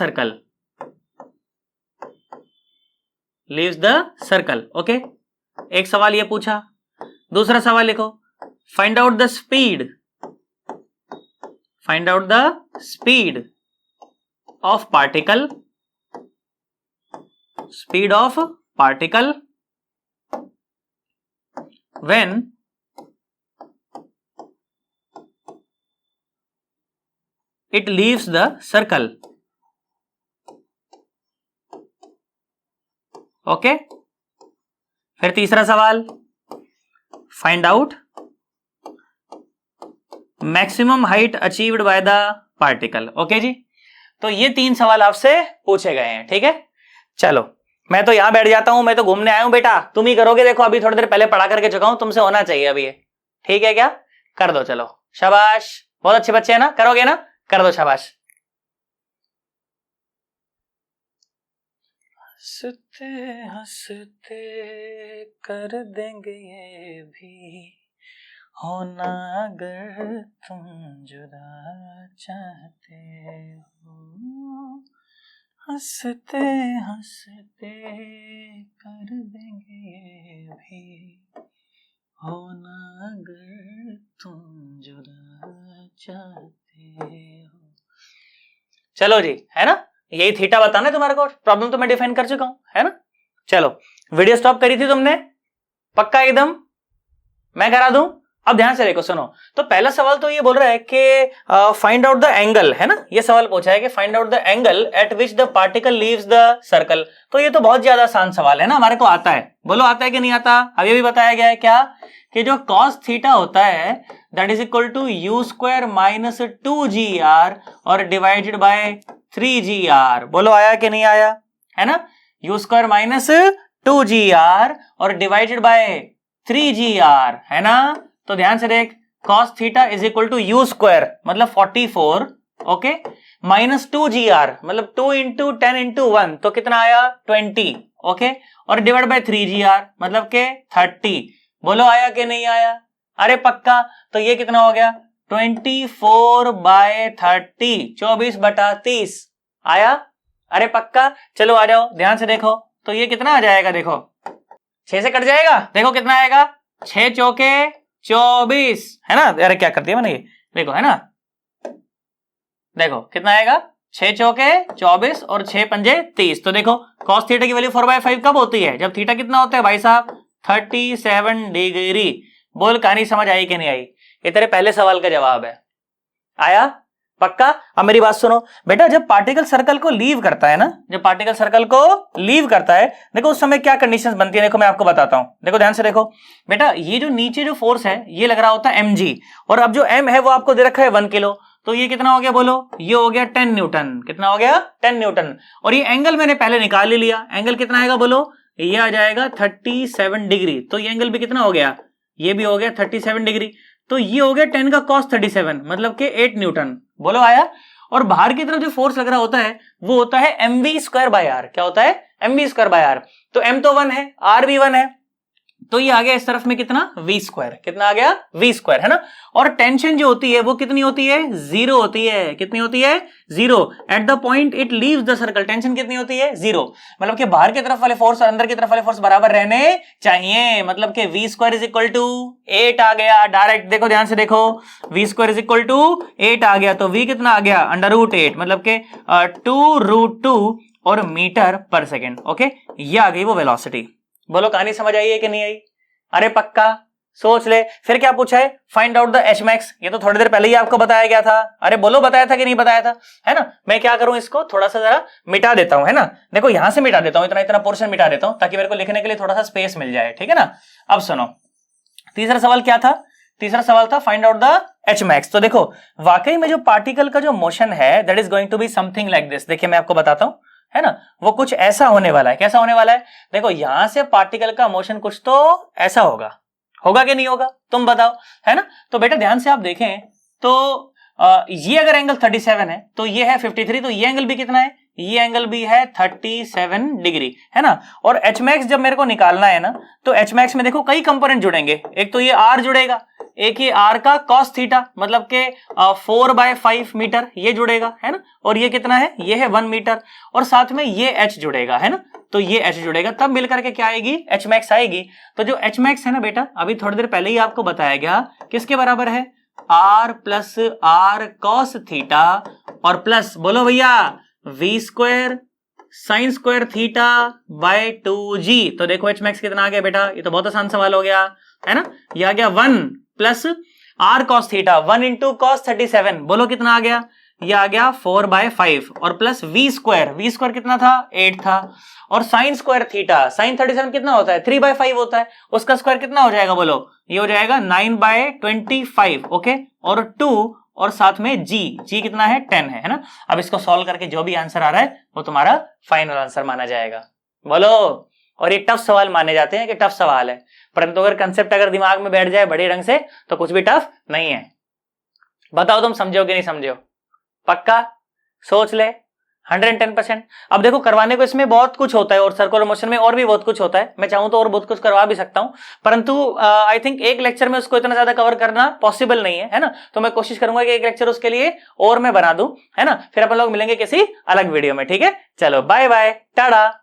circle। Okay, एक सवाल ये पूछा। दूसरा सवाल लिखो, find out the speed of particle when it leaves the circle। Okay, फिर तीसरा सवाल, find out maximum height achieved by the particle. Okay जी, तो ये 3 सवाल आपसे पूछे गए हैं, ठीक है। चलो मैं तो यहां बैठ जाता हूं, मैं तो घूमने आया हूं बेटा, तुम ही करोगे। देखो अभी थोड़ी देर पहले पढ़ा करके चुका हूं, तुमसे होना चाहिए अभी ये। ठीक है क्या? कर दो, चलो शाबाश, बहुत अच्छे बच्चे हैं ना, करोगे ना, कर दो शाबाश। हंसते हंसते कर देंगे ये भी, होना अगर तुम जुदा चाहते हो, हंसते हंसते कर देंगे ये भी, होना अगर तुम जुदा चाहते हो। चलो जी, है ना, यही थीटा बताना है तुम्हारे को, प्रॉब्लम तो मैं डिफाइन कर चुका हूं, है ना। चलो वीडियो स्टॉप करी थी तुमने, पक्का एकदम मैं करा दूं। अब ध्यान से देखो, सुनो। तो पहला सवाल तो ये बोल रहा है कि फाइंड आउट द एंगल, है ना, ये सवाल पूछा है कि find out the angle at which the particle leaves the circle. तो ये तो बहुत ज्यादा आसान सवाल है ना, हमारे को आता है, बोलो आता है कि नहीं आता। अब ये भी बताया गया है क्या कि जो cos थीटा होता है that is equal to u square minus 2gr और डिवाइडेड बाय 3gr। बोलो आया कि नहीं आया, है ना, यू स्क्वायर माइनस 2gr और डिवाइडेड बाय 3gr, है ना। तो ध्यान से देख, cos theta is equal to u square मतलब 44, ओके, माइनस 2gr मतलब 2 इंटू 10 इंटू 1 तो कितना आया 20, ओके, और डिवाइड बाय 3gr मतलब के 30। बोलो आया कि नहीं आया, अरे पक्का। तो ये कितना हो गया 24 बाय 30, 24/30 आया, अरे पक्का। चलो आ जाओ, ध्यान से देखो, तो ये कितना आ जाएगा, देखो 6 से कट जाएगा, देखो कितना आएगा 6 चौके 24, है ना। अरे क्या कर दिया मैंने ये, देखो, है ना, देखो कितना आएगा 6 चौके 24 और 6 पंजे 30। तो देखो cos थीटा की वैल्यू 4/5 कब होती है, जब थीटा कितना होता है भाई साहब 37 डिग्री। बोल कहानी समझ आई कि नहीं आई, ये तेरे पहले सवाल का जवाब है, आया पक्का। अब मेरी बात सुनो बेटा, जब पार्टिकल सर्कल को लीव करता है ना, जब पार्टिकल सर्कल को लीव करता है, देखो उस समय क्या कंडीशंस बनती है, देखो मैं आपको बताता हूं। देखो ध्यान से देखो बेटा, ये जो नीचे जो फोर्स है ये लग रहा होता है mg, और अब जो m है वो आपको दे रखा है 1 किलो, तो ये कितना हो गया बोलो, ये हो गया 10 न्यूटन। कितना हो गया 10 न्यूटन। और ये एंगल मैंने पहले निकाल ही लिया, एंगल कितना आएगा बोलो, ये आ जाएगा 37 डिग्री। तो ये एंगल भी कितना हो गया, ये भी हो गया 37 डिग्री। तो ये हो गया 10 का cos 37 मतलब के 8 न्यूटन। बोलो आया। और बाहर की तरफ जो फोर्स लग रहा होता है वो होता है mv स्क्वायर बाय आर। क्या होता है mv स्क्वायर बाय आर। तो m तो 1 है, r भी 1 है, तो ये आ गया इस तरफ में कितना v स्क्वायर। कितना आ गया v स्क्वायर, है ना। और टेंशन जो होती है वो कितनी होती है, 0 होती है। कितनी होती है 0 at the point it leaves the circle. Tension कितनी होती है 0, मतलब कि बाहर की तरफ वाले फोर्स और अंदर की तरफ वाले फोर्स बराबर रहने चाहिए, मतलब कि v square is equal to 8 आ गया डायरेक्ट। देखो ध्यान से देखो, v square is equal to 8 आ गया, तो v कितना आ गया √8 मतलब के 2√2 और मीटर पर सेकेंड। ओके, ये आ गई वो वेलोसिटी। बोलो कहानी समझ आई है कि नहीं आई, अरे पक्का सोच ले। फिर क्या पूछा है, find out the h max। ये तो थोड़ी देर पहले ही आपको बताया गया था, अरे बोलो बताया था कि नहीं बताया था, है ना। मैं क्या करूं, इसको थोड़ा सा जरा मिटा देता हूं, है ना। देखो यहां से मिटा देता हूं, इतना इतना पोर्शन मिटा देता हूं ताकि मेरे को लिखने के लिए थोड़ा सा स्पेस मिल जाए, ठीक है ना। अब सुनो, तीसरा सवाल क्या था, तीसरा सवाल था find out the h max। तो देखो वाकई में जो पार्टिकल का जो मोशन है that is going to be something like this. देखिए मैं आपको बताता हूं, है ना, वो कुछ ऐसा होने वाला है। कैसा होने वाला है, देखो यहां से पार्टिकल का मोशन कुछ तो ऐसा होगा, होगा कि नहीं होगा, तुम बताओ, है ना। तो बेटा ध्यान से आप देखें तो ये अगर एंगल 37 है तो ये है 53, तो ये एंगल भी कितना है, ये एंगल भी है 37 डिग्री, है ना। और h max जब मेरे को निकालना है ना, तो h max में देखो कई कंपोनेंट जुड़ेंगे। एक तो ये r जुड़ेगा, एक ये r का cos थीटा मतलब के 4/5 मीटर ये जुड़ेगा, है ना। और ये कितना है, ये है 1 मीटर, और साथ में ये h जुड़ेगा, है ना। तो ये h जुड़ेगा, तब मिलकर के क्या आएगी h max आएगी। तो जो h max है ना बेटा, अभी थोड़ी देर पहले ही आपको बताया गया किसके बराबर है, r plus r cos theta और प्लस बोलो भैया v square sine square theta by 2g। तो देखो h max कितना आ गया बेटा, ये तो बहुत आसान सवाल हो गया, है ना। ये आ गया 1 plus r cos theta 1 into cos 37। बोलो कितना आ गया, ये आ गया 4/5 और प्लस v स्क्वायर कितना था 8 था, और साइन स्क्वायर थीटा साइन 37 कितना होता है 3/5 होता है, उसका स्क्वायर कितना हो जाएगा बोलो, ये हो जाएगा 9/25। ओके, और 2 और साथ में g कितना है 10 है ना। अब इसको सॉल्व करके जो भी आंसर आ रहा है वो तुम्हारा फाइनल आंसर माना जाएगा। बोलो। और ये टफ सवाल माने जाते हैं कि टफ सवाल है, परंतु अगर कंसेप्ट अगर दिमाग में बैठ जाए बड़े ढंग से तो कुछ भी टफ नहीं है। बताओ तुम समझो कि नहीं समझो? पक्का? सोच ले। 110%। अब देखो करवाने को इसमें बहुत कुछ होता है और सर्कुलर मोशन में और भी बहुत कुछ होता है, मैं चाहूं तो और बहुत कुछ करवा भी सकता हूं, परंतु आई थिंक एक लेक्चर में उसको इतना ज्यादा कवर करना पॉसिबल नहीं है ना। तो मैं कोशिश करूंगा कि एक लेक्चर उसके लिए और मैं बना दूं, है ना। फिर अपन लोग मिलेंगे किसी अलग वीडियो में, ठीक है। चलो बाय बाय, टाटा।